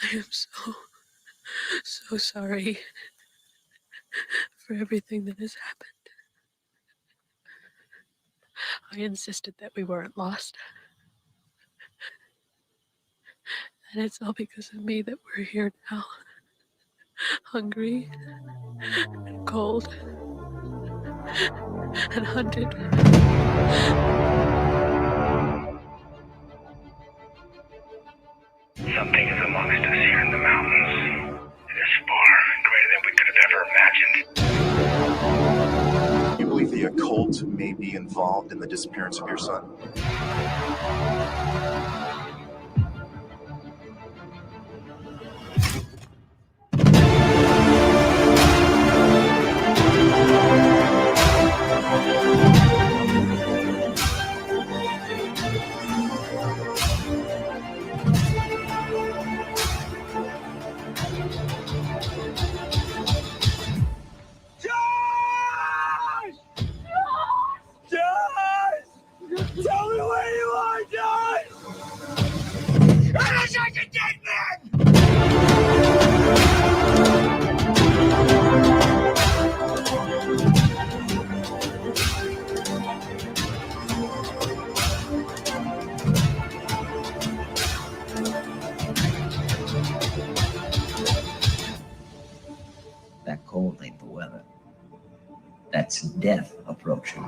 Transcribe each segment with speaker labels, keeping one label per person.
Speaker 1: I am so sorry for everything that has happened. I insisted that we weren't lost. And it's all because of me that we're here now. Hungry and cold and hunted.
Speaker 2: Something is amongst us here in the mountains. It is far greater than we could have ever imagined.
Speaker 3: You believe the occult may be involved in the disappearance of your son?
Speaker 2: Tell me where you are, Josh! I wish I could get
Speaker 4: That cold ain't the weather. That's death approaching.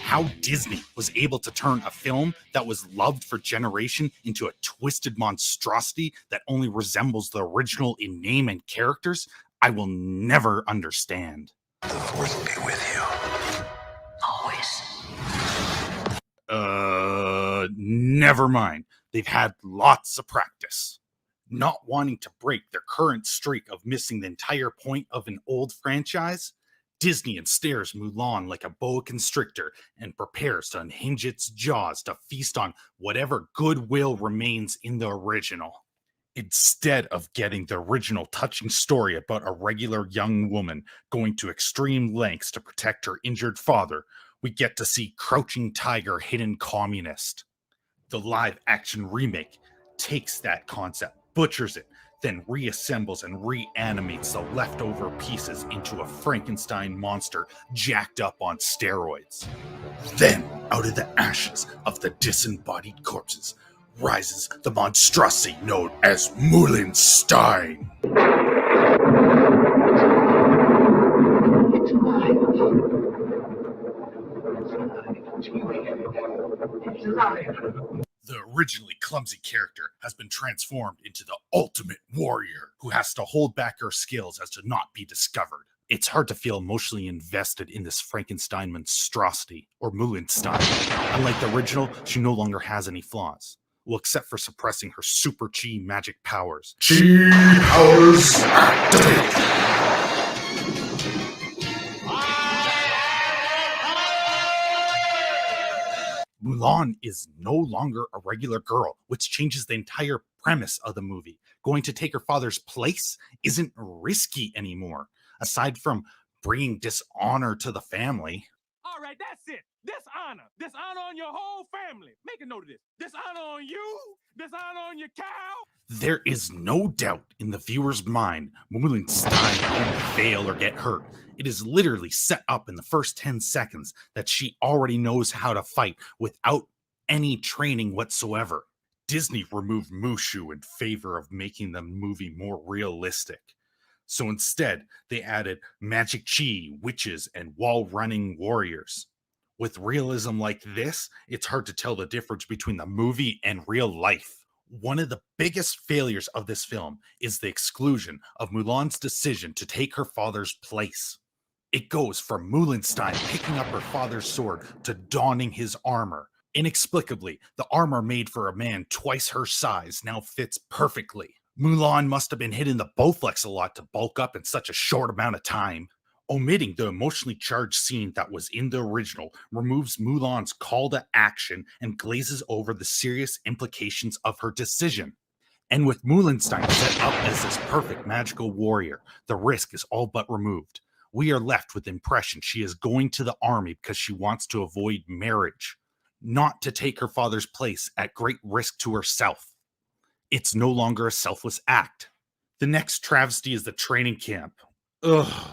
Speaker 5: How Disney was able to turn a film that was loved for generation into a twisted monstrosity that only resembles the original in name and characters, I will never understand.
Speaker 2: The Force will be with you.
Speaker 4: Always.
Speaker 5: Never mind. They've had lots of practice. Not wanting to break their current streak of missing the entire point of an old franchise, Disney ensnares Mulan like a boa constrictor and prepares to unhinge its jaws to feast on whatever goodwill remains in the original. Instead of getting the original touching story about a regular young woman going to extreme lengths to protect her injured father, we get to see Crouching Tiger, Hidden Communist. The live-action remake takes that concept, butchers it, then reassembles and reanimates the leftover pieces into a Frankenstein monster jacked up on steroids. Then, out of the ashes of the disembodied corpses, rises the monstrosity known as Muhlenstein. The originally clumsy character has been transformed into the ultimate warrior who has to hold back her skills as to not be discovered. It's hard to feel emotionally invested in this Frankenstein monstrosity, or Muhlenstein. Unlike the original, she no longer has any flaws. Well, except for suppressing her super chi magic powers.
Speaker 2: Chi powers activate!
Speaker 5: Mulan is no longer a regular girl, which changes the entire premise of the movie. Going to take her father's place isn't risky anymore, aside from bringing dishonor to the family.
Speaker 6: All right, that's it. Dishonor. Dishonor on your whole family. Make a note of this. Dishonor on you. Dishonor on your cow.
Speaker 5: There is no doubt in the viewer's mind Muhlenstein won't fail or get hurt. It is literally set up in the first 10 seconds that she already knows how to fight without any training whatsoever. Disney removed Mushu in favor of making the movie more realistic. So instead, they added magic chi, witches, and wall-running warriors. With realism like this, it's hard to tell the difference between the movie and real life. One of the biggest failures of this film is the exclusion of Mulan's decision to take her father's place. It goes from Muhlenstein picking up her father's sword to donning his armor, Inexplicably, the armor made for a man twice her size now fits perfectly. Mulan must have been hitting the Bowflex a lot to bulk up in such a short amount of time. Omitting the emotionally charged scene that was in the original removes Mulan's call to action and glazes over the serious implications of her decision. And with Mulenstein set up as this perfect magical warrior, the risk is all but removed. We are left with the impression she is going to the army because she wants to avoid marriage, not to take her father's place at great risk to herself. It's no longer a selfless act. The next travesty is the training camp. Ugh.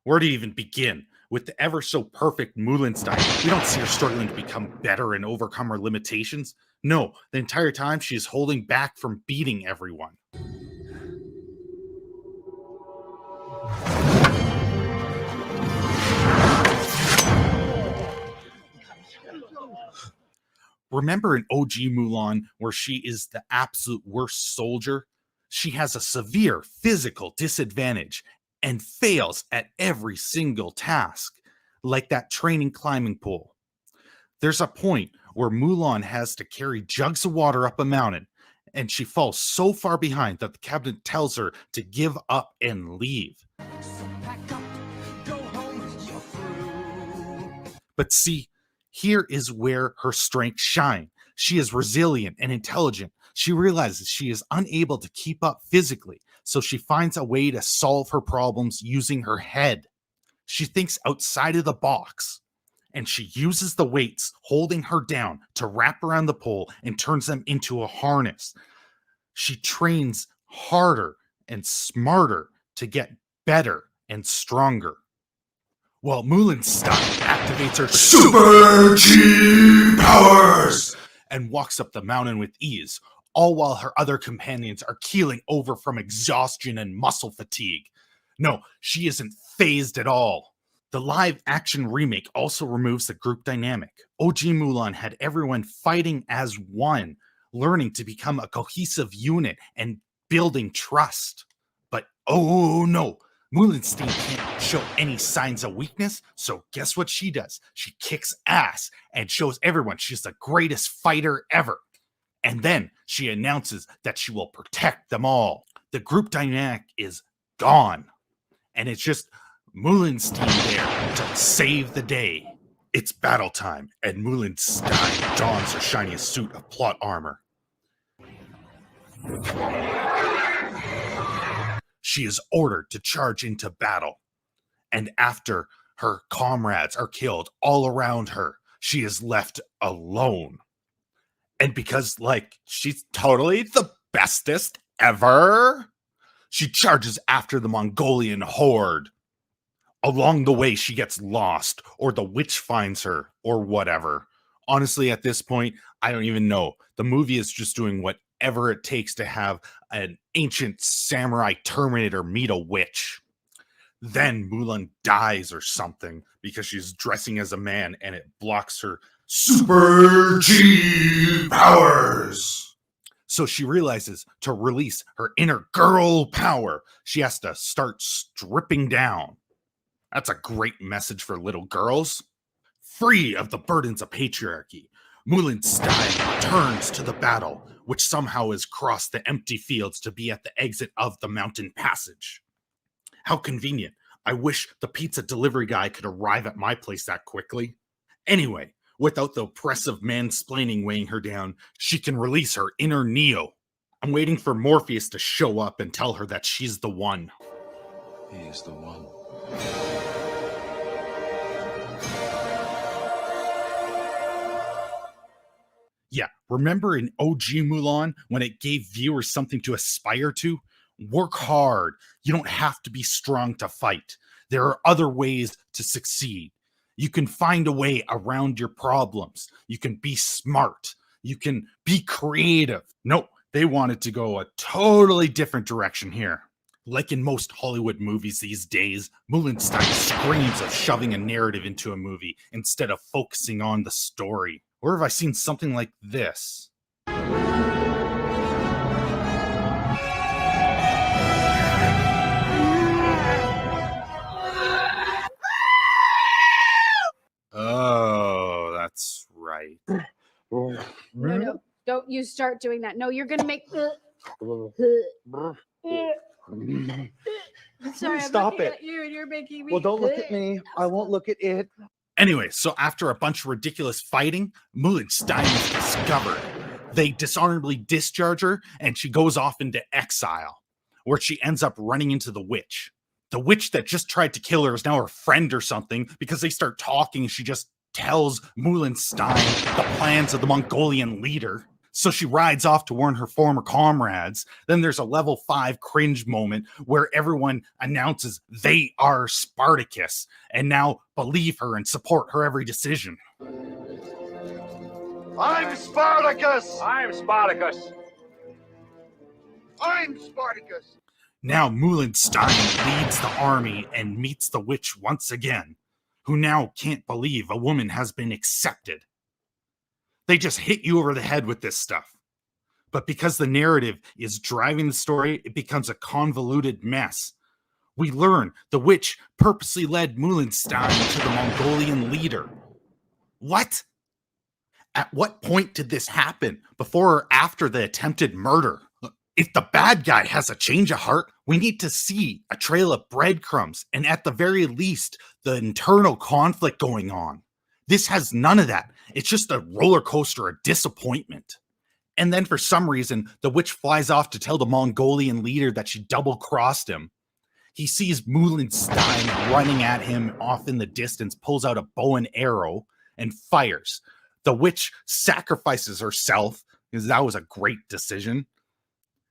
Speaker 5: Where to even begin? With the ever so perfect Mulenstein, we don't see her struggling to become better and overcome her limitations. No, the entire time she is holding back from beating everyone. Remember in OG Mulan where she is the absolute worst soldier? She has a severe physical disadvantage and fails at every single task, like that training climbing pole. There's a point where Mulan has to carry jugs of water up a mountain, and she falls so far behind that the captain tells her to give up and leave. But see, here is where her strengths shine. She is resilient and intelligent. She realizes she is unable to keep up physically, so she finds a way to solve her problems using her head. She thinks outside of the box, and she uses the weights holding her down to wrap around the pole and turns them into a harness. She trains harder and smarter to get better and stronger. While Mulenstein activates her Super G powers and walks up the mountain with ease, all while her other companions are keeling over from exhaustion and muscle fatigue. No, she isn't phased at all. The live-action remake also removes the group dynamic. OG Mulan had everyone fighting as one, learning to become a cohesive unit and building trust. But oh no, Mulenstein can't show any signs of weakness, so guess what she does? She kicks ass and shows everyone she's the greatest fighter ever. And then she announces that she will protect them all. The group dynamic is gone. And it's just Mulenstein there to save the day. It's battle time, and Mulenstein dons her shiniest suit of plot armor. She is ordered to charge into battle. And after her comrades are killed all around her, she is left alone. And because, she's totally the bestest ever, she charges after the Mongolian horde. Along the way, she gets lost, or the witch finds her, or whatever. Honestly, at this point, I don't even know. The movie is just doing whatever it takes to have an ancient samurai Terminator meet a witch. Then Mulan dies or something because she's dressing as a man and it blocks her Super G powers. So she realizes to release her inner girl power, she has to start stripping down. That's a great message for little girls. Free of the burdens of patriarchy, Mulenstein returns to the battle, which somehow has crossed the empty fields to be at the exit of the mountain passage. How convenient. I wish the pizza delivery guy could arrive at my place that quickly. Anyway, without the oppressive mansplaining weighing her down, she can release her inner Neo. I'm waiting for Morpheus to show up and tell her that she's the one.
Speaker 7: He is the one.
Speaker 5: Yeah, remember in OG Mulan when it gave viewers something to aspire to? Work hard. You don't have to be strong to fight. There are other ways to succeed. You can find a way around your problems. You can be smart. You can be creative. No, they wanted to go a totally different direction here. Like in most Hollywood movies these days, Mulenstein screams of shoving a narrative into a movie instead of focusing on the story. Where have I seen something like this? Oh, that's right.
Speaker 8: No. Don't you start doing that. No, you're gonna make. Sorry, I'm
Speaker 9: Stop
Speaker 8: looking
Speaker 9: it.
Speaker 8: at you and you're making me.
Speaker 9: Well, don't look at me. I won't look at it.
Speaker 5: Anyway, so after a bunch of ridiculous fighting, Mulenstein is discovered. They dishonorably discharge her, and she goes off into exile, where she ends up running into the witch. The witch that just tried to kill her is now her friend or something, because they start talking and she just tells Mulenstein the plans of the Mongolian leader. So she rides off to warn her former comrades. Then there's a level 5 cringe moment where everyone announces they are Spartacus and now believe her and support her every decision.
Speaker 3: I'm Spartacus!
Speaker 6: I'm Spartacus.
Speaker 3: I'm Spartacus!
Speaker 5: Now Mulenstein leads the army and meets the witch once again, who now can't believe a woman has been accepted. They just hit you over the head with this stuff. But because the narrative is driving the story, it becomes a convoluted mess. We learn the witch purposely led Mulenstein to the Mongolian leader. What? At what point did this happen? Before or after the attempted murder? If the bad guy has a change of heart, we need to see a trail of breadcrumbs and at the very least, the internal conflict going on. This has none of that. It's just a roller coaster of disappointment. And then for some reason, the witch flies off to tell the Mongolian leader that she double-crossed him. He sees Mulenstein running at him off in the distance, pulls out a bow and arrow, and fires. The witch sacrifices herself, because that was a great decision.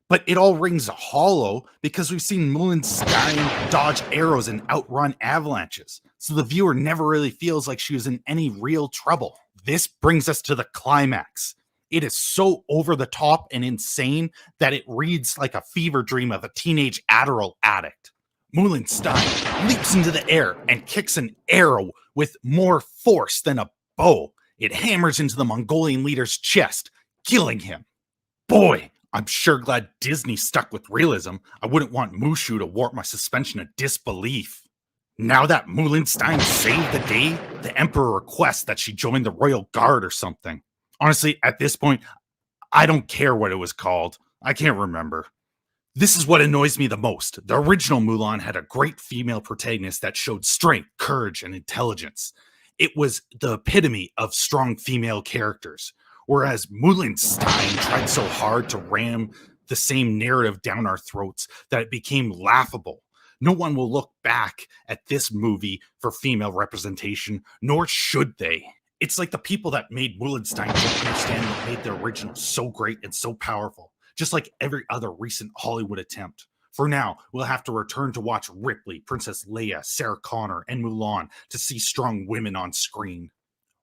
Speaker 5: But it all rings hollow because we've seen Mulenstein dodge arrows and outrun avalanches. So the viewer never really feels like she was in any real trouble. This brings us to the climax. It is so over the top and insane that it reads like a fever dream of a teenage Adderall addict. Mulenstein leaps into the air and kicks an arrow with more force than a bow. It hammers into the Mongolian leader's chest, killing him. Boy, I'm sure glad Disney stuck with realism. I wouldn't want Mushu to warp my suspension of disbelief. Now that Mulenstein saved the day, the Emperor requests that she join the Royal Guard or something. Honestly, at this point, I don't care what it was called. I can't remember. This is what annoys me the most. The original Mulan had a great female protagonist that showed strength, courage, and intelligence. It was the epitome of strong female characters. Whereas Mulenstein tried so hard to ram the same narrative down our throats that it became laughable. No one will look back at this movie for female representation, nor should they. It's like the people that made Mulenstein don't understand what made the original so great and so powerful, just like every other recent Hollywood attempt. For now, we'll have to return to watch Ripley, Princess Leia, Sarah Connor, and Mulan to see strong women on screen.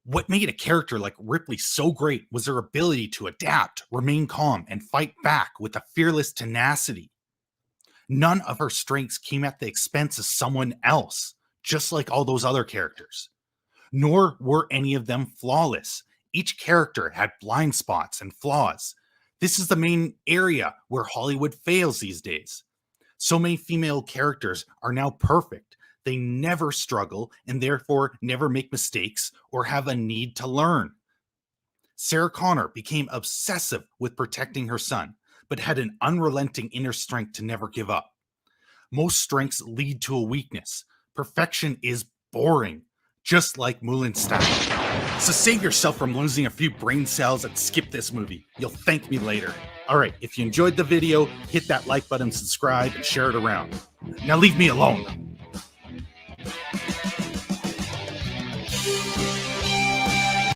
Speaker 5: What made a character like Ripley so great was her ability to adapt, remain calm, and fight back with a fearless tenacity. None of her strengths came at the expense of someone else, just like all those other characters. Nor were any of them flawless. Each character had blind spots and flaws. This is the main area where Hollywood fails these days. So many female characters are now perfect. They never struggle and therefore never make mistakes or have a need to learn. Sarah Connor became obsessive with protecting her son, but had an unrelenting inner strength to never give up. Most strengths lead to a weakness. Perfection is boring, just like Mulenstein. So save yourself from losing a few brain cells and skip this movie. You'll thank me later. Alright, if you enjoyed the video, hit that like button, subscribe, and share it around. Now leave me alone.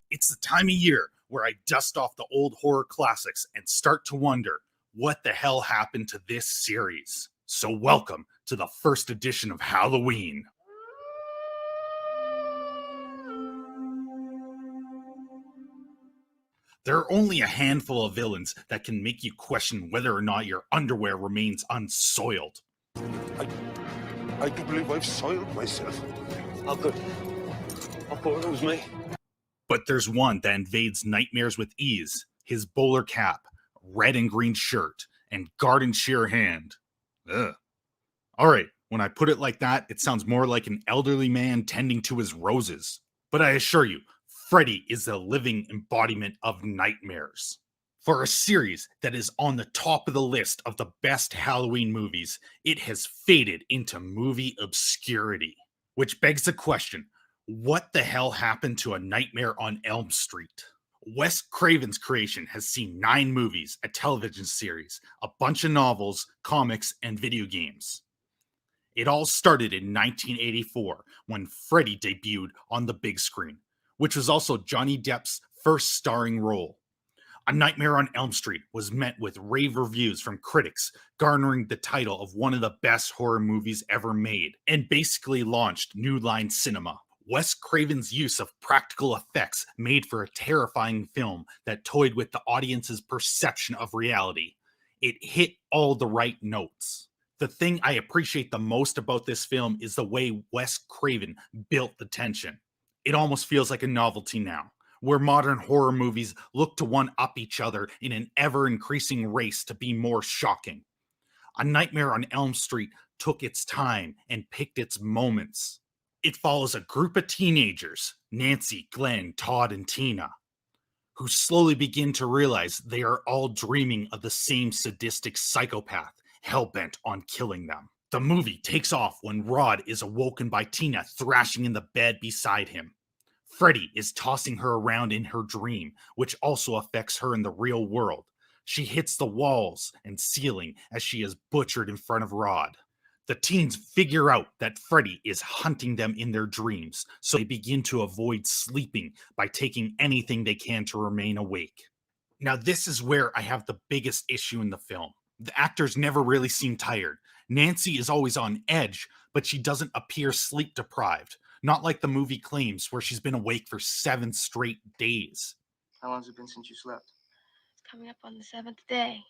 Speaker 5: It's the time of year where I dust off the old horror classics and start to wonder what the hell happened to this series. So welcome to the first edition of Halloween. There are only a handful of villains that can make you question whether or not your underwear remains unsoiled.
Speaker 7: I do believe I've soiled myself.
Speaker 10: How good? I thought it was me.
Speaker 5: But there's one that invades nightmares with ease. His bowler cap, red and green shirt, and garden shear hand. Ugh. Alright, when I put it like that, it sounds more like an elderly man tending to his roses. But I assure you, Freddy is the living embodiment of nightmares. For a series that is on the top of the list of the best Halloween movies, it has faded into movie obscurity. Which begs the question, what the hell happened to A Nightmare on Elm Street? Wes Craven's creation has seen 9 movies, a television series, a bunch of novels, comics, and video games. It all started in 1984 when Freddy debuted on the big screen, which was also Johnny Depp's first starring role. A Nightmare on Elm Street was met with rave reviews from critics, garnering the title of one of the best horror movies ever made, and basically launched New Line Cinema. Wes Craven's use of practical effects made for a terrifying film that toyed with the audience's perception of reality. It hit all the right notes. The thing I appreciate the most about this film is the way Wes Craven built the tension. It almost feels like a novelty now, where modern horror movies look to one-up each other in an ever-increasing race to be more shocking. A Nightmare on Elm Street took its time and picked its moments. It follows a group of teenagers, Nancy, Glenn, Todd, and Tina, who slowly begin to realize they are all dreaming of the same sadistic psychopath, hell-bent on killing them. The movie takes off when Rod is awoken by Tina thrashing in the bed beside him. Freddy is tossing her around in her dream, which also affects her in the real world. She hits the walls and ceiling as she is butchered in front of Rod. The teens figure out that Freddy is hunting them in their dreams, so they begin to avoid sleeping by taking anything they can to remain awake. Now, this is where I have the biggest issue in the film. The actors never really seem tired. Nancy is always on edge, but she doesn't appear sleep deprived. Not like the movie claims, where she's been awake for 7 straight days.
Speaker 10: How long's it been since you slept?
Speaker 1: It's coming up on the 7th day.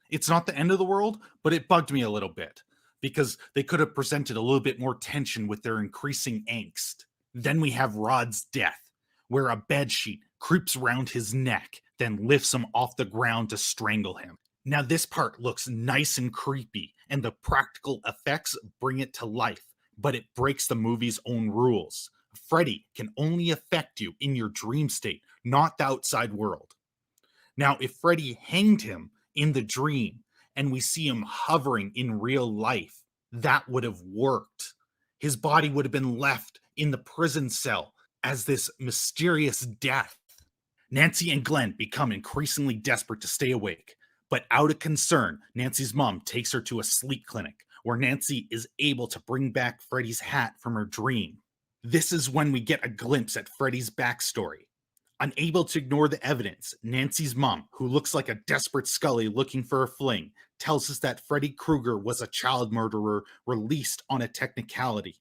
Speaker 5: It's not the end of the world, but it bugged me a little bit, because they could have presented a little bit more tension with their increasing angst. Then we have Rod's death, where a bedsheet creeps around his neck, then lifts him off the ground to strangle him. Now this part looks nice and creepy, and the practical effects bring it to life, but it breaks the movie's own rules. Freddy can only affect you in your dream state, not the outside world. Now, if Freddy hanged him in the dream, and we see him hovering in real life, that would have worked. His body would have been left in the prison cell as this mysterious death. Nancy and Glenn become increasingly desperate to stay awake, but out of concern, Nancy's mom takes her to a sleep clinic, where Nancy is able to bring back Freddy's hat from her dream. This is when we get a glimpse at Freddy's backstory. Unable to ignore the evidence, Nancy's mom, who looks like a desperate Scully looking for a fling, tells us that Freddy Krueger was a child murderer released on a technicality.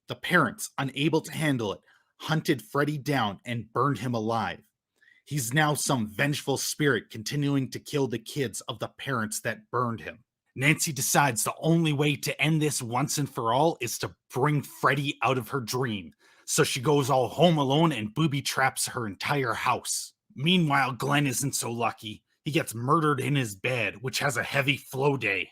Speaker 5: The parents, unable to handle it, hunted Freddy down and burned him alive. He's now some vengeful spirit continuing to kill the kids of the parents that burned him. Nancy decides the only way to end this once and for all is to bring Freddy out of her dream. So she goes all home alone and booby traps her entire house. Meanwhile, Glenn isn't so lucky. He gets murdered in his bed, which has a heavy flow day.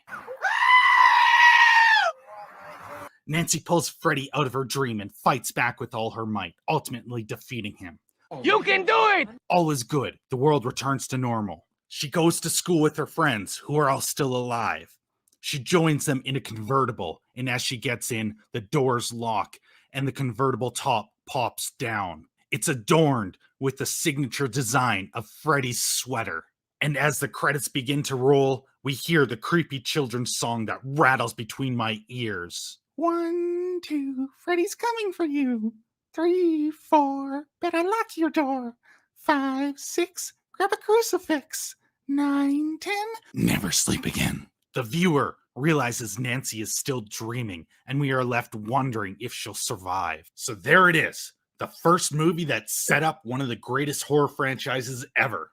Speaker 5: Nancy pulls Freddy out of her dream and fights back with all her might, ultimately defeating him.
Speaker 6: You can do it!
Speaker 5: All is good. The world returns to normal. She goes to school with her friends, who are all still alive. She joins them in a convertible, and as she gets in, the doors lock, and the convertible top pops down. It's adorned with the signature design of Freddy's sweater. And as the credits begin to roll, we hear the creepy children's song that rattles between my ears. 1, 2, Freddy's coming for you. 3, 4, better lock your door. 5, 6, grab a crucifix. 9, 10, never sleep again. The viewer realizes Nancy is still dreaming, and we are left wondering if she'll survive. So there it is, the first movie that set up one of the greatest horror franchises ever.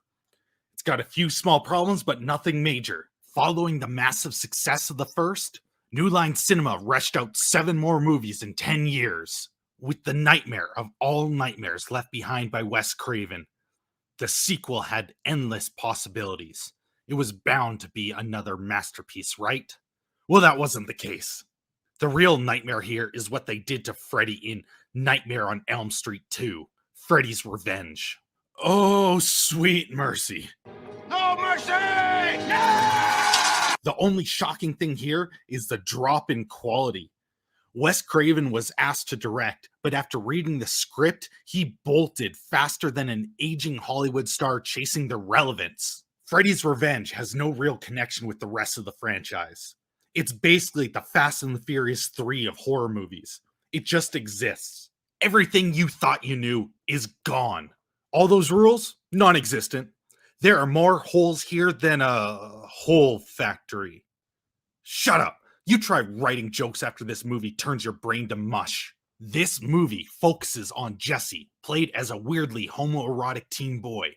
Speaker 5: It's got a few small problems, but nothing major. Following the massive success of the first, New Line Cinema rushed out 7 more movies in 10 years. With the nightmare of all nightmares left behind by Wes Craven, the sequel had endless possibilities. It was bound to be another masterpiece, right? Well, that wasn't the case. The real nightmare here is what they did to Freddy in Nightmare on Elm Street 2. Freddy's Revenge. Oh, sweet mercy.
Speaker 7: No mercy! No!
Speaker 5: The only shocking thing here is the drop in quality. Wes Craven was asked to direct, but after reading the script, he bolted faster than an aging Hollywood star chasing their relevance. Freddy's Revenge has no real connection with the rest of the franchise. It's basically the Fast and the Furious 3 of horror movies. It just exists. Everything you thought you knew is gone. All those rules, non-existent. There are more holes here than a hole factory. Shut up. You try writing jokes after this movie turns your brain to mush. This movie focuses on Jesse, played as a weirdly homoerotic teen boy.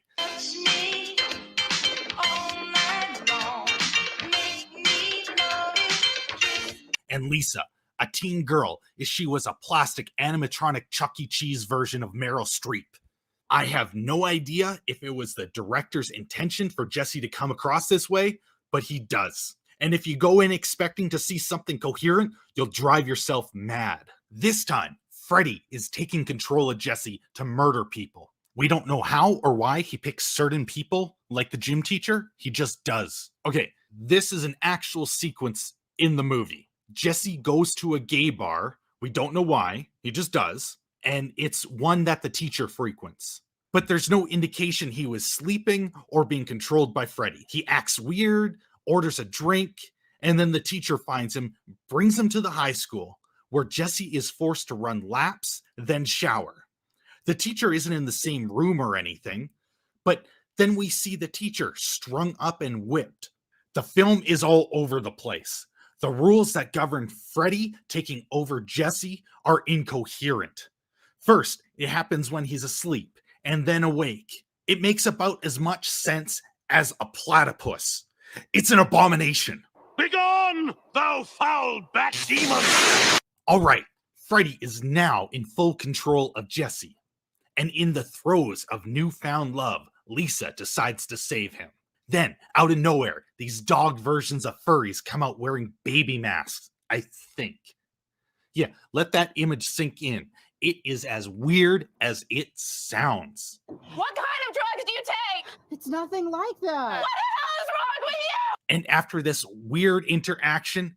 Speaker 5: And Lisa, a teen girl, as she was a plastic animatronic Chuck E. Cheese version of Meryl Streep. I have no idea if it was the director's intention for Jesse to come across this way, but he does. And if you go in expecting to see something coherent, you'll drive yourself mad. This time, Freddy is taking control of Jesse to murder people. We don't know how or why he picks certain people, like the gym teacher, he just does. Okay, this is an actual sequence in the movie. Jesse goes to a gay bar, we don't know why, he just does, and it's one that the teacher frequents. But there's no indication he was sleeping or being controlled by Freddy. He acts weird, orders a drink, and then the teacher finds him, brings him to the high school, where Jesse is forced to run laps, then shower. The teacher isn't in the same room or anything, but then we see the teacher strung up and whipped. The film is all over the place. The rules that govern Freddy taking over Jesse are incoherent. First, it happens when he's asleep, and then awake. It makes about as much sense as a platypus. It's an abomination.
Speaker 7: Begone, thou foul bat demon!
Speaker 5: All right, Freddy is now in full control of Jesse. And in the throes of newfound love, Lisa decides to save him. Then, out of nowhere, these dog versions of furries come out wearing baby masks, I think. Yeah, let that image sink in. It is as weird as it sounds.
Speaker 11: What kind of drugs do you take?
Speaker 12: It's nothing like that.
Speaker 11: What the hell is wrong with you?
Speaker 5: And after this weird interaction,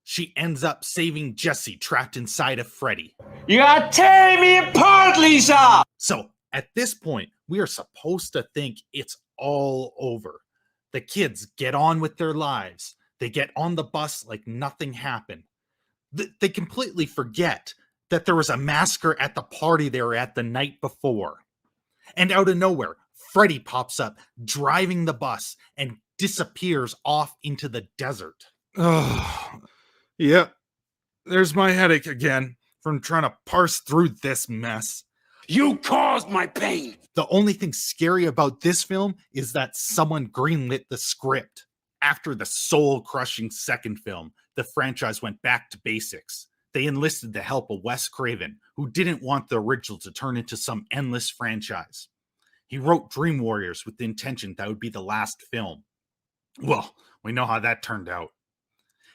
Speaker 5: she ends up saving Jesse trapped inside of Freddy.
Speaker 13: You are tearing me apart, Lisa!
Speaker 5: So, at this point, we are supposed to think it's all over. The kids get on with their lives. They get on the bus like nothing happened. They completely forget that there was a massacre at the party they were at the night before. And out of nowhere, Freddy pops up, driving the bus, and disappears off into the desert.
Speaker 14: Oh, yep. There's my headache again from trying to parse through this mess.
Speaker 7: You caused my pain!
Speaker 5: The only thing scary about this film is that someone greenlit the script. After the soul-crushing second film, the franchise went back to basics. They enlisted the help of Wes Craven, who didn't want the original to turn into some endless franchise. He wrote Dream Warriors with the intention that would be the last film. Well, we know how that turned out.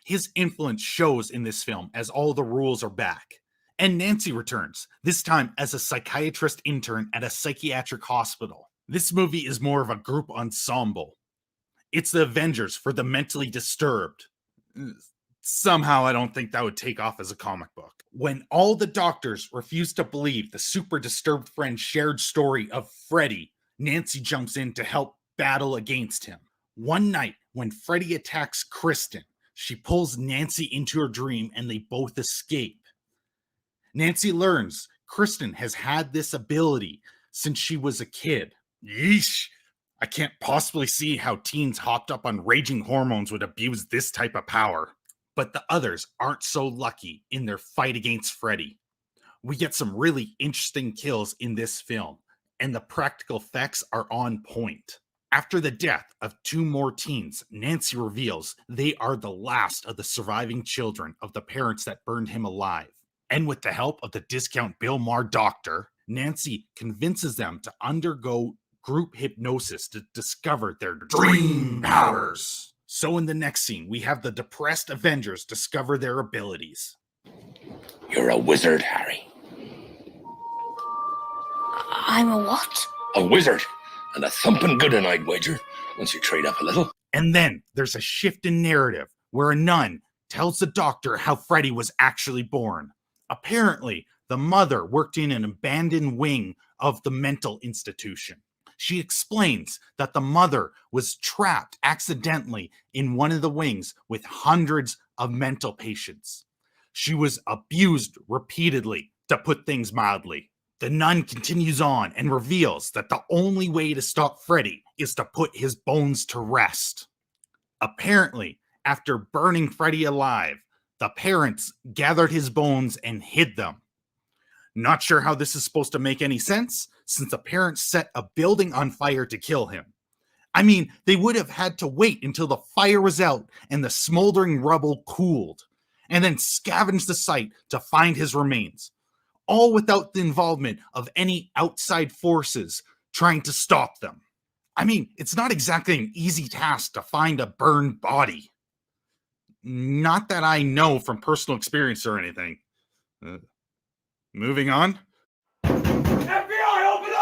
Speaker 5: His influence shows in this film as all the rules are back. And Nancy returns, this time as a psychiatrist intern at a psychiatric hospital. This movie is more of a group ensemble. It's the Avengers for the mentally disturbed. Somehow I don't think that would take off as a comic book. When all the doctors refuse to believe the super disturbed friend's shared story of Freddy, Nancy jumps in to help battle against him. One night, when Freddy attacks Kristen, she pulls Nancy into her dream and they both escape. Nancy learns Kristen has had this ability since she was a kid. Yeesh! I can't possibly see how teens hopped up on raging hormones would abuse this type of power. But the others aren't so lucky in their fight against Freddy. We get some really interesting kills in this film, and the practical effects are on point. After the death of two more teens, Nancy reveals they are the last of the surviving children of the parents that burned him alive. And with the help of the discount Bill Maher doctor, Nancy convinces them to undergo group hypnosis to discover their dream powers. So in the next scene, we have the depressed Avengers discover their abilities.
Speaker 7: You're a wizard, Harry.
Speaker 11: I'm a what?
Speaker 7: A wizard. And a thumping good one, I'd wager, once you trade up a little.
Speaker 5: And then there's a shift in narrative where a nun tells the doctor how Freddy was actually born. Apparently, the mother worked in an abandoned wing of the mental institution. She explains that the mother was trapped accidentally in one of the wings with hundreds of mental patients. She was abused repeatedly, to put things mildly. The nun continues on and reveals that the only way to stop Freddy is to put his bones to rest. Apparently, after burning Freddy alive, the parents gathered his bones and hid them. Not sure how this is supposed to make any sense, since the parents set a building on fire to kill him. I mean, they would have had to wait until the fire was out and the smoldering rubble cooled, and then scavenge the site to find his remains, all without the involvement of any outside forces trying to stop them. I mean, it's not exactly an easy task to find a burned body. Not that I know from personal experience or anything. Moving on.
Speaker 13: FBI, open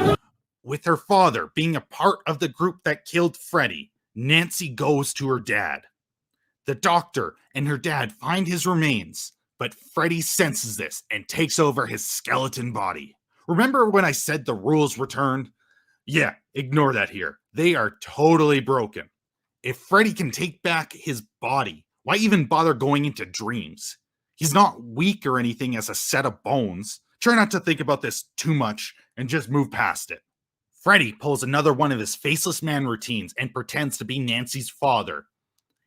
Speaker 13: up!
Speaker 5: With her father being a part of the group that killed Freddy, Nancy goes to her dad. The doctor and her dad find his remains, but Freddy senses this and takes over his skeleton body. Remember when I said the rules returned? Yeah, ignore that here. They are totally broken. If Freddy can take back his body, why even bother going into dreams? He's not weak or anything as a set of bones. Try not to think about this too much and just move past it. Freddy pulls another one of his faceless man routines and pretends to be Nancy's father.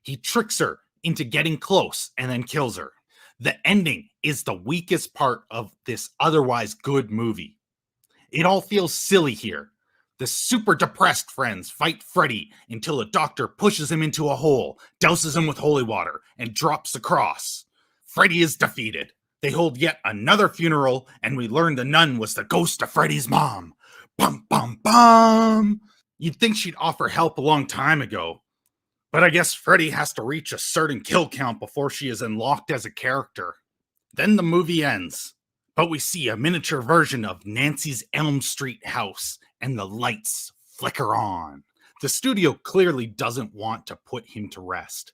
Speaker 5: He tricks her into getting close and then kills her. The ending is the weakest part of this otherwise good movie. It all feels silly here. The super depressed friends fight Freddy until the doctor pushes him into a hole, douses him with holy water, and drops the cross. Freddy is defeated. They hold yet another funeral, and we learn the nun was the ghost of Freddy's mom. Bum, bum, bum! You'd think she'd offer help a long time ago. But I guess Freddy has to reach a certain kill count before she is unlocked as a character. Then the movie ends, but we see a miniature version of Nancy's Elm Street house, and the lights flicker on. The studio clearly doesn't want to put him to rest.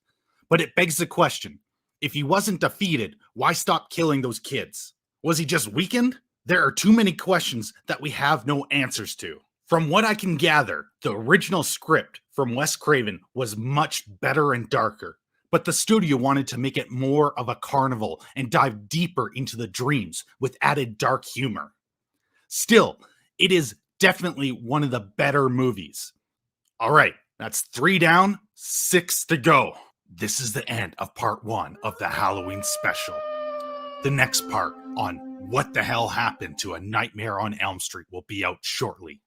Speaker 5: But it begs the question, if he wasn't defeated, why stop killing those kids? Was he just weakened? There are too many questions that we have no answers to. From what I can gather, the original script from Wes Craven was much better and darker, but the studio wanted to make it more of a carnival and dive deeper into the dreams with added dark humor. Still, it is definitely one of the better movies. All right, that's 3 down, 6 to go. This is the end of part 1 of the Halloween special. The next part on What the Hell Happened to A Nightmare on Elm Street will be out shortly.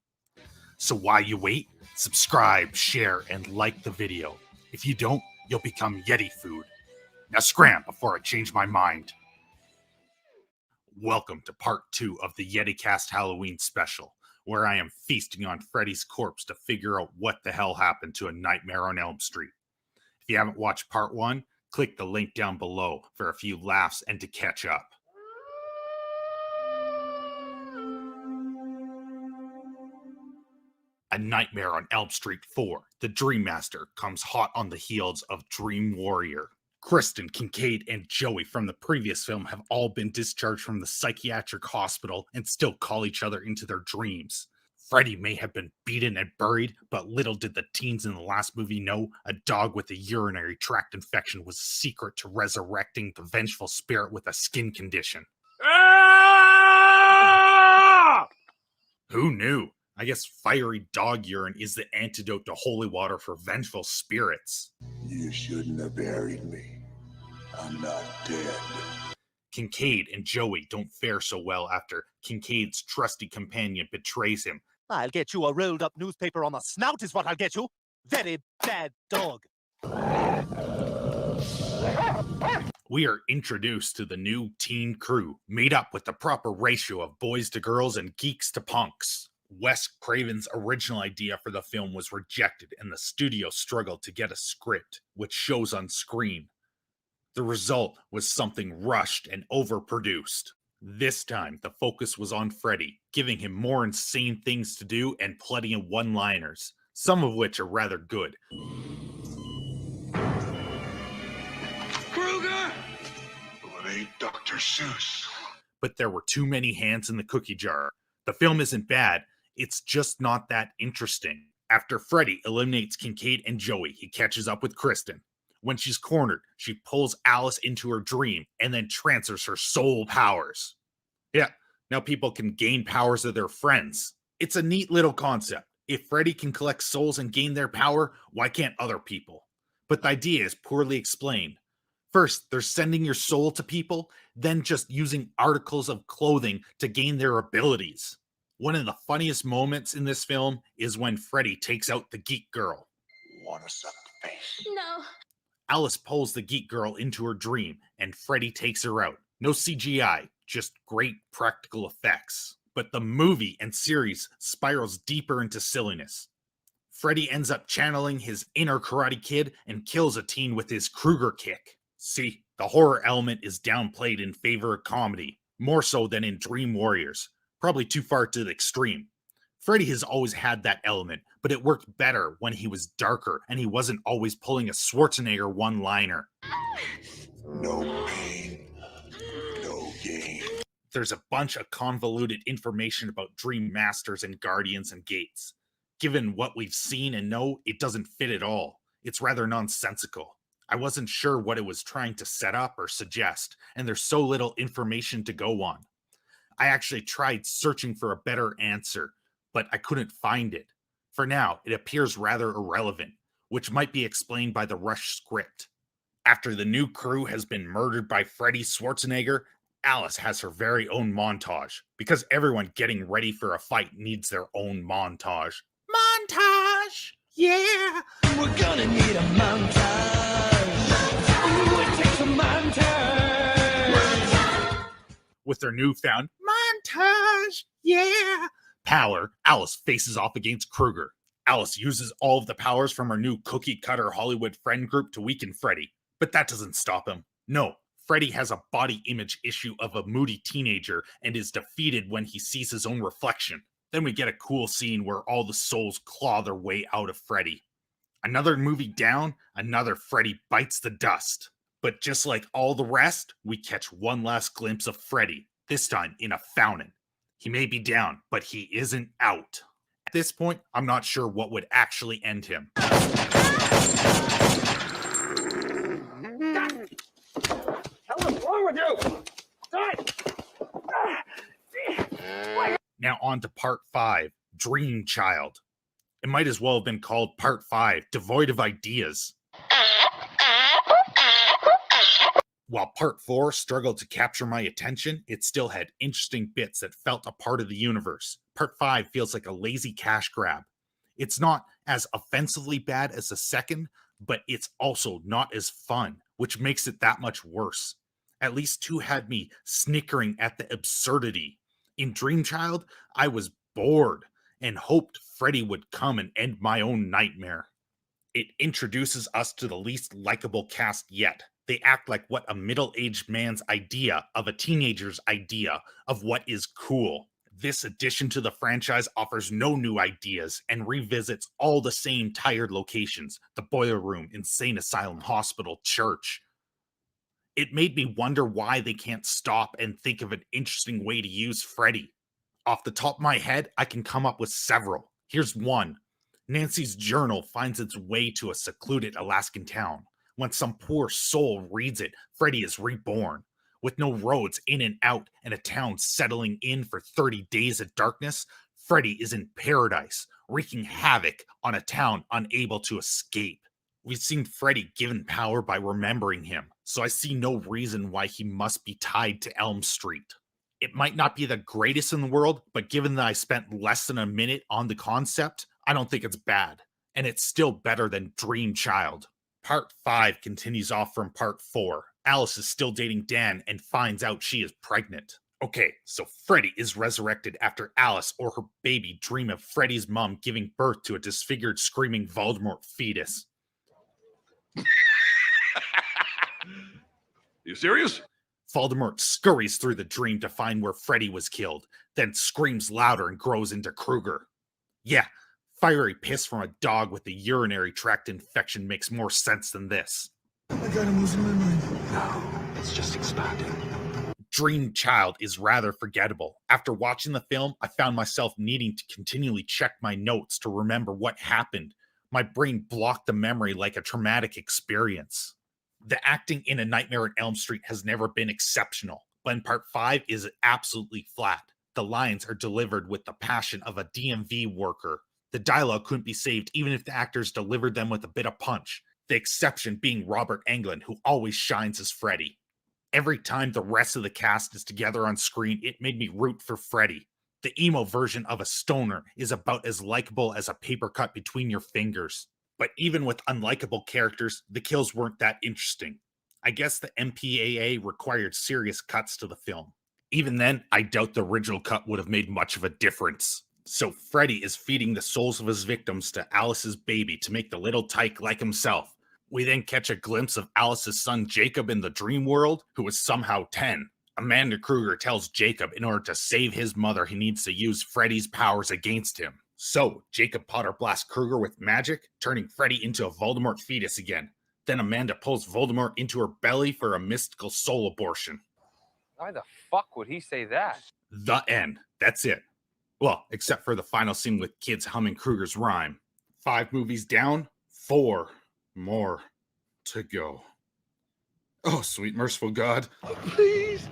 Speaker 5: So while you wait, subscribe, share, and like the video. If you don't, you'll become Yeti food. Now scram before I change my mind. Welcome to part 2 of the Yeticast Halloween special, where I am feasting on Freddy's corpse to figure out what the hell happened to A Nightmare on Elm Street. If you haven't watched part 1, click the link down below for a few laughs and to catch up. A Nightmare on Elm Street 4, The Dream Master, comes hot on the heels of Dream Warrior. Kristen, Kincaid, and Joey from the previous film have all been discharged from the psychiatric hospital and still call each other into their dreams. Freddy may have been beaten and buried, but little did the teens in the last movie know a dog with a urinary tract infection was a secret to resurrecting the vengeful spirit with a skin condition.
Speaker 13: Ah!
Speaker 5: Who knew? I guess fiery dog urine is the antidote to holy water for vengeful spirits.
Speaker 7: You shouldn't have buried me. I'm not dead.
Speaker 5: Kincaid and Joey don't fare so well after Kincaid's trusty companion betrays him.
Speaker 12: I'll get you a rolled up newspaper on the snout is what I'll get you. Very bad dog.
Speaker 5: We are introduced to the new teen crew, made up with the proper ratio of boys to girls and geeks to punks. Wes Craven's original idea for the film was rejected, and the studio struggled to get a script, which shows on screen. The result was something rushed and overproduced. This time, the focus was on Freddy, giving him more insane things to do and plenty of one-liners, some of which are rather good.
Speaker 2: Krueger! Well, it ain't Dr. Seuss.
Speaker 5: But there were too many hands in the cookie jar. The film isn't bad, it's just not that interesting. After Freddy eliminates Kincaid and Joey, he catches up with Kristen. When she's cornered, she pulls Alice into her dream and then transfers her soul powers. Yeah, now people can gain powers of their friends. It's a neat little concept. If Freddy can collect souls and gain their power, why can't other people? But the idea is poorly explained. First, they're sending your soul to people, then just using articles of clothing to gain their abilities. One of the funniest moments in this film is when Freddy takes out the geek girl.
Speaker 2: Wanna suck face?
Speaker 11: No.
Speaker 5: Alice pulls the geek girl into her dream, and Freddy takes her out. No CGI, just great practical effects. But the movie and series spirals deeper into silliness. Freddy ends up channeling his inner Karate Kid and kills a teen with his Krueger kick. See, the horror element is downplayed in favor of comedy, more so than in Dream Warriors. Probably too far to the extreme. Freddy has always had that element, but it worked better when he was darker and he wasn't always pulling a Schwarzenegger one-liner.
Speaker 2: No pain, no gain.
Speaker 5: There's a bunch of convoluted information about Dream Masters and Guardians and Gates. Given what we've seen and know, it doesn't fit at all. It's rather nonsensical. I wasn't sure what it was trying to set up or suggest, and there's so little information to go on. I actually tried searching for a better answer, but I couldn't find it. For now, it appears rather irrelevant, which might be explained by the rushed script. After the new crew has been murdered by Freddy Schwarzenegger, Alice has her very own montage, because everyone getting ready for a fight needs their own montage. Montage! Yeah!
Speaker 13: We're gonna need a montage. Ooh, it takes a montage.
Speaker 5: With their newfound montage, yeah, power, Alice faces off against Krueger. Alice uses all of the powers from her new cookie-cutter Hollywood friend group to weaken Freddy, but that doesn't stop him. No, Freddy has a body image issue of a moody teenager and is defeated when he sees his own reflection. Then we get a cool scene where all the souls claw their way out of Freddy. Another movie down, another Freddy bites the dust. But just like all the rest, we catch one last glimpse of Freddy, this time in a fountain. He may be down, but he isn't out. At this point, I'm not sure what would actually end him.
Speaker 13: What's wrong with you?
Speaker 5: Now on to part 5, Dream Child. It might as well have been called part 5, Devoid of Ideas. While part 4 struggled to capture my attention, it still had interesting bits that felt a part of the universe. Part 5 feels like a lazy cash grab. It's not as offensively bad as the second, but it's also not as fun, which makes it that much worse. At least 2 had me snickering at the absurdity. In Dream Child, I was bored and hoped Freddy would come and end my own nightmare. It introduces us to the least likable cast yet. They act like what a middle-aged man's idea of a teenager's idea of what is cool. This addition to the franchise offers no new ideas and revisits all the same tired locations: the boiler room, insane asylum, hospital, church. It made me wonder why they can't stop and think of an interesting way to use Freddy. Off the top of my head, I can come up with several. Here's one. Nancy's journal finds its way to a secluded Alaskan town. When some poor soul reads it, Freddy is reborn. With no roads in and out and a town settling in for 30 days of darkness, Freddy is in paradise, wreaking havoc on a town unable to escape. We've seen Freddy given power by remembering him, so I see no reason why he must be tied to Elm Street. It might not be the greatest in the world, but given that I spent less than a minute on the concept, I don't think it's bad. And it's still better than Dream Child. Part 5 continues off from part 4. Alice is still dating Dan and finds out she is pregnant. Okay, so Freddy is resurrected after Alice or her baby dream of Freddy's mom giving birth to a disfigured, screaming Voldemort fetus.
Speaker 2: You serious?
Speaker 5: Voldemort scurries through the dream to find where Freddy was killed, then screams louder and grows into Krueger. Yeah, fiery piss from a dog with a urinary tract infection makes more sense than this.
Speaker 13: I got him losing my mind. No, it's just expanding.
Speaker 5: Dream Child is rather forgettable. After watching the film, I found myself needing to continually check my notes to remember what happened. My brain blocked the memory like a traumatic experience. The acting in A Nightmare on Elm Street has never been exceptional, but in part 5 is absolutely flat. The lines are delivered with the passion of a DMV worker. The dialogue couldn't be saved even if the actors delivered them with a bit of punch, the exception being Robert Englund, who always shines as Freddy. Every time the rest of the cast is together on screen, it made me root for Freddy. The emo version of a stoner is about as likable as a paper cut between your fingers. But even with unlikable characters, the kills weren't that interesting. I guess the MPAA required serious cuts to the film. Even then, I doubt the original cut would have made much of a difference. So Freddy is feeding the souls of his victims to Alice's baby to make the little tyke like himself. We then catch a glimpse of Alice's son Jacob in the dream world, who is somehow 10. Amanda Krueger tells Jacob in order to save his mother, he needs to use Freddy's powers against him. So, Jacob Potter blasts Krueger with magic, turning Freddy into a Voldemort fetus again. Then Amanda pulls Voldemort into her belly for a mystical soul abortion.
Speaker 15: Why the fuck would he say that?
Speaker 5: The end. That's it. Well, except for the final scene with kids humming Krueger's rhyme. 5 movies down, 4 more to go. Oh, sweet merciful God.
Speaker 13: Please,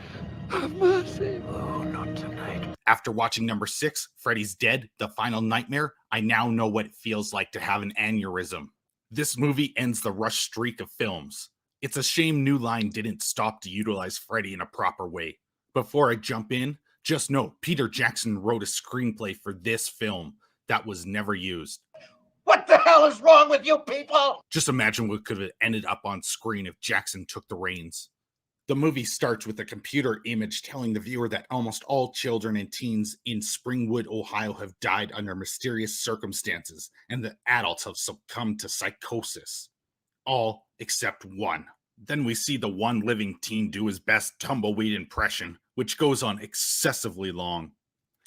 Speaker 13: have mercy. Oh, not tonight.
Speaker 5: After watching number 6, Freddy's Dead, The Final Nightmare, I now know what it feels like to have an aneurysm. This movie ends the Rush streak of films. It's a shame New Line didn't stop to utilize Freddy in a proper way. Before I jump in, just know Peter Jackson wrote a screenplay for this film that was never used.
Speaker 16: What the hell is wrong with you people?
Speaker 5: Just imagine what could have ended up on screen if Jackson took the reins. The movie starts with a computer image telling the viewer that almost all children and teens in Springwood, Ohio have died under mysterious circumstances, and that adults have succumbed to psychosis. All except one. Then we see the one living teen do his best tumbleweed impression, which goes on excessively long.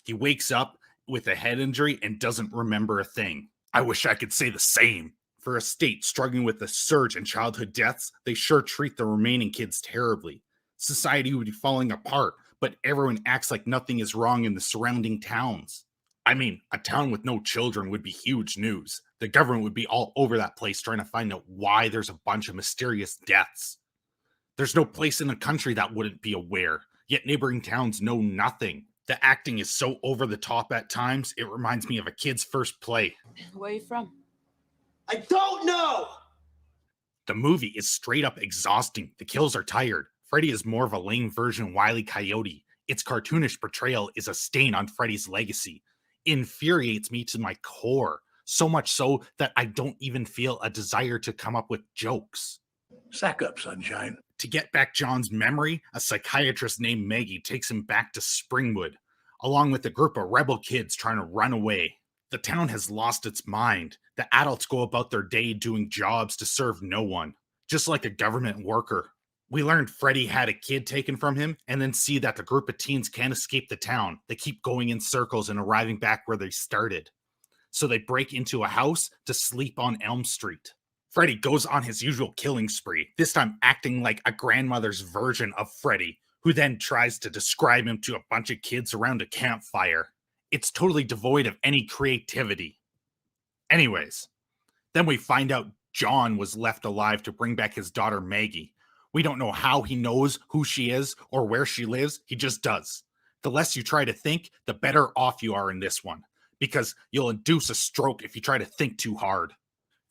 Speaker 5: He wakes up with a head injury and doesn't remember a thing. I wish I could say the same. For a state struggling with a surge in childhood deaths, they sure treat the remaining kids terribly. Society would be falling apart, but everyone acts like nothing is wrong in the surrounding towns. I mean, a town with no children would be huge news. The government would be all over that place trying to find out why there's a bunch of mysterious deaths. There's no place in the country that wouldn't be aware, yet neighboring towns know nothing. The acting is so over the top at times, it reminds me of a kid's first play.
Speaker 17: Where are you from?
Speaker 16: I don't know!
Speaker 5: The movie is straight up exhausting. The kills are tired. Freddy is more of a lame version of Wile E. Coyote. Its cartoonish portrayal is a stain on Freddy's legacy. It infuriates me to my core, so much so that I don't even feel a desire to come up with jokes.
Speaker 16: Sack up, sunshine.
Speaker 5: To get back John's memory, a psychiatrist named Maggie takes him back to Springwood, along with a group of rebel kids trying to run away. The town has lost its mind. The adults go about their day doing jobs to serve no one, just like a government worker. We learned Freddy had a kid taken from him, and then see that the group of teens can't escape the town. They keep going in circles and arriving back where they started. So they break into a house to sleep on Elm Street. Freddy goes on his usual killing spree, this time acting like a grandmother's version of Freddy, who then tries to describe him to a bunch of kids around a campfire. It's totally devoid of any creativity. Anyways, then we find out John was left alive to bring back his daughter Maggie. We don't know how he knows who she is or where she lives, he just does. The less you try to think, the better off you are in this one, because you'll induce a stroke if you try to think too hard.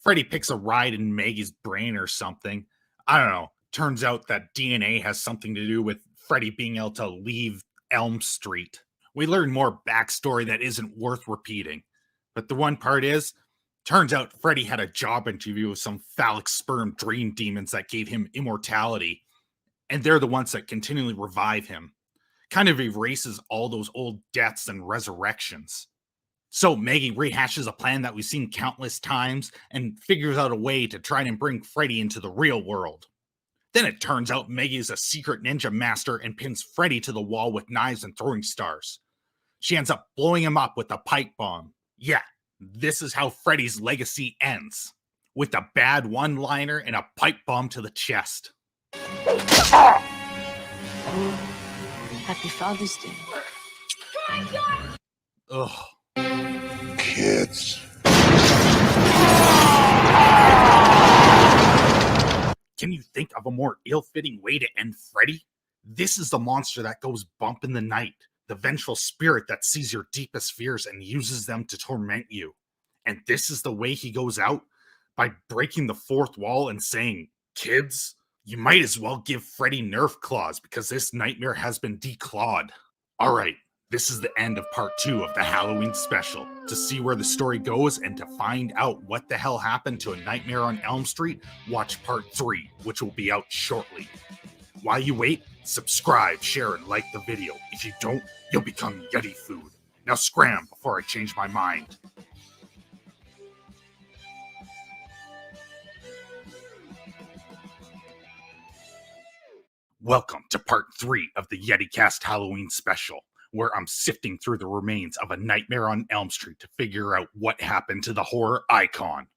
Speaker 5: Freddy picks a ride in Maggie's brain or something. I don't know. Turns out that DNA has something to do with Freddy being able to leave Elm Street. We learn more backstory that isn't worth repeating. But the one part is, turns out Freddy had a job interview with some phallic sperm dream demons that gave him immortality. And they're the ones that continually revive him. Kind of erases all those old deaths and resurrections. So Maggie rehashes a plan that we've seen countless times and figures out a way to try and bring Freddy into the real world. Then it turns out Maggie is a secret ninja master and pins Freddy to the wall with knives and throwing stars. She ends up blowing him up with a pipe bomb. Yeah, this is how Freddy's legacy ends. With a bad one-liner and a pipe bomb to the chest.
Speaker 1: Happy Father's Day.
Speaker 5: Ugh.
Speaker 16: Kids.
Speaker 5: Can you think of a more ill-fitting way to end Freddy? This is the monster that goes bump in the night, the vengeful spirit that sees your deepest fears and uses them to torment you. And this is the way he goes out? By breaking the fourth wall and saying, "Kids, you might as well give Freddy Nerf claws because this nightmare has been declawed." Alright, this is the end of part 2 of the Halloween special. To see where the story goes and to find out what the hell happened to A Nightmare on Elm Street, watch part 3, which will be out shortly. While you wait, subscribe, share, and like the video. If you don't, you'll become Yeti food. Now scram before I change my mind. Welcome to part 3 of the Yeticast Halloween special, where I'm sifting through the remains of A Nightmare on Elm Street to figure out what happened to the horror icon.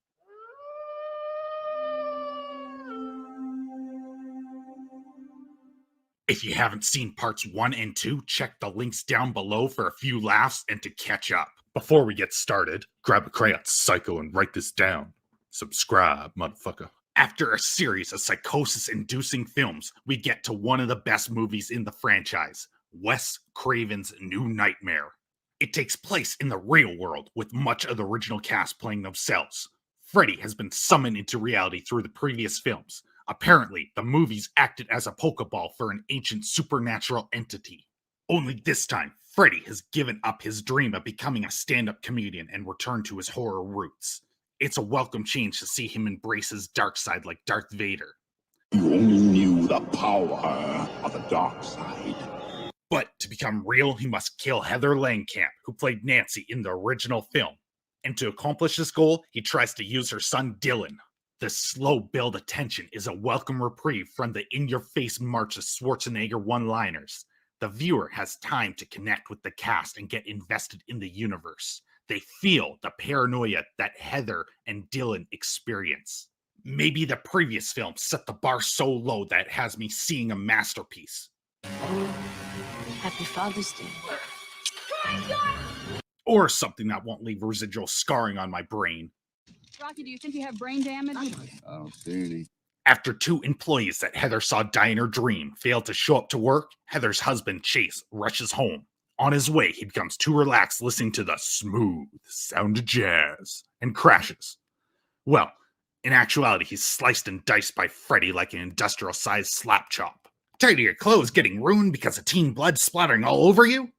Speaker 5: If you haven't seen parts 1 and 2, check the links down below for a few laughs and to catch up. Before we get started, grab a crayon, psycho, and write this down. Subscribe, motherfucker. After a series of psychosis-inducing films, we get to one of the best movies in the franchise, Wes Craven's New Nightmare. It takes place in the real world, with much of the original cast playing themselves. Freddy has been summoned into reality through the previous films. Apparently, the movies acted as a Pokeball for an ancient supernatural entity. Only this time, Freddy has given up his dream of becoming a stand-up comedian and returned to his horror roots. It's a welcome change to see him embrace his dark side like Darth Vader.
Speaker 16: You only knew the power of the dark side.
Speaker 5: But to become real, he must kill Heather Langenkamp, who played Nancy in the original film. And to accomplish this goal, he tries to use her son Dylan. The slow build of tension is a welcome reprieve from the in-your-face march of Schwarzenegger one-liners. The viewer has time to connect with the cast and get invested in the universe. They feel the paranoia that Heather and Dylan experience. Maybe the previous film set the bar so low that it has me seeing a masterpiece.
Speaker 1: Happy Father's Day.
Speaker 5: Or something that won't leave residual scarring on my brain.
Speaker 8: Rocky, do you think you have brain damage?
Speaker 16: I don't see any.
Speaker 5: After 2 employees that Heather saw die in her dream fail to show up to work, Heather's husband, Chase, rushes home. On his way, he becomes too relaxed listening to the smooth sound of jazz and crashes. Well, in actuality, he's sliced and diced by Freddy like an industrial-sized slap chop. Tired of your clothes getting ruined because of teen blood splattering all over you?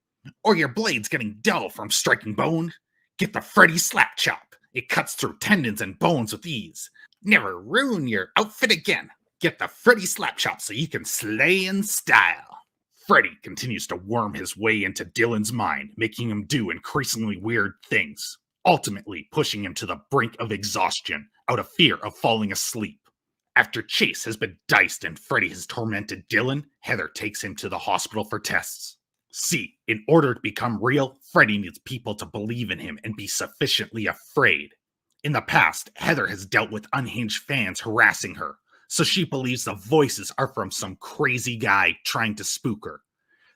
Speaker 5: Or your blades getting dull from striking bone? Get the Freddy slap chop. It cuts through tendons and bones with ease. Never ruin your outfit again. Get the Freddy slap chop so you can slay in style. Freddy continues to worm his way into Dylan's mind, making him do increasingly weird things, ultimately pushing him to the brink of exhaustion out of fear of falling asleep. After Chase has been diced and Freddy has tormented Dylan, Heather takes him to the hospital for tests. See, in order to become real, Freddy needs people to believe in him and be sufficiently afraid. In the past, Heather has dealt with unhinged fans harassing her, so she believes the voices are from some crazy guy trying to spook her.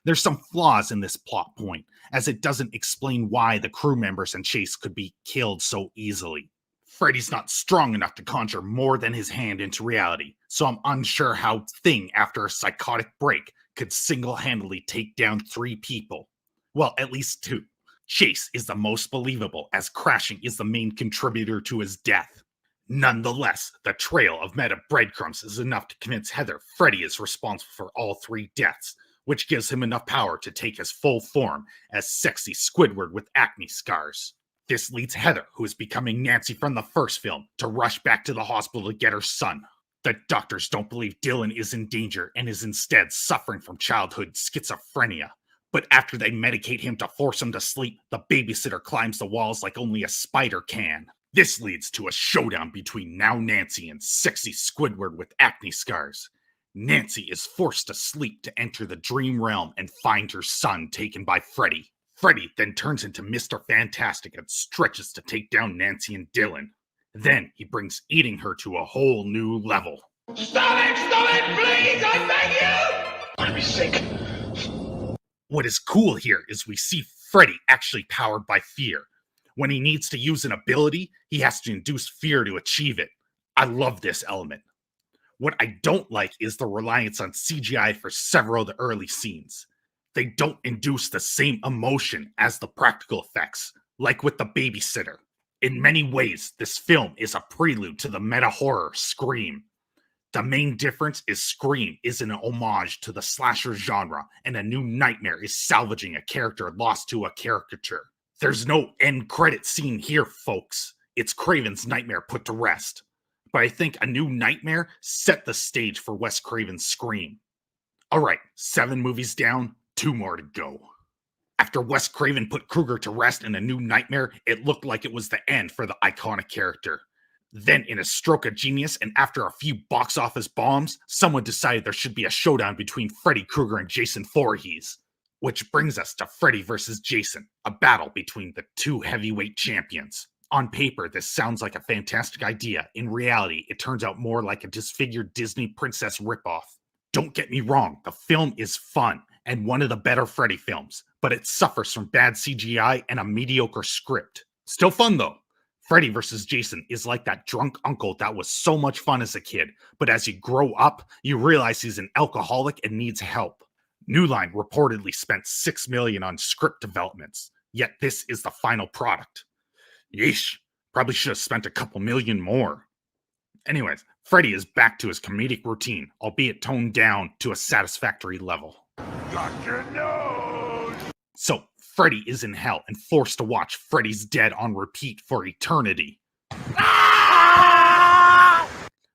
Speaker 5: There's some flaws in this plot point, as it doesn't explain why the crew members and Chase could be killed so easily. Freddy's not strong enough to conjure more than his hand into reality, so I'm unsure how Thing, after a psychotic break, could single-handedly take down 3 people. Well, at least 2. Chase is the most believable, as crashing is the main contributor to his death. Nonetheless, the trail of meta breadcrumbs is enough to convince Heather Freddy is responsible for all 3 deaths, which gives him enough power to take his full form as sexy Squidward with acne scars. This leads Heather, who is becoming Nancy from the first film, to rush back to the hospital to get her son. The doctors don't believe Dylan is in danger and is instead suffering from childhood schizophrenia. But after they medicate him to force him to sleep, the babysitter climbs the walls like only a spider can. This leads to a showdown between now Nancy and sexy Squidward with acne scars. Nancy is forced to sleep to enter the dream realm and find her son taken by Freddy. Freddy then turns into Mr. Fantastic and stretches to take down Nancy and Dylan. Then he brings eating her to a whole new level.
Speaker 2: Stop it, please, I beg you! I'm gonna be sick.
Speaker 5: What is cool here is we see Freddy actually powered by fear. When he needs to use an ability, he has to induce fear to achieve it. I love this element. What I don't like is the reliance on CGI for several of the early scenes. They don't induce the same emotion as the practical effects, like with the babysitter. In many ways, this film is a prelude to the meta-horror Scream. The main difference is Scream is an homage to the slasher genre, and A New Nightmare is salvaging a character lost to a caricature. There's no end credit scene here, folks. It's Craven's nightmare put to rest. But I think A New Nightmare set the stage for Wes Craven's Scream. Alright, 7 movies down, 2 more to go. After Wes Craven put Krueger to rest in A New Nightmare, it looked like it was the end for the iconic character. Then, in a stroke of genius and after a few box office bombs, someone decided there should be a showdown between Freddy Krueger and Jason Voorhees. Which brings us to Freddy vs. Jason, a battle between the 2 heavyweight champions. On paper, this sounds like a fantastic idea. In reality, it turns out more like a disfigured Disney princess ripoff. Don't get me wrong, the film is fun, and one of the better Freddy films, but it suffers from bad CGI and a mediocre script. Still fun though. Freddy vs. Jason is like that drunk uncle that was so much fun as a kid, but as you grow up, you realize he's an alcoholic and needs help. New Line reportedly spent $6 million on script developments, yet this is the final product. Yeesh, probably should have spent a couple million more. Anyways, Freddy is back to his comedic routine, albeit toned down to a satisfactory level.
Speaker 2: Got your nose!
Speaker 5: So, Freddy is in hell and forced to watch Freddy's Dead on repeat for eternity.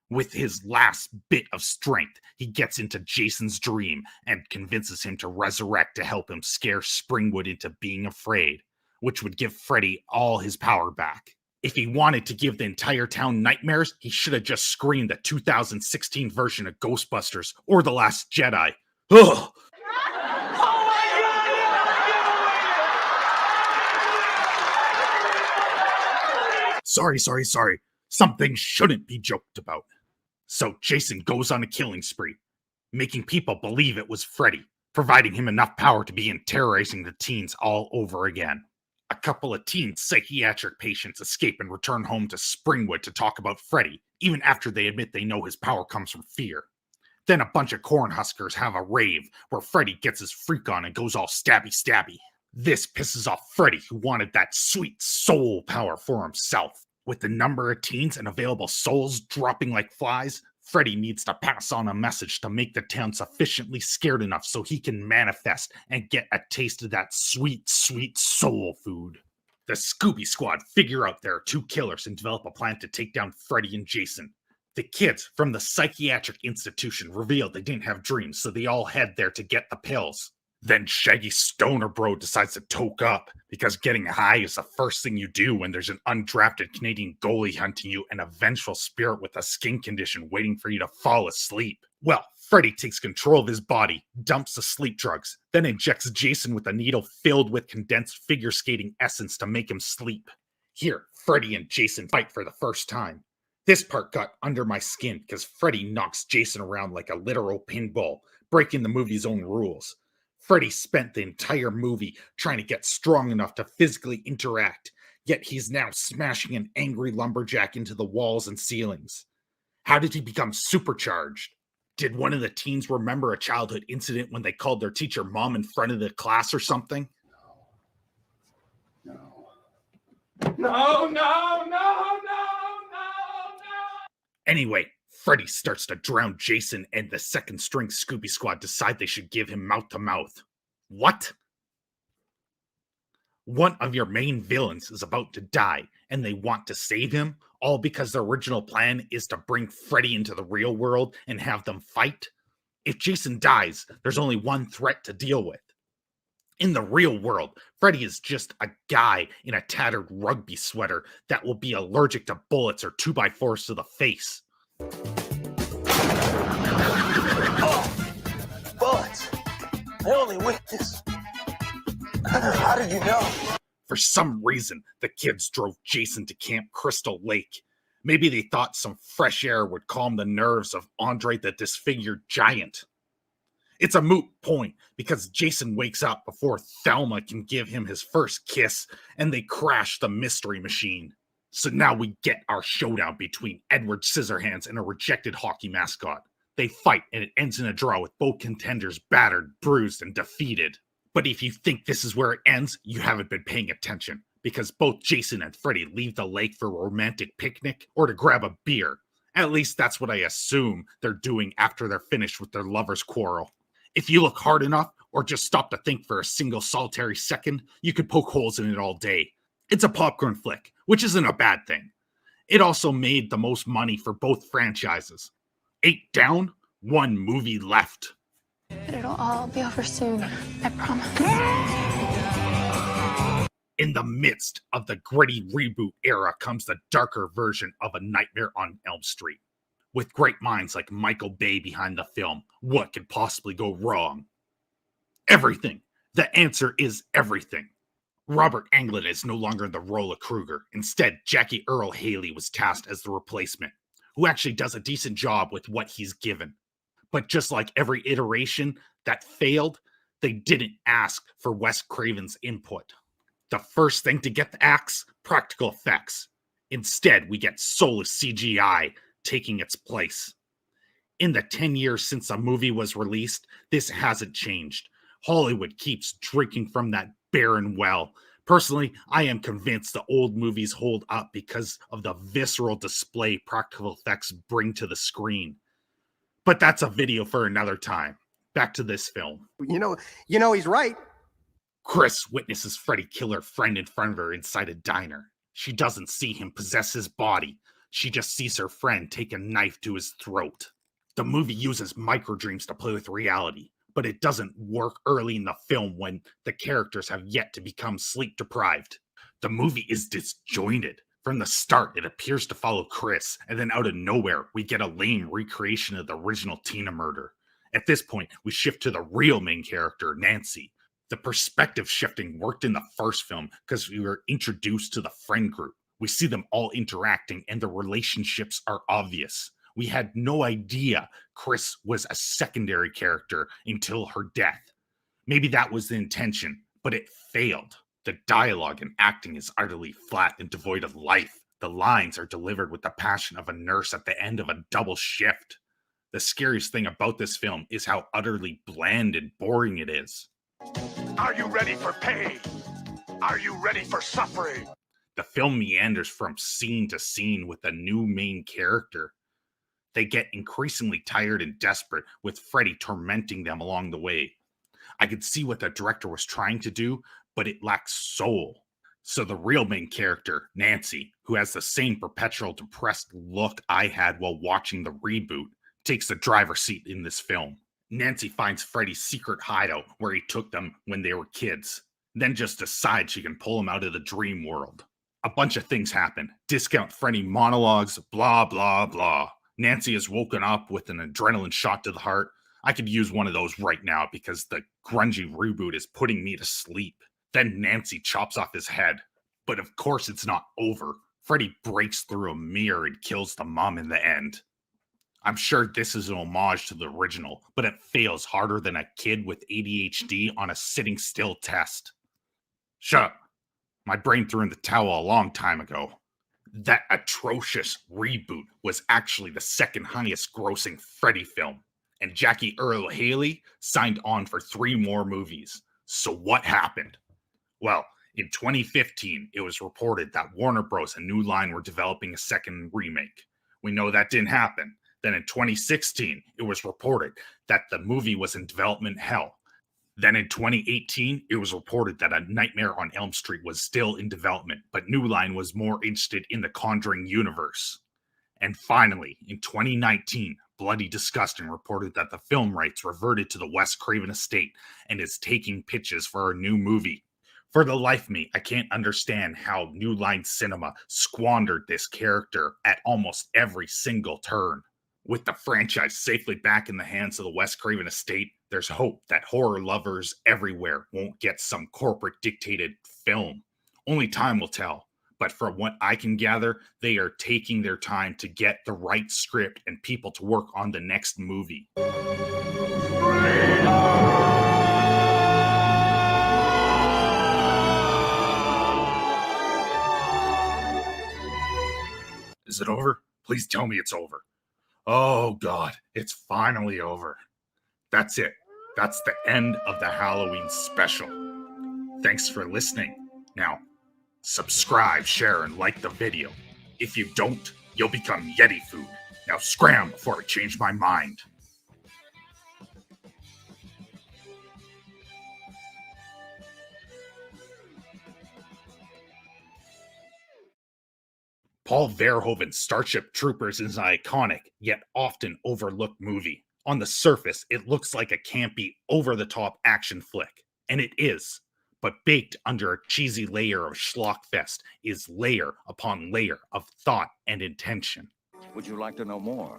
Speaker 5: With his last bit of strength, he gets into Jason's dream and convinces him to resurrect to help him scare Springwood into being afraid, which would give Freddy all his power back. If he wanted to give the entire town nightmares, he should have just screened the 2016 version of Ghostbusters or The Last Jedi. Ugh! Sorry. Something shouldn't be joked about. So Jason goes on a killing spree, making people believe it was Freddy, providing him enough power to begin terrorizing the teens all over again. A couple of teen psychiatric patients escape and return home to Springwood to talk about Freddy, even after they admit they know his power comes from fear. Then a bunch of Cornhuskers have a rave where Freddy gets his freak on and goes all stabby. This pisses off Freddy, who wanted that sweet soul power for himself. With the number of teens and available souls dropping like flies, Freddy needs to pass on a message to make the town sufficiently scared enough so he can manifest and get a taste of that sweet soul food. The Scooby Squad figure out there are 2 killers and develop a plan to take down Freddy and Jason. The kids from the psychiatric institution reveal they didn't have dreams, so they all head there to get the pills. Then Shaggy Stoner Bro decides to toke up, because getting high is the first thing you do when there's an undrafted Canadian goalie hunting you and a vengeful spirit with a skin condition waiting for you to fall asleep. Well, Freddy takes control of his body, dumps the sleep drugs, then injects Jason with a needle filled with condensed figure skating essence to make him sleep. Here, Freddy and Jason fight for the first time. This part got under my skin because Freddy knocks Jason around like a literal pinball, breaking the movie's own rules. Freddy spent the entire movie trying to get strong enough to physically interact, yet he's now smashing an angry lumberjack into the walls and ceilings. How did he become supercharged? Did one of the teens remember a childhood incident when they called their teacher mom in front of the class or something?
Speaker 2: No.
Speaker 5: Anyway, Freddy starts to drown Jason, and the second string Scooby Squad decide they should give him mouth-to-mouth. What? One of your main villains is about to die, and they want to save him, all because their original plan is to bring Freddy into the real world and have them fight? If Jason dies, there's only one threat to deal with. In the real world, Freddy is just a guy in a tattered rugby sweater that will be allergic to bullets or 2x4s to the face.
Speaker 13: Bullets. I only witnessed. How did you know?
Speaker 5: For some reason, the kids drove Jason to Camp Crystal Lake. Maybe they thought some fresh air would calm the nerves of Andre the Disfigured Giant. It's a moot point because Jason wakes up before Thelma can give him his first kiss, and they crash the mystery machine. So now we get our showdown between Edward Scissorhands and a rejected hockey mascot. They fight, and it ends in a draw with both contenders battered, bruised, and defeated. But if you think this is where it ends, you haven't been paying attention, because both Jason and Freddy leave the lake for a romantic picnic or to grab a beer. At least that's what I assume they're doing after they're finished with their lovers' quarrel. If you look hard enough, or just stop to think for a single solitary second, you could poke holes in it all day. It's a popcorn flick, which isn't a bad thing. It also made the most money for both franchises. 8 down, 1 movie left.
Speaker 11: But it'll all be over soon, I promise.
Speaker 5: In the midst of the gritty reboot era comes the darker version of A Nightmare on Elm Street. With great minds like Michael Bay behind the film, what could possibly go wrong? Everything. The answer is everything. Robert Englund is no longer in the role of Krueger. Instead, Jackie Earle Haley was tasked as the replacement, who actually does a decent job with what he's given. But just like every iteration that failed, they didn't ask for Wes Craven's input. The first thing to get the axe, practical effects. Instead, we get soulless CGI taking its place. In the 10 years since the movie was released, this hasn't changed. Hollywood keeps drinking from that barren well. Personally, I am convinced the old movies hold up because of the visceral display practical effects bring to the screen. But that's a video for another time. Back to this film.
Speaker 17: You know he's right.
Speaker 5: Chris witnesses Freddy kill her friend in front of her inside a diner. She doesn't see him possess his body. She just sees her friend take a knife to his throat. The movie uses microdreams to play with reality, but it doesn't work early in the film when the characters have yet to become sleep deprived. The movie is disjointed. From the start, it appears to follow Chris, and then out of nowhere, we get a lame recreation of the original Tina murder. At this point, we shift to the real main character, Nancy. The perspective shifting worked in the first film because we were introduced to the friend group. We see them all interacting, and the relationships are obvious. We had no idea Chris was a secondary character until her death. Maybe that was the intention, but it failed. The dialogue and acting is utterly flat and devoid of life. The lines are delivered with the passion of a nurse at the end of a double shift. The scariest thing about this film is how utterly bland and boring it is.
Speaker 2: Are you ready for pain? Are you ready for suffering?
Speaker 5: The film meanders from scene to scene with a new main character. They get increasingly tired and desperate, with Freddy tormenting them along the way. I could see what the director was trying to do, but it lacks soul. So the real main character, Nancy, who has the same perpetual depressed look I had while watching the reboot, takes the driver's seat in this film. Nancy finds Freddy's secret hideout where he took them when they were kids, then just decides she can pull him out of the dream world. A bunch of things happen. Discount Freddy monologues, blah, blah, blah. Nancy is woken up with an adrenaline shot to the heart. I could use one of those right now because the grungy reboot is putting me to sleep. Then Nancy chops off his head. But of course it's not over. Freddy breaks through a mirror and kills the mom in the end. I'm sure this is an homage to the original, but it fails harder than a kid with ADHD on a sitting still test. Shut up. My brain threw in the towel a long time ago. That atrocious reboot was actually the second highest grossing Freddy film, and Jackie Earle Haley signed on for 3 more movies. So what happened? Well, in 2015, it was reported that Warner Bros. And New Line were developing a second remake. We know that didn't happen. Then in 2016, it was reported that the movie was in development hell. Then in 2018, it was reported that A Nightmare on Elm Street was still in development, but New Line was more interested in the Conjuring universe. And finally, in 2019, Bloody Disgusting reported that the film rights reverted to the Wes Craven estate and is taking pitches for a new movie. For the life of me, I can't understand how New Line Cinema squandered this character at almost every single turn. With the franchise safely back in the hands of the Wes Craven estate, there's hope that horror lovers everywhere won't get some corporate dictated film. Only time will tell. But from what I can gather, they are taking their time to get the right script and people to work on the next movie. Is it over? Please tell me it's over. Oh God, it's finally over. That's it. That's the end of the Halloween special. Thanks for listening. Now, subscribe, share, and like the video. If you don't, you'll become Yeti food. Now scram before I change my mind. Paul Verhoeven's Starship Troopers is an iconic, yet often overlooked movie. On the surface, it looks like a campy, over-the-top action flick, and it is. But baked under a cheesy layer of schlockfest is layer upon layer of thought and intention.
Speaker 17: Would you like to know more?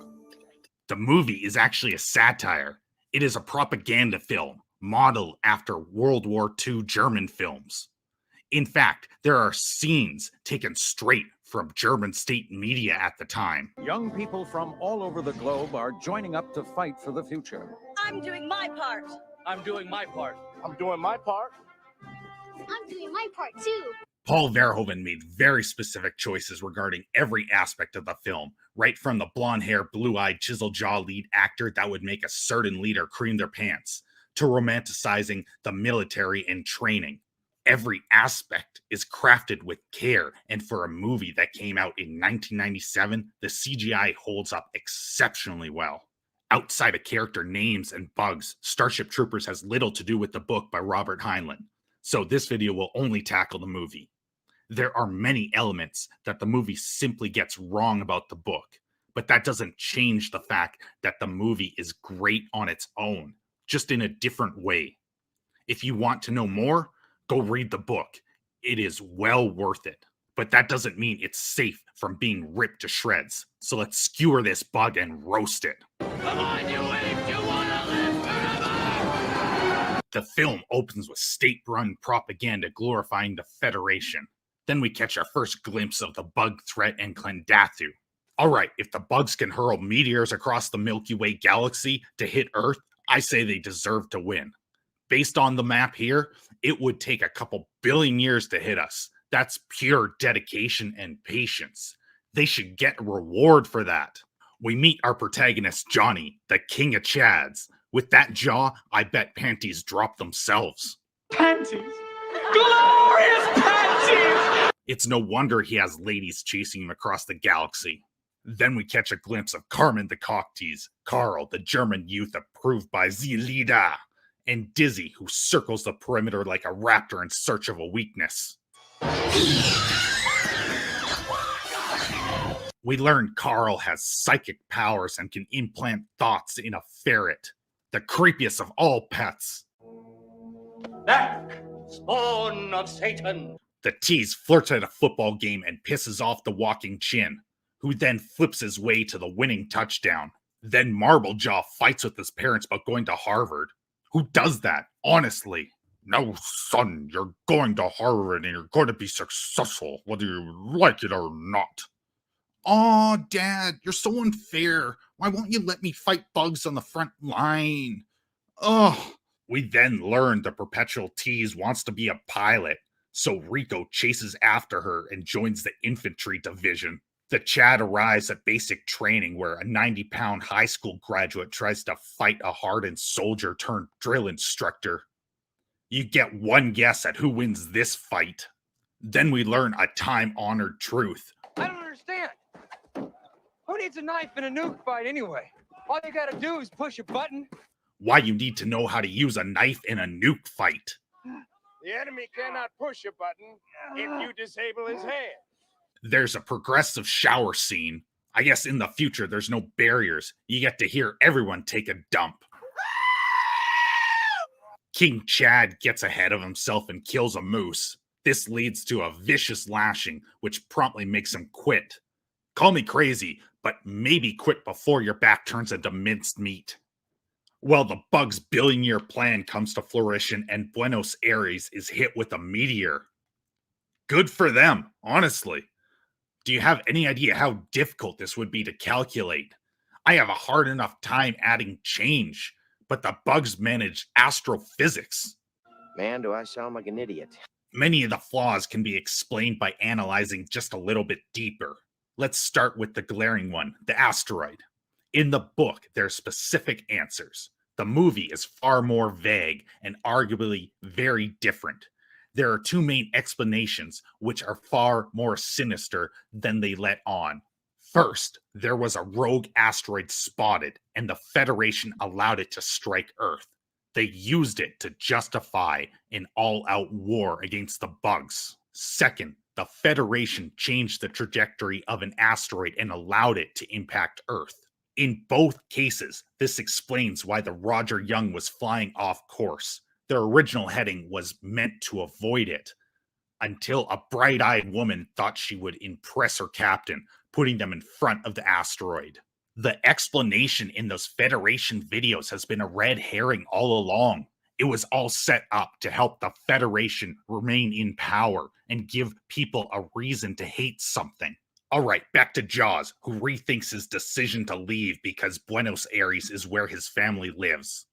Speaker 5: The movie is actually a satire. It is a propaganda film, modeled after World War II German films. In fact, there are scenes taken straight from German state media at the time.
Speaker 17: Young people from all over the globe are joining up to fight for the future.
Speaker 18: I'm doing my part.
Speaker 15: I'm doing my part.
Speaker 10: I'm doing my part.
Speaker 18: I'm doing my part too.
Speaker 5: Paul Verhoeven made very specific choices regarding every aspect of the film, right from the blonde-haired, blue-eyed, chisel-jaw lead actor that would make a certain leader cream their pants, to romanticizing the military and training. Every aspect is crafted with care, and for a movie that came out in 1997, the CGI holds up exceptionally well. Outside of character names and bugs, Starship Troopers has little to do with the book by Robert Heinlein, so this video will only tackle the movie. There are many elements that the movie simply gets wrong about the book, but that doesn't change the fact that the movie is great on its own, just in a different way. If you want to know more, go read the book. It is well worth it. But that doesn't mean it's safe from being ripped to shreds. So let's skewer this bug and roast it.
Speaker 13: Come on, you apes! You wanna live forever!
Speaker 5: The film opens with state-run propaganda glorifying the Federation. Then we catch our first glimpse of the bug threat and Klendathu. Alright, if the bugs can hurl meteors across the Milky Way galaxy to hit Earth, I say they deserve to win. Based on the map here, it would take a couple billion years to hit us. That's pure dedication and patience. They should get a reward for that. We meet our protagonist, Johnny, the king of Chads. With that jaw, I bet panties drop themselves.
Speaker 6: Panties! Glorious panties!
Speaker 5: It's no wonder he has ladies chasing him across the galaxy. Then we catch a glimpse of Carmen the Cocktease, Carl, the German youth approved by the leader, and Dizzy, who circles the perimeter like a raptor in search of a weakness. We learn Carl has psychic powers and can implant thoughts in a ferret, the creepiest of all pets.
Speaker 13: Back, spawn of Satan!
Speaker 5: The tease flirts at a football game and pisses off the walking Chin, who then flips his way to the winning touchdown. Then Marble Jaw fights with his parents about going to Harvard. Who does that, honestly? No, son, you're going to Harvard and you're going to be successful, whether you like it or not. Aw, Dad, you're so unfair. Why won't you let me fight bugs on the front line? Ugh. We then learn the Perpetual Tease wants to be a pilot, so Rico chases after her and joins the infantry division. The Chad arrives at basic training where a 90-pound high school graduate tries to fight a hardened soldier turned drill instructor. You get one guess at who wins this fight. Then we learn a time-honored truth.
Speaker 15: I don't understand. Who needs a knife in a nuke fight anyway? All you gotta do is push a button.
Speaker 5: Why you need to know how to use a knife in a nuke fight.
Speaker 6: The enemy cannot push a button if you disable his hand.
Speaker 5: There's a progressive shower scene. I guess in the future there's no barriers. You get to hear everyone take a dump. King Chad gets ahead of himself and kills a moose. This leads to a vicious lashing, which promptly makes him quit. Call me crazy, but maybe quit before your back turns into minced meat. Well, the bug's billion-year plan comes to fruition and Buenos Aires is hit with a meteor. Good for them, honestly. Do you have any idea how difficult this would be to calculate? I have a hard enough time adding change, but the bugs manage astrophysics.
Speaker 19: Man, do I sound like an idiot.
Speaker 5: Many of the flaws can be explained by analyzing just a little bit deeper. Let's start with the glaring one, the asteroid. In the book, there are specific answers. The movie is far more vague and arguably very different. There are two main explanations, which are far more sinister than they let on. First, there was a rogue asteroid spotted, and the Federation allowed it to strike Earth. They used it to justify an all-out war against the bugs. Second, the Federation changed the trajectory of an asteroid and allowed it to impact Earth. In both cases, this explains why the Roger Young was flying off course. Their original heading was meant to avoid it, until a bright-eyed woman thought she would impress her captain, putting them in front of the asteroid. The explanation in those Federation videos has been a red herring all along. It was all set up to help the Federation remain in power and give people a reason to hate something. All right, back to Jaws, who rethinks his decision to leave because Buenos Aires is where his family lives.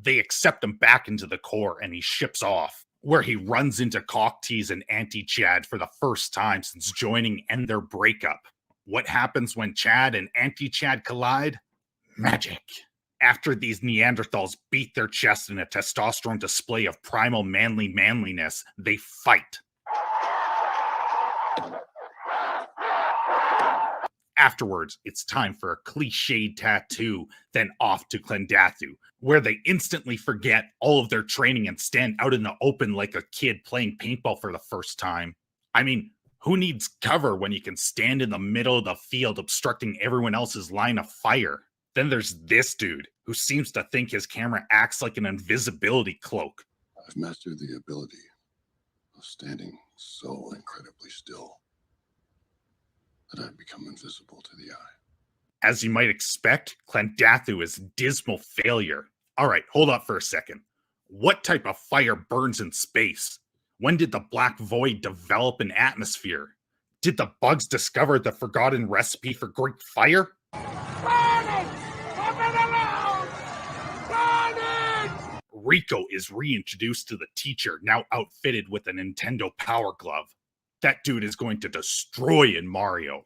Speaker 5: They accept him back into the Corps and he ships off, where he runs into Cocktease and Auntie Chad for the first time since joining and their breakup. What happens when Chad and Auntie Chad collide? Magic. After these Neanderthals beat their chest in a testosterone display of primal manliness, they fight. Afterwards, it's time for a cliched tattoo, then off to Clendathu, where they instantly forget all of their training and stand out in the open like a kid playing paintball for the first time. I mean, who needs cover when you can stand in the middle of the field obstructing everyone else's line of fire? Then there's this dude, who seems to think his camera acts like an invisibility cloak.
Speaker 16: I've mastered the ability of standing so incredibly still that I've become invisible to the eye.
Speaker 5: As you might expect, Clendathu is a dismal failure. All right, hold up for a second. What type of fire burns in space? When did the black void develop an atmosphere? Did the bugs discover the forgotten recipe for Greek fire? Rico is reintroduced to the teacher, now outfitted with a Nintendo Power Glove. That dude is going to destroy in Mario.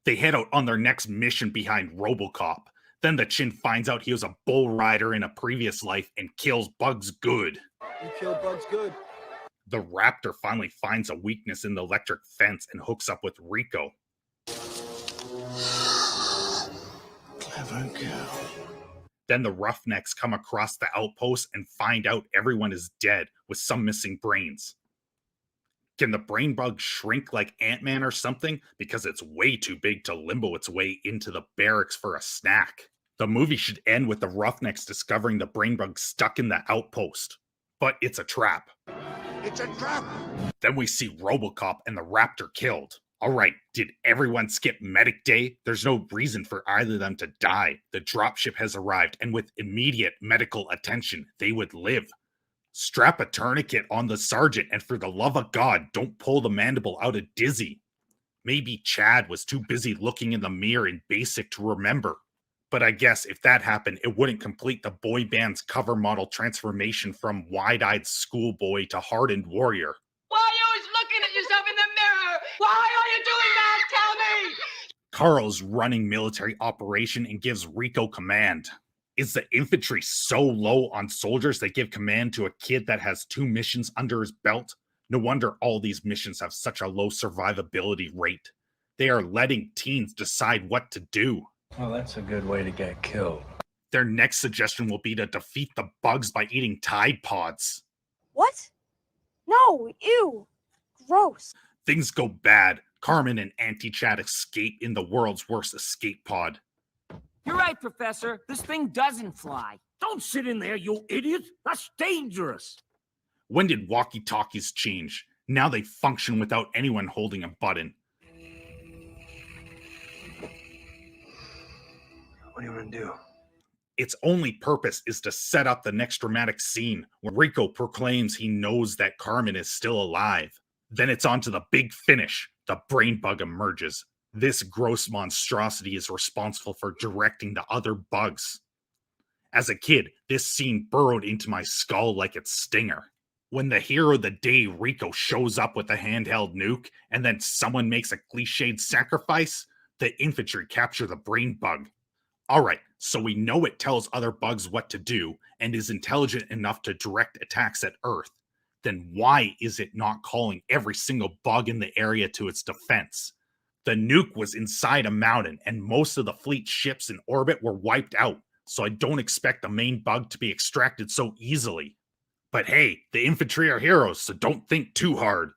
Speaker 5: They head out on their next mission behind RoboCop. Then the Chin finds out he was a bull rider in a previous life and kills Bugs good.
Speaker 9: You killed Bugs good.
Speaker 5: The Raptor finally finds a weakness in the electric fence and hooks up with Rico.
Speaker 16: Clever girl.
Speaker 5: Then the Roughnecks come across the outpost and find out everyone is dead with some missing brains. Can the brain bug shrink like Ant-Man or something? Because it's way too big to limbo its way into the barracks for a snack. The movie should end with the Roughnecks discovering the brain bug stuck in the outpost. But it's a trap.
Speaker 16: It's a trap!
Speaker 5: Then we see RoboCop and the Raptor killed. Alright, did everyone skip Medic Day? There's no reason for either of them to die. The dropship has arrived, and with immediate medical attention, they would live. Strap a tourniquet on the sergeant, and for the love of God, don't pull the mandible out of Dizzy. Maybe Chad was too busy looking in the mirror in BASIC to remember. But I guess if that happened, it wouldn't complete the boy band's cover model transformation from wide-eyed schoolboy to hardened warrior.
Speaker 13: Why are you always looking at yourself in the mirror? Why are you doing that? Tell me!
Speaker 5: Carl's running military operation and gives Rico command. Is the infantry so low on soldiers they give command to a kid that has 2 missions under his belt? No wonder all these missions have such a low survivability rate. They are letting teens decide what to do.
Speaker 20: Well, that's a good way to get killed.
Speaker 5: Their next suggestion will be to defeat the bugs by eating Tide Pods.
Speaker 18: What? No, ew. Gross.
Speaker 5: Things go bad. Carmen and Auntie Chad escape in the world's worst escape pod.
Speaker 21: You're right, Professor. This thing doesn't fly.
Speaker 22: Don't sit in there, you idiot. That's dangerous.
Speaker 5: When did walkie-talkies change? Now they function without anyone holding a button.
Speaker 20: What do you want to do?
Speaker 5: Its only purpose is to set up the next dramatic scene where Rico proclaims he knows that Carmen is still alive. Then it's on to the big finish. The brain bug emerges. This gross monstrosity is responsible for directing the other bugs. As a kid, this scene burrowed into my skull like its stinger. When the hero of the day, Rico, shows up with a handheld nuke, and then someone makes a cliched sacrifice, the infantry capture the brain bug. Alright, so we know it tells other bugs what to do, and is intelligent enough to direct attacks at Earth. Then why is it not calling every single bug in the area to its defense? The nuke was inside a mountain, and most of the fleet ships in orbit were wiped out, so I don't expect the main bug to be extracted so easily. But hey, the infantry are heroes, so don't think too hard.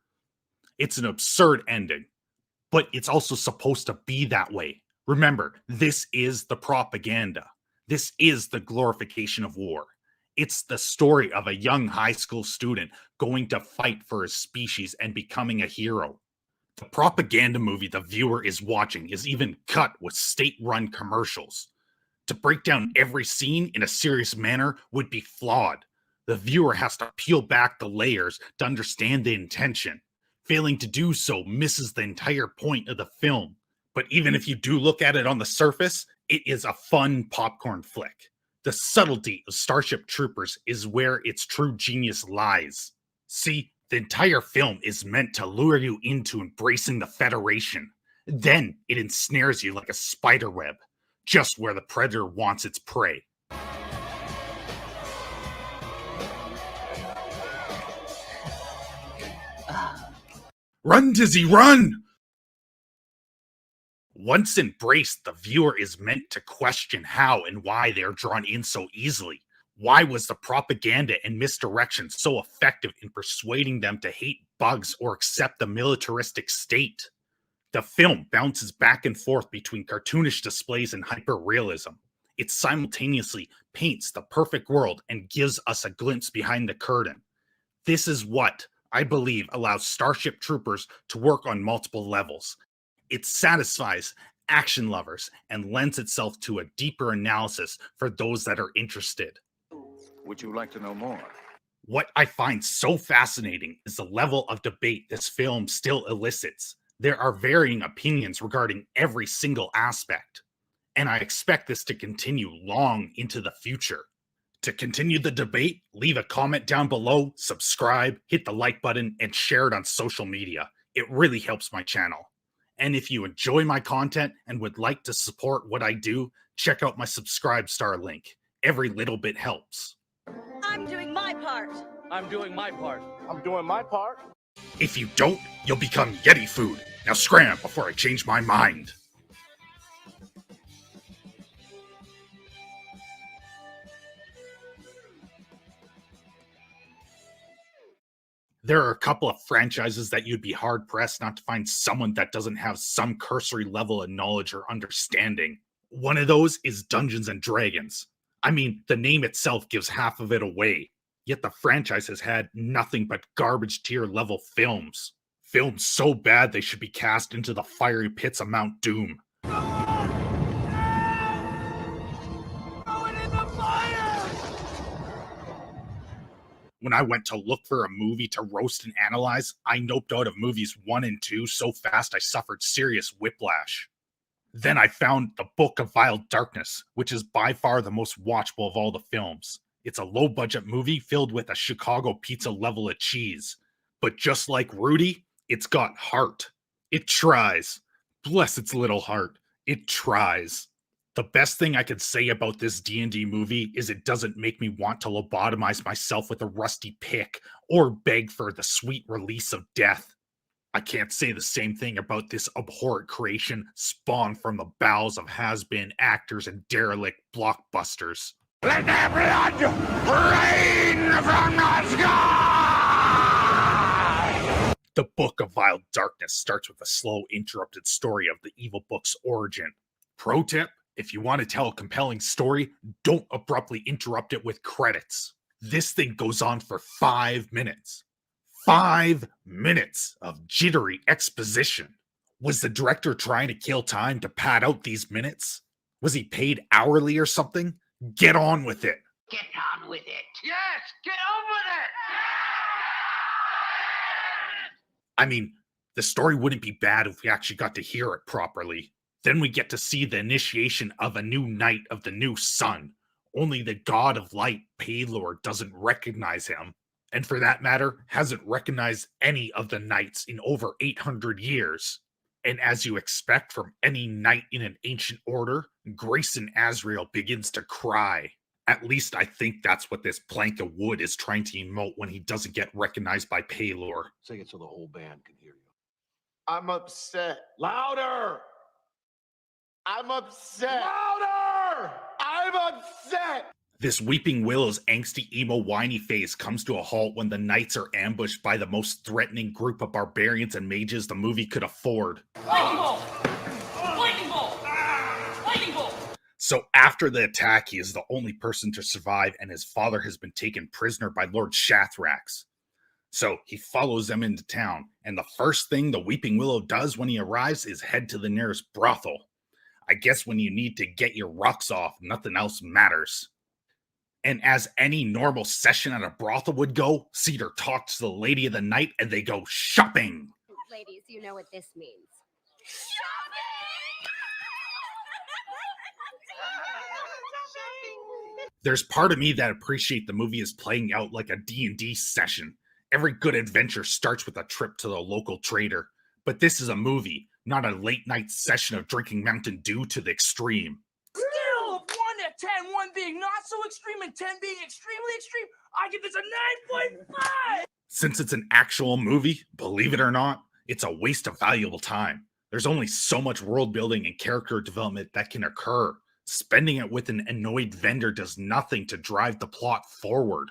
Speaker 5: It's an absurd ending, but it's also supposed to be that way. Remember, this is the propaganda. This is the glorification of war. It's the story of a young high school student going to fight for his species and becoming a hero. The propaganda movie the viewer is watching is even cut with state-run commercials. To break down every scene in a serious manner would be flawed. The viewer has to peel back the layers to understand the intention. Failing to do so misses the entire point of the film. But even if you do look at it on the surface, it is a fun popcorn flick. The subtlety of Starship Troopers is where its true genius lies. See, the entire film is meant to lure you into embracing the Federation. Then it ensnares you like a spider web, just where the predator wants its prey. Run, Dizzy, run! Once embraced, the viewer is meant to question how and why they are drawn in so easily. Why was the propaganda and misdirection so effective in persuading them to hate bugs or accept the militaristic state? The film bounces back and forth between cartoonish displays and hyper-realism. It simultaneously paints the perfect world and gives us a glimpse behind the curtain. This is what, I believe, allows Starship Troopers to work on multiple levels. It satisfies action lovers and lends itself to a deeper analysis for those that are interested.
Speaker 17: Would you like to know more?
Speaker 5: What I find so fascinating is the level of debate this film still elicits. There are varying opinions regarding every single aspect, and I expect this to continue long into the future. To continue the debate, leave a comment down below, subscribe, hit the like button, and share it on social media. It really helps my channel. And if you enjoy my content and would like to support what I do, check out my subscribe star link. Every little bit helps.
Speaker 3: I'm doing my part.
Speaker 15: I'm doing my part.
Speaker 12: I'm doing my part.
Speaker 5: If you don't, you'll become Yeti food. Now scram before I change my mind. There are a couple of franchises that you'd be hard-pressed not to find someone that doesn't have some cursory level of knowledge or understanding. One of those is Dungeons & Dragons. I mean, the name itself gives half of it away. Yet the franchise has had nothing but garbage tier level films. Films so bad they should be cast into the fiery pits of Mount Doom. When I went to look for a movie to roast and analyze, I noped out of movies 1 and 2 so fast I suffered serious whiplash. Then I found The Book of Vile Darkness, which is by far the most watchable of all the films. It's a low-budget movie filled with a Chicago pizza level of cheese. But just like Rudy, it's got heart. It tries. Bless its little heart. It tries. The best thing I could say about this D&D movie is it doesn't make me want to lobotomize myself with a rusty pick or beg for the sweet release of death. I can't say the same thing about this abhorrent creation spawned from the bowels of has-been actors and derelict blockbusters.
Speaker 2: Let their blood rain from the sky!
Speaker 5: The Book of Vile Darkness starts with a slow, interrupted story of the evil book's origin. Pro tip, if you want to tell a compelling story, don't abruptly interrupt it with credits. This thing goes on for 5 minutes. 5 minutes of jittery exposition. Was the director trying to kill time to pad out these minutes? Was he paid hourly or something? Get on with it.
Speaker 2: Get on with it. Yes, get on with it.
Speaker 5: I mean, the story wouldn't be bad if we actually got to hear it properly. Then we get to see the initiation of a new knight of the new sun. Only the god of light, Paylor, doesn't recognize him. And for that matter, hasn't recognized any of the knights in over 800 years. And as you expect from any knight in an ancient order, Grayson Azrael begins to cry. At least I think that's what this plank of wood is trying to emote when he doesn't get recognized by Paylor.
Speaker 12: Say it so the whole band can hear you.
Speaker 4: I'm upset.
Speaker 12: Louder!
Speaker 4: I'm upset.
Speaker 12: Louder!
Speaker 4: I'm upset.
Speaker 5: This Weeping Willow's angsty emo whiny face comes to a halt when the knights are ambushed by the most threatening group of barbarians and mages the movie could afford.
Speaker 21: Lightning bolt! Lightning bolt! Lightning bolt!
Speaker 5: So after the attack, he is the only person to survive, and his father has been taken prisoner by Lord Shathrax. So he follows them into town, and the first thing the Weeping Willow does when he arrives is head to the nearest brothel. I guess when you need to get your rocks off, nothing else matters. And as any normal session at a brothel would go, Cedar talks to the lady of the night and they go shopping.
Speaker 14: Ladies, you know what this means.
Speaker 5: There's part of me that appreciate the movie is playing out like a D&D session. Every good adventure starts with a trip to the local trader. But this is a movie, not a late night session of drinking Mountain Dew to the extreme.
Speaker 22: Scale of 1 to 10, 1 being not so extreme and 10 being extremely extreme, I give this a 9.5!
Speaker 5: Since it's an actual movie, believe it or not, it's a waste of valuable time. There's only so much world building and character development that can occur. Spending it with an annoyed vendor does nothing to drive the plot forward.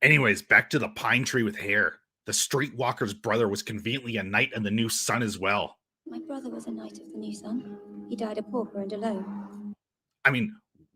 Speaker 5: Anyways, back to the pine tree with hair. The streetwalker's brother was conveniently a knight in the new sun as well.
Speaker 11: My brother was a knight of the new sun. He died a pauper and alone.
Speaker 5: I mean,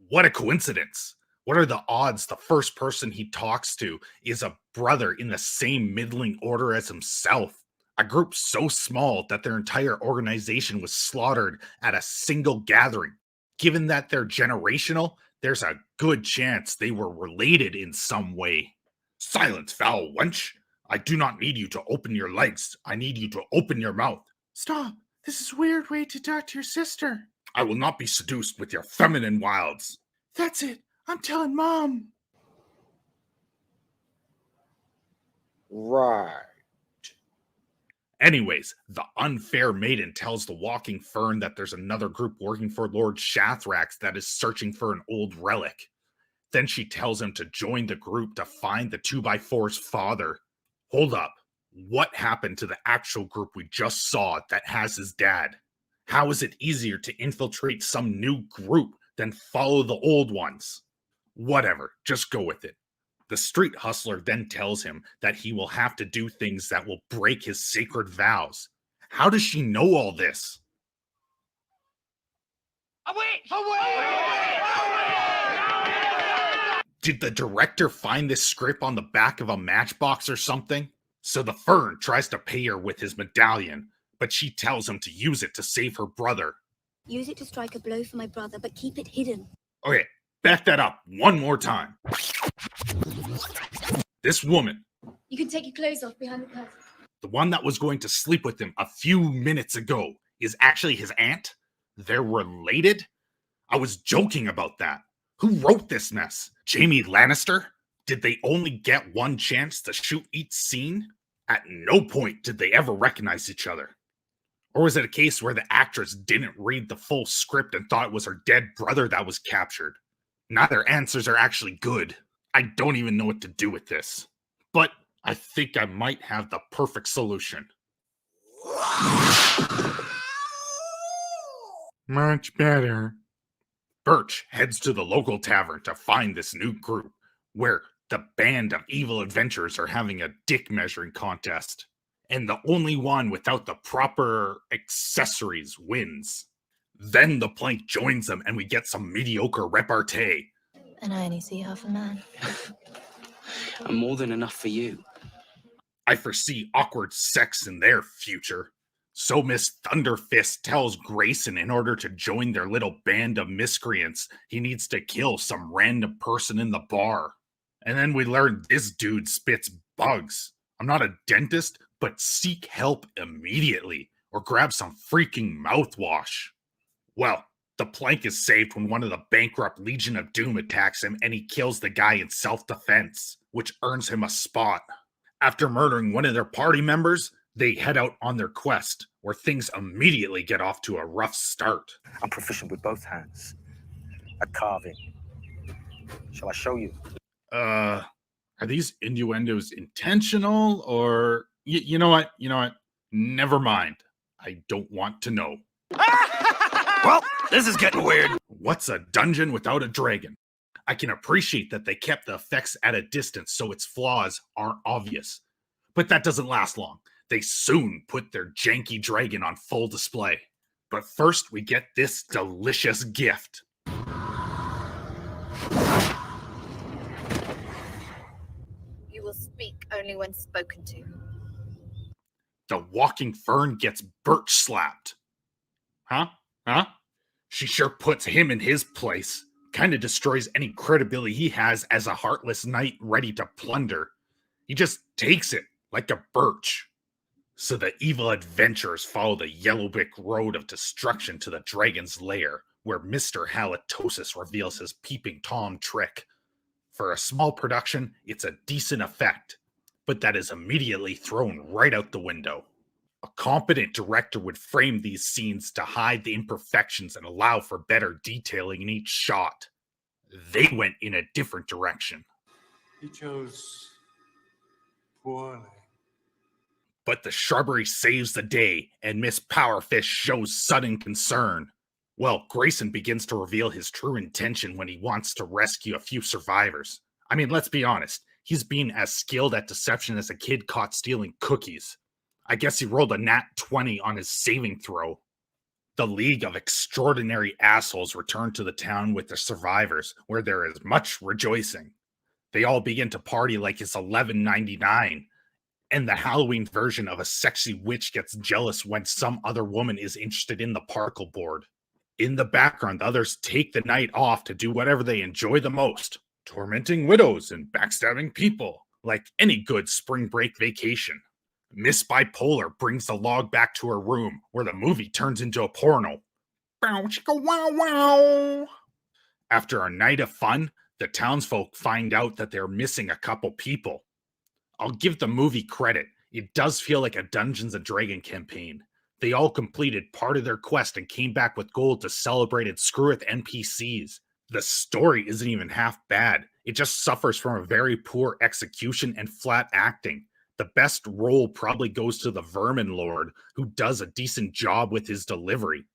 Speaker 5: what a coincidence. What are the odds the first person he talks to is a brother in the same middling order as himself? A group so small that their entire organization was slaughtered at a single gathering. Given that they're generational, there's a good chance they were related in some way. Silence, foul wench! I do not need you to open your legs. I need you to open your mouth.
Speaker 23: Stop. This is a weird way to talk to your sister.
Speaker 5: I will not be seduced with your feminine wilds.
Speaker 23: That's it. I'm telling Mom.
Speaker 19: Right.
Speaker 5: Anyways, the unfair maiden tells the walking fern that there's another group working for Lord Shathrax that is searching for an old relic. Then she tells him to join the group to find the 2x4's father. Hold up. What happened to the actual group we just saw that has his dad? How is it easier to infiltrate some new group than follow the old ones? Whatever, just go with it. The street hustler then tells him that he will have to do things that will break his sacred vows. How does she know all this? Did the director find this script on the back of a matchbox or something? So the fern tries to pay her with his medallion, but she tells him to use it to save her brother.
Speaker 11: Use it to strike a blow for my brother, but keep it hidden.
Speaker 5: Okay, back that up one more time. This woman,
Speaker 11: You can take your clothes off behind the curtain.
Speaker 5: the one that was going to sleep with him a few minutes ago, is actually his aunt? They're related? I was joking about that. Who wrote this mess? Jaime Lannister? Did they only get one chance to shoot each scene? At no point did they ever recognize each other. Or was it a case where the actress didn't read the full script and thought it was her dead brother that was captured? Neither answers are actually good. I don't even know what to do with this. But I think I might have the perfect solution.
Speaker 23: Much better.
Speaker 5: Birch heads to the local tavern to find this new group, where the band of evil adventurers are having a dick measuring contest. And the only one without the proper accessories wins. Then the plank joins them and we get some mediocre repartee.
Speaker 11: And I only see half a man.
Speaker 24: I'm more than enough for you.
Speaker 5: I foresee awkward sex in their future. So Miss Thunderfist tells Grayson in order to join their little band of miscreants, he needs to kill some random person in the bar. And then we learn this dude spits bugs. I'm not a dentist, but seek help immediately or grab some freaking mouthwash. Well, the plank is saved when one of the bankrupt Legion of Doom attacks him and he kills the guy in self-defense, which earns him a spot. After murdering one of their party members, they head out on their quest, where things immediately get off to a rough start.
Speaker 20: I'm proficient with both hands at carving. Shall I show you?
Speaker 5: Are these innuendos intentional or you know what? Never mind. I don't want to know.
Speaker 20: Well, this is getting weird.
Speaker 5: What's a dungeon without a dragon? I can appreciate that they kept the effects at a distance so its flaws aren't obvious. But that doesn't last long. They soon put their janky dragon on full display. But first, we get this delicious gift.
Speaker 3: You will speak only when spoken to.
Speaker 5: The walking fern gets birch slapped. Huh? She sure puts him in his place. Kinda destroys any credibility he has as a heartless knight ready to plunder. He just takes it like a birch. So the evil adventurers follow the yellow brick road of destruction to the dragon's lair, where Mr. Halitosis reveals his peeping Tom trick. For a small production, it's a decent effect, but that is immediately thrown right out the window. A competent director would frame these scenes to hide the imperfections and allow for better detailing in each shot. They went in a different direction.
Speaker 20: He chose poorly.
Speaker 5: But the shrubbery saves the day, and Miss Powerfish shows sudden concern. Well, Grayson begins to reveal his true intention when he wants to rescue a few survivors. I mean, let's be honest, he's been as skilled at deception as a kid caught stealing cookies. I guess he rolled a nat 20 on his saving throw. The League of Extraordinary Assholes return to the town with the survivors, where there is much rejoicing. They all begin to party like it's $11.99. And the Halloween version of a sexy witch gets jealous when some other woman is interested in the particle board. In the background, the others take the night off to do whatever they enjoy the most, tormenting widows and backstabbing people, like any good spring break vacation. Miss Bipolar brings the log back to her room, where the movie turns into a porno. Bow, chicka, wow, wow. After a night of fun, the townsfolk find out that they're missing a couple people. I'll give the movie credit. It does feel like a Dungeons & Dragons campaign. They all completed part of their quest and came back with gold to celebrate and screw with NPCs. The story isn't even half bad. It just suffers from a very poor execution and flat acting. The best role probably goes to the Vermin Lord, who does a decent job with his delivery.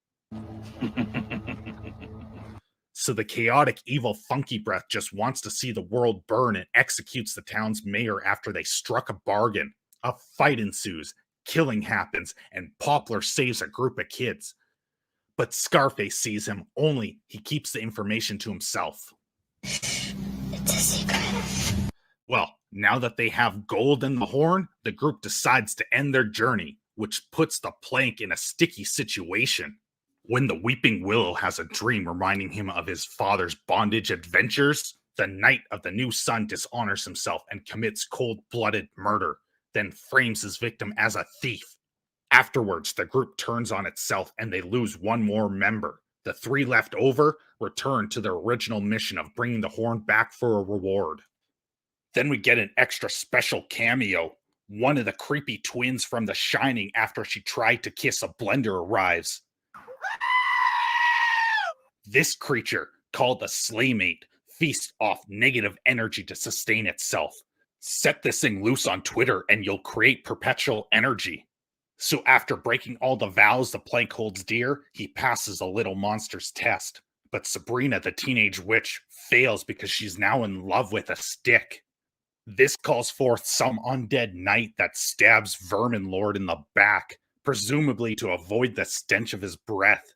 Speaker 5: So the chaotic, evil Funky Breath just wants to see the world burn and executes the town's mayor after they struck a bargain. A fight ensues, killing happens, and Poplar saves a group of kids. But Scarface sees him, only he keeps the information to himself.
Speaker 11: It's a secret.
Speaker 5: Well, now that they have gold in the horn, the group decides to end their journey, which puts the plank in a sticky situation. When the Weeping Willow has a dream reminding him of his father's bondage adventures, the Knight of the New Sun dishonors himself and commits cold-blooded murder, then frames his victim as a thief. Afterwards, the group turns on itself and they lose one more member. The three left over return to their original mission of bringing the horn back for a reward. Then we get an extra special cameo. One of the creepy twins from The Shining after she tried to kiss a blender arrives. This creature, called the Slaymate, feasts off negative energy to sustain itself. Set this thing loose on Twitter and you'll create perpetual energy. So after breaking all the vows the plank holds dear, he passes a little monster's test. But Sabrina, the teenage witch, fails because she's now in love with a stick. This calls forth some undead knight that stabs Vermin Lord in the back, presumably to avoid the stench of his breath.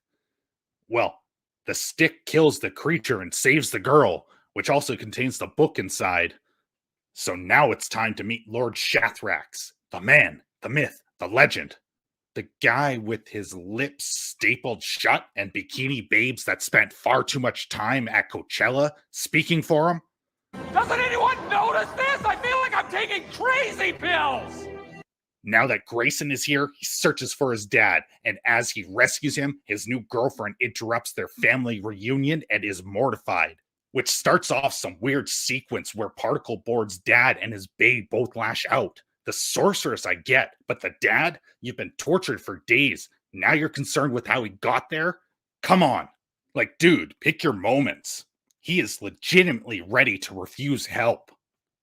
Speaker 5: Well, the stick kills the creature and saves the girl, which also contains the book inside. So now it's time to meet Lord Shathrax, the man, the myth, the legend. The guy with his lips stapled shut and bikini babes that spent far too much time at Coachella speaking for him?
Speaker 6: Doesn't anyone notice this? I feel like I'm taking crazy pills!
Speaker 5: Now that Grayson is here, he searches for his dad, and as he rescues him, his new girlfriend interrupts their family reunion and is mortified, which starts off some weird sequence where Particle Board's dad and his babe both lash out. The sorceress I get, but the dad? You've been tortured for days. Now you're concerned with how he got there? Come on. Like, dude, pick your moments. He is legitimately ready to refuse help.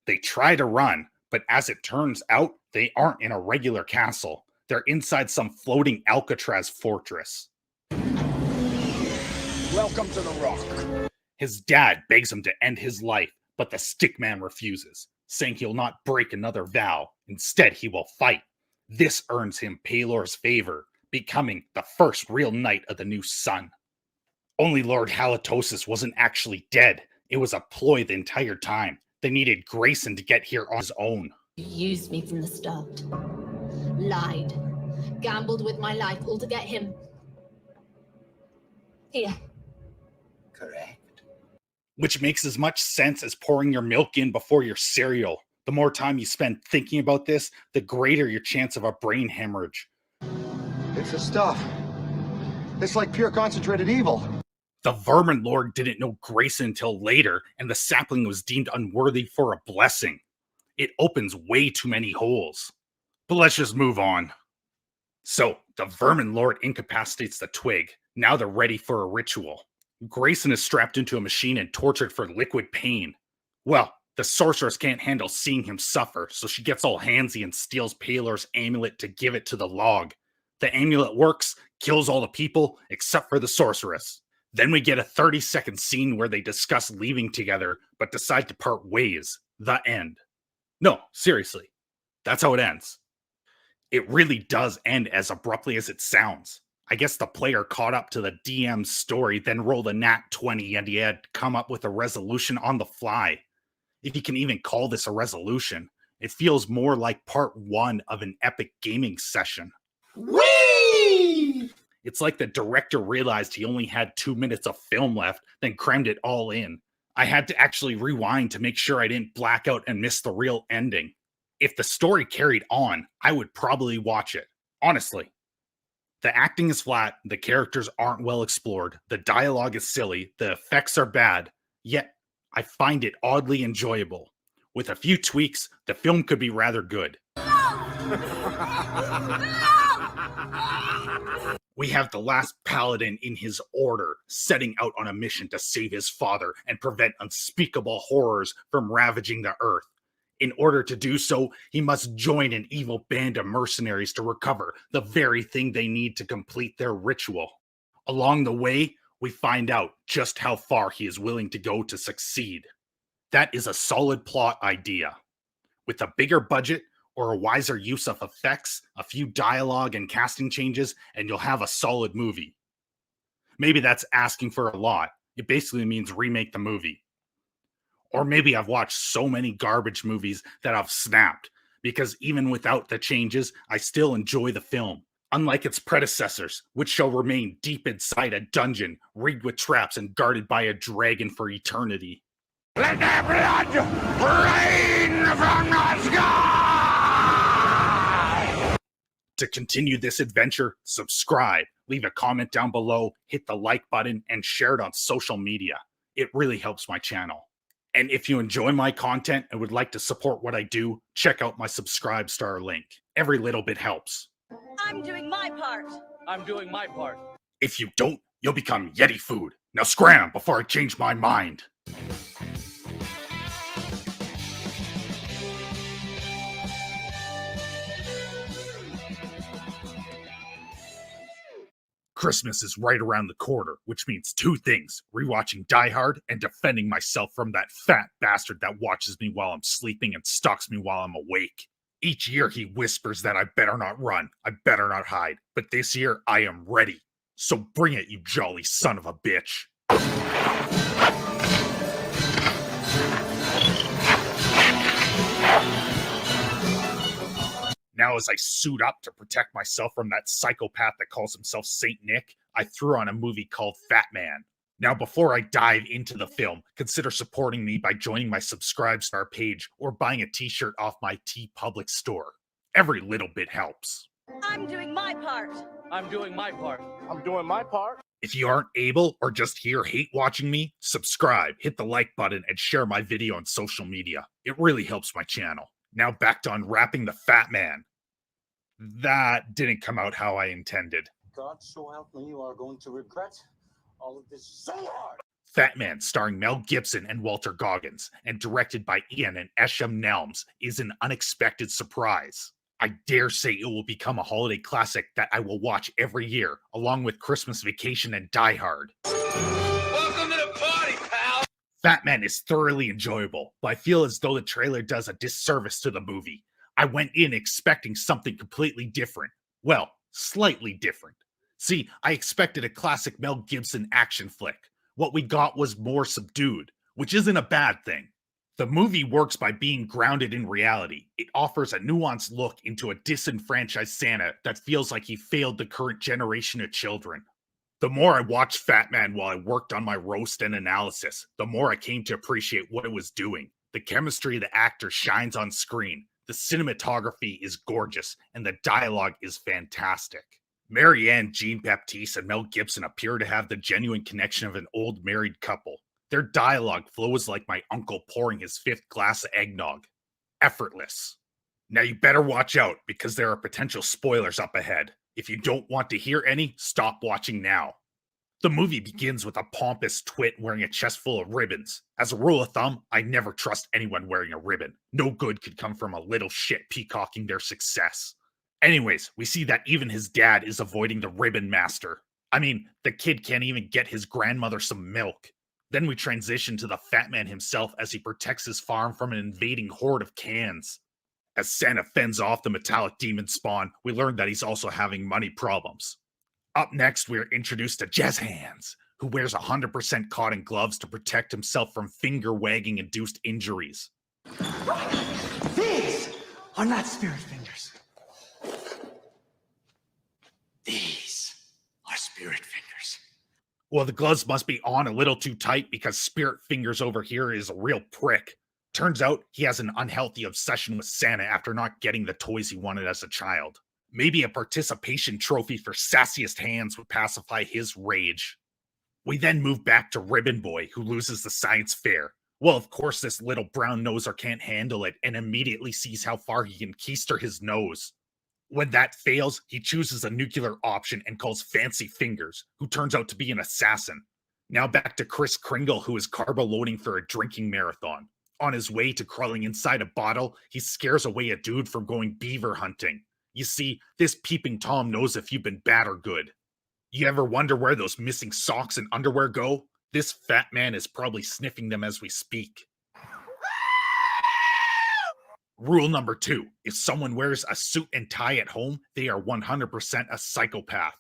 Speaker 5: They try to run, but as it turns out, they aren't in a regular castle. They're inside some floating Alcatraz fortress.
Speaker 2: Welcome to the Rock.
Speaker 5: His dad begs him to end his life, but the stickman refuses, saying he'll not break another vow. Instead, he will fight. This earns him Palor's favor, becoming the first real knight of the new sun. Only Lord Halitosis wasn't actually dead. It was a ploy the entire time. They needed Grayson to get here on his own.
Speaker 1: You used me from the start. Lied. Gambled with my life all to get him. Here.
Speaker 2: Correct.
Speaker 5: Which makes as much sense as pouring your milk in before your cereal. The more time you spend thinking about this, the greater your chance of a brain hemorrhage.
Speaker 4: It's the stuff. It's like pure concentrated evil.
Speaker 5: The Vermin Lord didn't know Grayson until later, and the sapling was deemed unworthy for a blessing. It opens way too many holes. But let's just move on. So, the Vermin Lord incapacitates the twig. Now they're ready for a ritual. Grayson is strapped into a machine and tortured for liquid pain. Well, the sorceress can't handle seeing him suffer, so she gets all handsy and steals Palor's amulet to give it to the log. The amulet works, kills all the people, except for the sorceress. Then we get a 30-second scene where they discuss leaving together, but decide to part ways. The end. No, seriously. That's how it ends. It really does end as abruptly as it sounds. I guess the player caught up to the DM's story, then rolled a nat 20 and he had come up with a resolution on the fly. If you can even call this a resolution, it feels more like part 1 of an epic gaming session.
Speaker 2: Whee!
Speaker 5: It's like the director realized he only had 2 minutes of film left, then crammed it all in. I had to actually rewind to make sure I didn't black out and miss the real ending. If the story carried on, I would probably watch it. Honestly. The acting is flat, the characters aren't well explored, the dialogue is silly, the effects are bad, yet I find it oddly enjoyable. With a few tweaks, the film could be rather good. We have the last paladin in his order, setting out on a mission to save his father and prevent unspeakable horrors from ravaging the earth. In order to do so, he must join an evil band of mercenaries to recover the very thing they need to complete their ritual. Along the way, we find out just how far he is willing to go to succeed. That is a solid plot idea. With a bigger budget, or a wiser use of effects, a few dialogue and casting changes, and you'll have a solid movie. Maybe that's asking for a lot. It basically means remake the movie. Or maybe I've watched so many garbage movies that I've snapped, because even without the changes, I still enjoy the film. Unlike its predecessors, which shall remain deep inside a dungeon, rigged with traps and guarded by a dragon for eternity.
Speaker 2: Let their blood rain from the sky!
Speaker 5: To continue this adventure, subscribe, leave a comment down below, hit the like button, and share it on social media. It really helps my channel. And if you enjoy my content and would like to support what I do, check out my Subscribe Star link. Every little bit helps.
Speaker 7: I'm doing my part.
Speaker 6: I'm doing my part.
Speaker 5: If you don't, you'll become Yeti food. Now scram before I change my mind. Christmas is right around the corner, which means 2 things: rewatching Die Hard and defending myself from that fat bastard that watches me while I'm sleeping and stalks me while I'm awake. Each year he whispers that I better not run, I better not hide, but this year I am ready. So bring it, you jolly son of a bitch. Now, as I suit up to protect myself from that psychopath that calls himself Saint Nick, I threw on a movie called Fat Man. Now, before I dive into the film, consider supporting me by joining my Subscribe Star page or buying a t-shirt off my TeePublic store. Every little bit helps.
Speaker 7: I'm doing my part.
Speaker 22: I'm doing my part.
Speaker 12: I'm doing my part.
Speaker 5: If you aren't able or just here hate watching me, subscribe, hit the like button, and share my video on social media. It really helps my channel. Now back to unwrapping the Fat Man. That didn't come out how I intended.
Speaker 8: God, so help me, you are going to regret all of this so hard.
Speaker 5: Fat Man, starring Mel Gibson and Walter Goggins, and directed by Ian and Esham Nelms, is an unexpected surprise. I dare say it will become a holiday classic that I will watch every year, along with Christmas Vacation and Die Hard.
Speaker 22: Welcome to the party, pal!
Speaker 5: Fat Man is thoroughly enjoyable, but I feel as though the trailer does a disservice to the movie. I went in expecting something completely different. Well, slightly different. See, I expected a classic Mel Gibson action flick. What we got was more subdued, which isn't a bad thing. The movie works by being grounded in reality. It offers a nuanced look into a disenfranchised Santa that feels like he failed the current generation of children. The more I watched Fat Man while I worked on my roast and analysis, the more I came to appreciate what it was doing. The chemistry of the actors shines on screen. The cinematography is gorgeous, and the dialogue is fantastic. Marianne Jean-Baptiste and Mel Gibson appear to have the genuine connection of an old married couple. Their dialogue flows like my uncle pouring his 5th glass of eggnog. Effortless. Now you better watch out, because there are potential spoilers up ahead. If you don't want to hear any, stop watching now. The movie begins with a pompous twit wearing a chest full of ribbons. As a rule of thumb, I never trust anyone wearing a ribbon. No good could come from a little shit peacocking their success. Anyways, we see that even his dad is avoiding the ribbon master. I mean, the kid can't even get his grandmother some milk. Then we transition to the Fat Man himself as he protects his farm from an invading horde of cans. As Santa fends off the metallic demon spawn, we learn that he's also having money problems. Up next, we are introduced to Jazz Hands, who wears 100% cotton gloves to protect himself from finger-wagging induced injuries.
Speaker 13: These are not spirit fingers. These are spirit fingers.
Speaker 5: Well, the gloves must be on a little too tight because Spirit Fingers over here is a real prick. Turns out he has an unhealthy obsession with Santa after not getting the toys he wanted as a child. Maybe a participation trophy for sassiest hands would pacify his rage. We then move back to Ribbon Boy, who loses the science fair. Well, of course this little brown noser can't handle it and immediately sees how far he can keister his nose. When that fails, he chooses a nuclear option and calls Fancy Fingers, who turns out to be an assassin. Now back to Kris Kringle, who is carbo loading for a drinking marathon. On his way to crawling inside a bottle, he scares away a dude from going beaver hunting. You see, this peeping Tom knows if you've been bad or good. You ever wonder where those missing socks and underwear go? This fat man is probably sniffing them as we speak. Rule number 2, if someone wears a suit and tie at home, they are 100% a psychopath.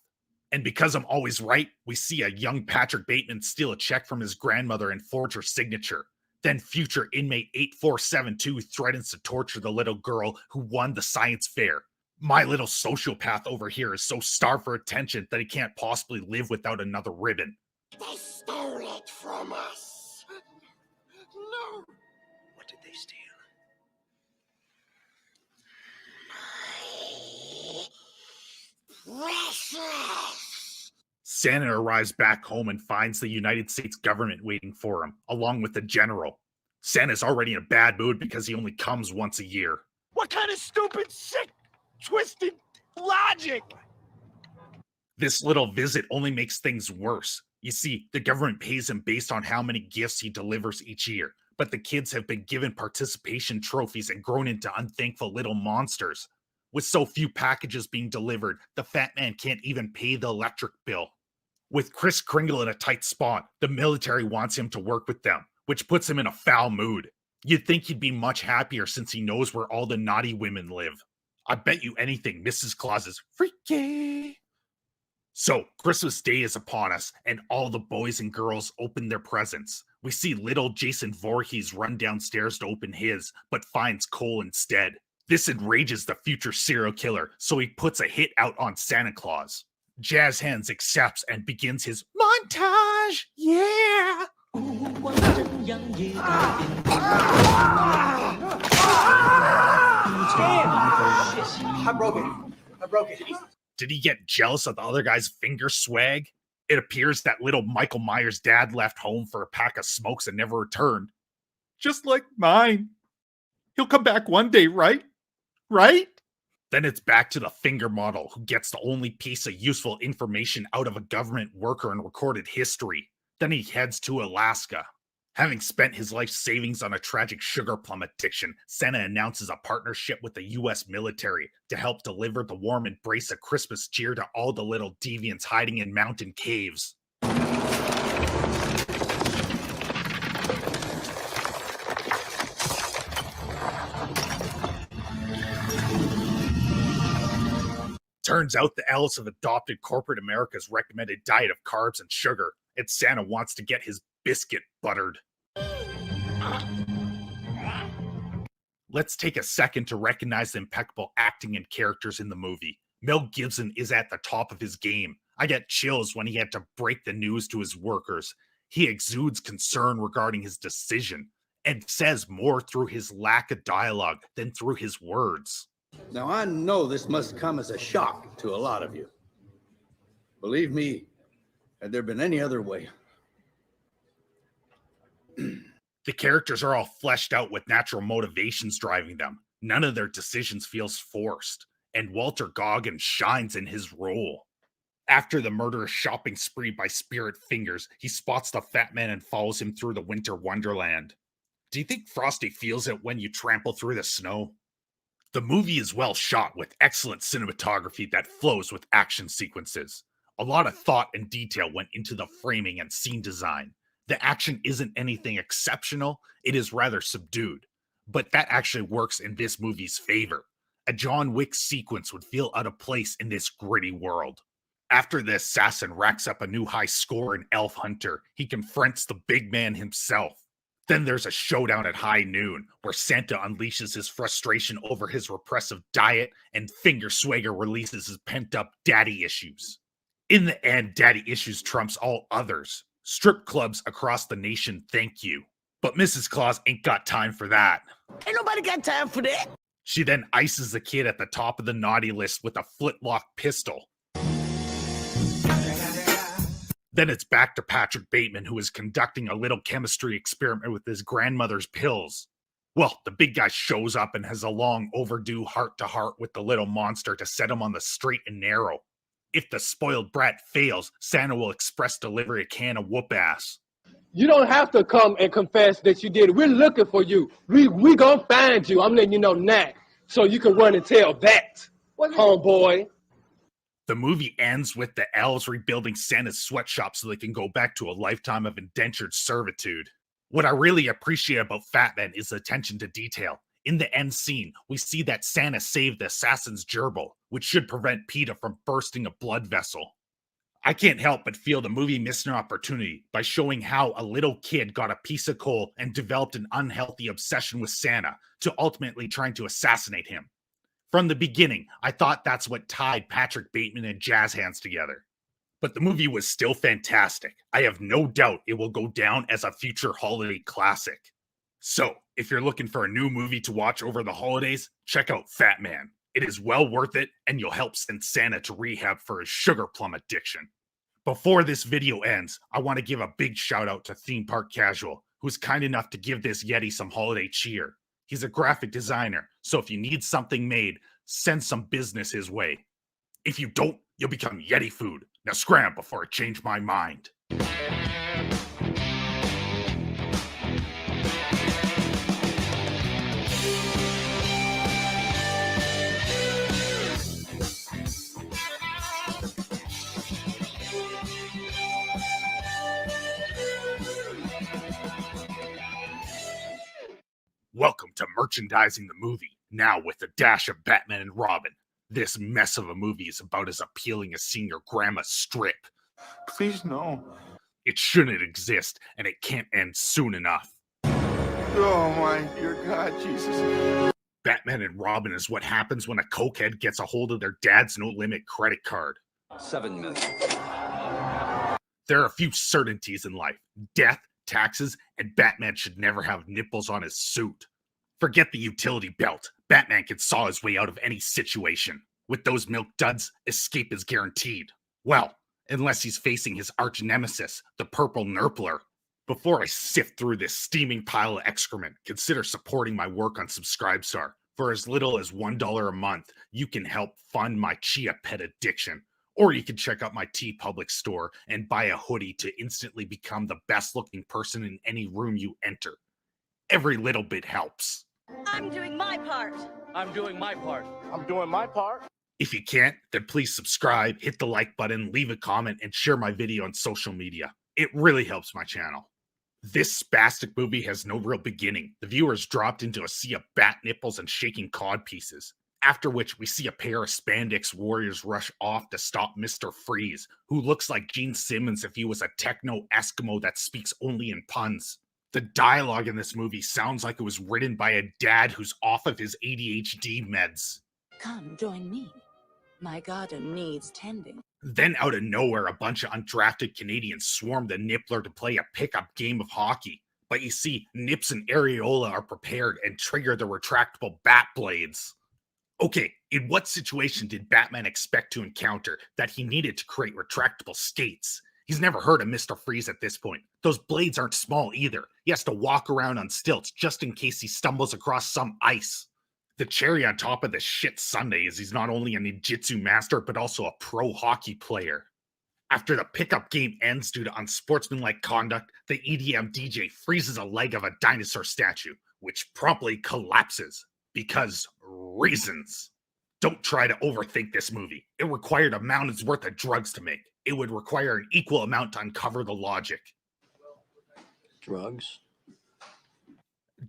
Speaker 5: And because I'm always right, we see a young Patrick Bateman steal a check from his grandmother and forge her signature. Then future inmate 8472 threatens to torture the little girl who won the science fair. My little sociopath over here is so starved for attention that he can't possibly live without another ribbon.
Speaker 13: They stole it from us. No.
Speaker 19: What did they steal?
Speaker 13: Precious.
Speaker 5: Santa arrives back home and finds the United States government waiting for him, along with the general. Santa's already in a bad mood because he only comes once a year.
Speaker 12: What kind of stupid, sick, twisted logic?
Speaker 5: This little visit only makes things worse. You see, the government pays him based on how many gifts he delivers each year, but the kids have been given participation trophies and grown into unthankful little monsters. With so few packages being delivered, the fat man can't even pay the electric bill. With Kris Kringle in a tight spot, the military wants him to work with them, which puts him in a foul mood. You'd think he'd be much happier since he knows where all the naughty women live. I bet you anything Mrs. Claus is freaky. So, Christmas Day is upon us, and all the boys and girls open their presents. We see little Jason Voorhees run downstairs to open his, but finds Cole instead. This enrages the future serial killer, so he puts a hit out on Santa Claus. Jazz Hands accepts and begins his montage. Yeah!
Speaker 8: I broke it.
Speaker 5: Did he get jealous of the other guy's finger swag? It appears that little Michael Myers' dad left home for a pack of smokes and never returned. Just like mine. He'll come back one day, right? Right? Then it's back to the finger model, who gets the only piece of useful information out of a government worker in recorded history. Then he heads to Alaska. Having spent his life savings on a tragic sugar plum addiction, Santa announces a partnership with the US military to help deliver the warm embrace of Christmas cheer to all the little deviants hiding in mountain caves. Turns out the elves have adopted corporate America's recommended diet of carbs and sugar, and Santa wants to get his biscuit buttered. Let's take a second to recognize the impeccable acting and characters in the movie. Mel Gibson is at the top of his game. I get chills when he had to break the news to his workers. He exudes concern regarding his decision, and says more through his lack of dialogue than through his words.
Speaker 9: Now, I know this must come as a shock to a lot of you. Believe me, had there been any other way.
Speaker 5: The characters are all fleshed out with natural motivations driving them. None of their decisions feels forced, and Walter Goggins shines in his role. After the murderous shopping spree by Spirit Fingers, he spots the fat man and follows him through the winter wonderland. Do you think Frosty feels it when you trample through the snow? The movie is well shot with excellent cinematography that flows with action sequences. A lot of thought and detail went into the framing and scene design. The action isn't anything exceptional, it is rather subdued. But that actually works in this movie's favor. A John Wick sequence would feel out of place in this gritty world. After the assassin racks up a new high score in Elf Hunter, he confronts the big man himself. Then there's a showdown at high noon, where Santa unleashes his frustration over his repressive diet, and Finger Swagger releases his pent-up daddy issues. In the end, daddy issues trumps all others. Strip clubs across the nation thank you. But Mrs. Claus ain't got time for that.
Speaker 13: Ain't nobody got time for that.
Speaker 5: She then ices the kid at the top of the naughty list with a flintlock pistol. Then it's back to Patrick Bateman, who is conducting a little chemistry experiment with his grandmother's pills. Well, the big guy shows up and has a long overdue heart-to-heart with the little monster to set him on the straight and narrow. If the spoiled brat fails, Santa will express delivery a can of whoop ass.
Speaker 15: You don't have to come and confess that you did it. We're looking for you. We gonna find you. I'm letting you know now, so you can run and tell that, homeboy.
Speaker 5: The movie ends with the elves rebuilding Santa's sweatshop so they can go back to a lifetime of indentured servitude. What I really appreciate about Fat Man is the attention to detail. In the end scene, we see that Santa saved the assassin's gerbil, which should prevent PETA from bursting a blood vessel. I can't help but feel the movie missed an opportunity by showing how a little kid got a piece of coal and developed an unhealthy obsession with Santa to ultimately trying to assassinate him. From the beginning, I thought that's what tied Patrick Bateman and Jazz Hands together. But the movie was still fantastic. I have no doubt it will go down as a future holiday classic. So, if you're looking for a new movie to watch over the holidays, check out Fat Man. It is well worth it, and you'll help send Santa to rehab for his sugar plum addiction. Before this video ends, I want to give a big shout out to Theme Park Casual, who's kind enough to give this Yeti some holiday cheer. He's a graphic designer, so if you need something made, send some business his way. If you don't, you'll become Yeti food. Now scram before I change my mind. Welcome to Merchandising the Movie, now with a dash of Batman and Robin. This mess of a movie is about as appealing as seeing your grandma strip.
Speaker 23: Please, no.
Speaker 5: It shouldn't exist, and it can't end soon enough.
Speaker 23: Oh my dear God, Jesus.
Speaker 5: Batman and Robin is what happens when a cokehead gets a hold of their dad's no-limit credit card.
Speaker 10: 7 million.
Speaker 5: There are a few certainties in life: death, taxes, and Batman should never have nipples on his suit. Forget the utility belt. Batman can saw his way out of any situation. With those milk duds, escape is guaranteed. Well, unless he's facing his arch nemesis, the Purple Nurpler. Before I sift through this steaming pile of excrement, consider supporting my work on Subscribestar. For as little as $1 a month, you can help fund my Chia Pet addiction. Or you can check out my TeePublic store and buy a hoodie to instantly become the best looking person in any room you enter. Every little bit helps.
Speaker 7: I'm doing my part.
Speaker 22: I'm doing my part.
Speaker 8: I'm doing my part.
Speaker 5: If you can't, then please subscribe, hit the like button, leave a comment, and share my video on social media. It really helps my channel. This spastic movie has no real beginning. The viewer is dropped into a sea of bat nipples and shaking cod pieces. After which we see a pair of spandex warriors rush off to stop Mr. Freeze, who looks like Gene Simmons if he was a techno Eskimo that speaks only in puns. The dialogue in this movie sounds like it was written by a dad who's off of his ADHD meds.
Speaker 16: Come join me. My garden needs tending.
Speaker 5: Then out of nowhere, a bunch of undrafted Canadians swarm the Nippler to play a pickup game of hockey. But you see, Nips and Areola are prepared and trigger the retractable bat blades. Okay, in what situation did Batman expect to encounter that he needed to create retractable skates? He's never heard of Mr. Freeze at this point. Those blades aren't small either. He has to walk around on stilts just in case he stumbles across some ice. The cherry on top of this shit sundae is he's not only a ninjutsu master, but also a pro hockey player. After the pickup game ends due to unsportsmanlike conduct, the EDM DJ freezes a leg of a dinosaur statue, which promptly collapses. Because reasons. Don't try to overthink this movie. It required a mountain's worth of drugs to make. It would require an equal amount to uncover the logic.
Speaker 8: Drugs?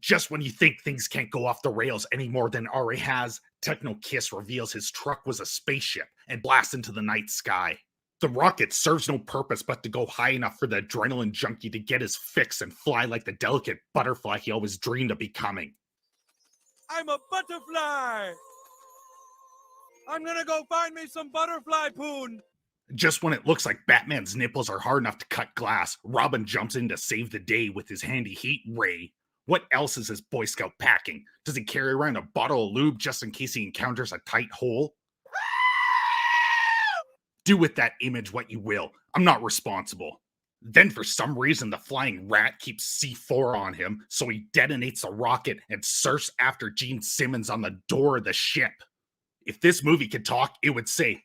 Speaker 5: Just when you think things can't go off the rails any more than it already has, Techno Kiss reveals his truck was a spaceship and blasts into the night sky. The rocket serves no purpose but to go high enough for the adrenaline junkie to get his fix and fly like the delicate butterfly he always dreamed of becoming.
Speaker 6: I'm a butterfly. I'm gonna go find me some butterfly poon.
Speaker 5: Just when it looks like Batman's nipples are hard enough to cut glass, Robin jumps in to save the day with his handy heat ray. What else is this Boy Scout packing? Does he carry around a bottle of lube just in case he encounters a tight hole? Do with that image what you will. I'm not responsible. Then for some reason the flying rat keeps C4 on him, so he detonates the rocket and surfs after Gene Simmons on the door of the ship. If this movie could talk, it would say,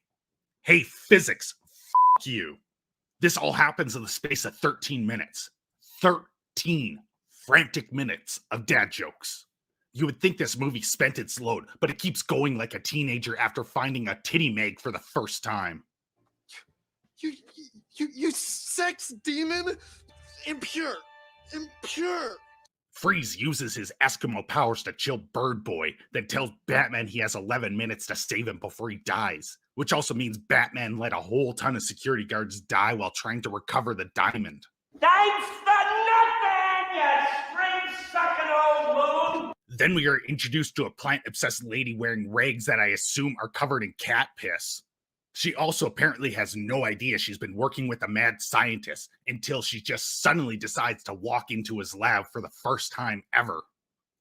Speaker 5: "Hey physics, f*** you." This all happens in the space of 13 minutes. 13 frantic minutes of dad jokes. You would think this movie spent its load, but it keeps going like a teenager after finding a titty mag for the first time.
Speaker 17: You sex demon? Impure.
Speaker 5: Freeze uses his Eskimo powers to chill Bird Boy, then tells Batman he has 11 minutes to save him before he dies, which also means Batman let a whole ton of security guards die while trying to recover the diamond.
Speaker 22: Thanks for nothing, you string-sucking old moon!
Speaker 5: Then we are introduced to a plant-obsessed lady wearing rags that I assume are covered in cat piss. She also apparently has no idea she's been working with a mad scientist until she just suddenly decides to walk into his lab for the first time ever.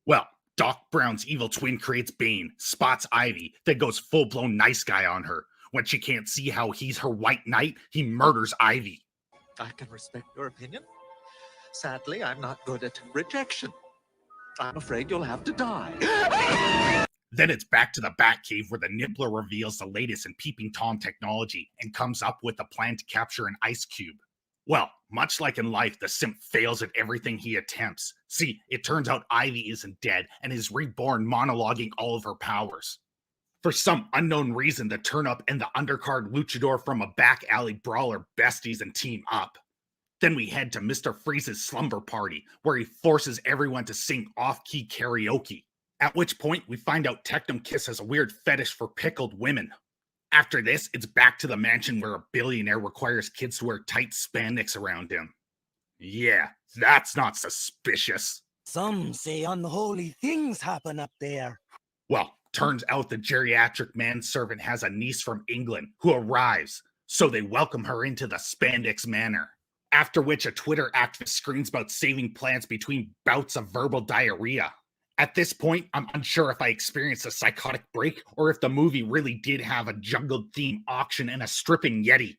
Speaker 5: Well, Doc Brown's evil twin creates Bane, spots Ivy, then goes full-blown nice guy on her. When she can't see how he's her white knight, he murders Ivy.
Speaker 18: I can respect your opinion. Sadly, I'm not good at rejection. I'm afraid you'll have to die.
Speaker 5: Then it's back to the Batcave where the Nippler reveals the latest in Peeping Tom technology and comes up with a plan to capture an ice cube. Well, much like in life, the simp fails at everything he attempts. See, it turns out Ivy isn't dead and is reborn monologuing all of her powers. For some unknown reason, the Turn-Up and the undercard luchador from a back alley brawl are besties and team up. Then we head to Mr. Freeze's slumber party, where he forces everyone to sing off-key karaoke. At which point, we find out Techno Kiss has a weird fetish for pickled women. After this, it's back to the mansion where a billionaire requires kids to wear tight spandex around him. Yeah, that's not suspicious.
Speaker 13: Some say unholy things happen up there.
Speaker 5: Well, turns out the geriatric manservant has a niece from England who arrives, so they welcome her into the Spandex Manor. After which a Twitter activist screams about saving plants between bouts of verbal diarrhea. At this point, I'm unsure if I experienced a psychotic break or if the movie really did have a jungle theme auction and a stripping Yeti.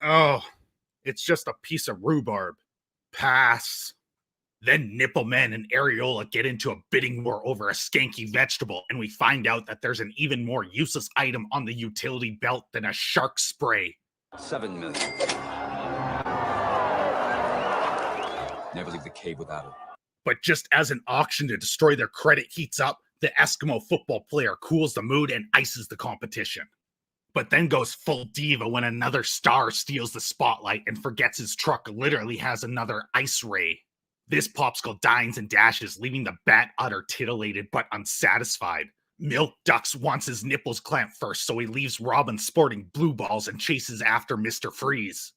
Speaker 5: Oh, it's just a piece of rhubarb. Pass. Then Nippleman and Areola get into a bidding war over a skanky vegetable, and we find out that there's an even more useless item on the utility belt than a shark spray.
Speaker 10: 7 million. Never leave the cave without it.
Speaker 5: But just as an auction to destroy their credit heats up, the Eskimo football player cools the mood and ices the competition. But then goes full diva when another star steals the spotlight and forgets his truck literally has another ice ray. This popsicle dines and dashes, leaving the bat utter titillated but unsatisfied. Milk Ducks wants his nipples clamped first, so he leaves Robin sporting blue balls and chases after Mr. Freeze.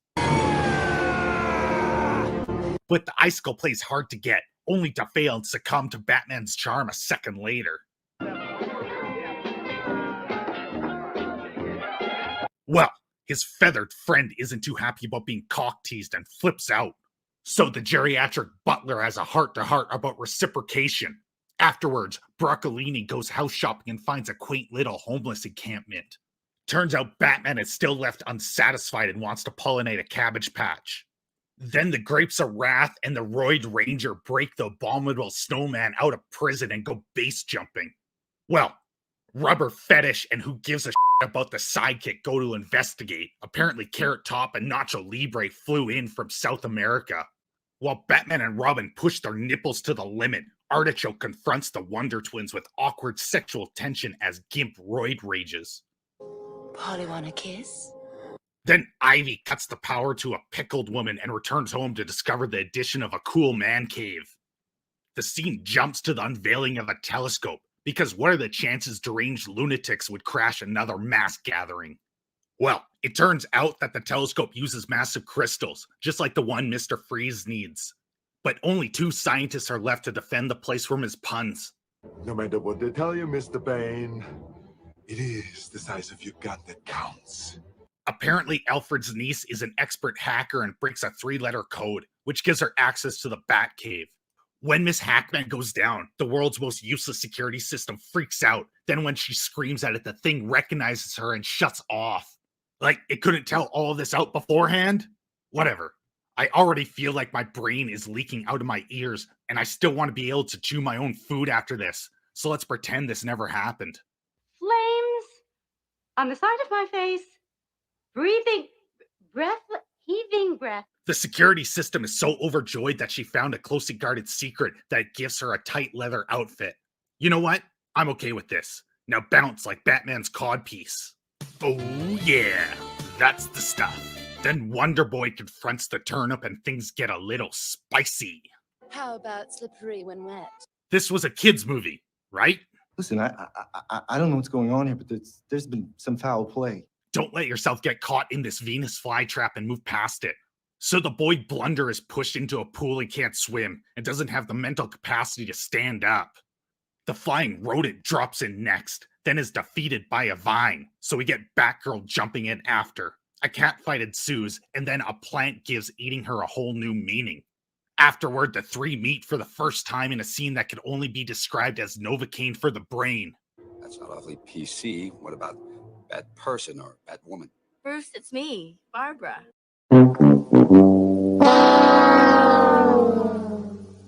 Speaker 5: But the icicle plays hard to get, only to fail and succumb to Batman's charm a second later. Well, his feathered friend isn't too happy about being cock-teased and flips out. So the geriatric butler has a heart-to-heart about reciprocation. Afterwards, Broccolini goes house shopping and finds a quaint little homeless encampment. Turns out Batman is still left unsatisfied and wants to pollinate a cabbage patch. Then the Grapes of Wrath and the Roid Ranger break the abominable snowman out of prison and go base jumping. Well, Rubber Fetish and Who Gives a Shit about the Sidekick go to investigate. Apparently Carrot Top and Nacho Libre flew in from South America. While Batman and Robin push their nipples to the limit, Artichoke confronts the Wonder Twins with awkward sexual tension as Gimp roid rages.
Speaker 16: Polly want a kiss?
Speaker 5: Then Ivy cuts the power to a pickled woman and returns home to discover the addition of a cool man cave. The scene jumps to the unveiling of a telescope, because what are the chances deranged lunatics would crash another mass gathering? Well, it turns out that the telescope uses massive crystals, just like the one Mr. Freeze needs. But only 2 scientists are left to defend the place from his puns.
Speaker 14: No matter what they tell you, Mr. Bane, it is the size of your gun that counts.
Speaker 5: Apparently, Alfred's niece is an expert hacker and breaks a 3-letter code, which gives her access to the Batcave. When Miss Hackman goes down, the world's most useless security system freaks out. Then when she screams at it, the thing recognizes her and shuts off. Like, it couldn't tell all of this out beforehand? Whatever. I already feel like my brain is leaking out of my ears, and I still want to be able to chew my own food after this. So let's pretend this never happened.
Speaker 21: Flames on the side of my face. Breathing, heaving breath.
Speaker 5: The security system is so overjoyed that she found a closely guarded secret that it gives her a tight leather outfit. You know what? I'm okay with this. Now bounce like Batman's codpiece. Oh yeah, that's the stuff. Then Wonder Boy confronts the turnip and things get a little spicy.
Speaker 16: How about slippery when wet?
Speaker 5: This was a kid's movie, right?
Speaker 4: Listen, I don't know what's going on here, but there's been some foul play.
Speaker 5: Don't let yourself get caught in this Venus flytrap and move past it. So the boy Blunder is pushed into a pool and can't swim and doesn't have the mental capacity to stand up. The flying rodent drops in next, then is defeated by a vine, so we get Batgirl jumping in after. A catfight ensues, and then a plant gives eating her a whole new meaning. Afterward, the 3 meet for the first time in a scene that could only be described as Novocaine for the brain.
Speaker 10: That's not awfully PC. What about bad person or bad woman?
Speaker 7: Bruce, it's me, Barbara.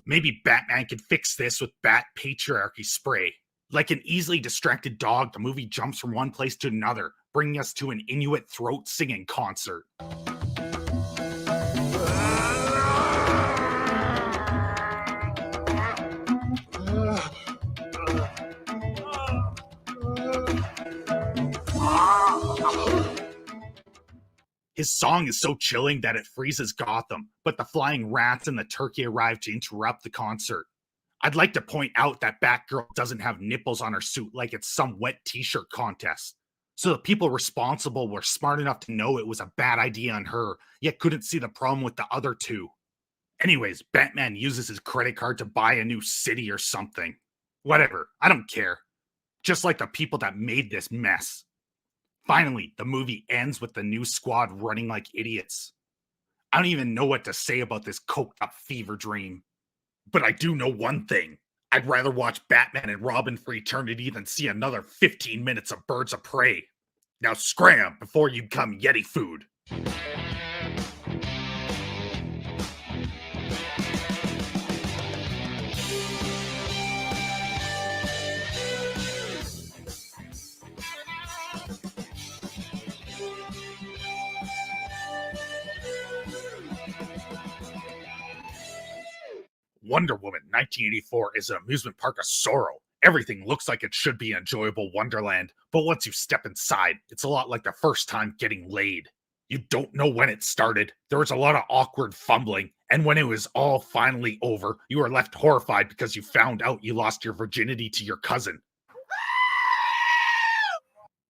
Speaker 5: Maybe Batman could fix this with Bat Patriarchy spray. Like an easily distracted dog, the movie jumps from one place to another, bringing us to an Inuit throat singing concert. His song is so chilling that it freezes Gotham, but the flying rats and the turkey arrive to interrupt the concert. I'd like to point out that Batgirl doesn't have nipples on her suit like it's some wet t-shirt contest. So the people responsible were smart enough to know it was a bad idea on her, yet couldn't see the problem with the other two. Anyways, Batman uses his credit card to buy a new city or something. Whatever, I don't care. Just like the people that made this mess. Finally, the movie ends with the new squad running like idiots. I don't even know what to say about this coked up fever dream. But I do know one thing. I'd rather watch Batman and Robin for eternity than see another 15 minutes of Birds of Prey. Now scram before you become Yeti food. Wonder Woman 1984 is an amusement park of sorrow. Everything looks like it should be an enjoyable wonderland, but once you step inside, it's a lot like the first time getting laid. You don't know when it started, there was a lot of awkward fumbling, and when it was all finally over, you were left horrified because you found out you lost your virginity to your cousin.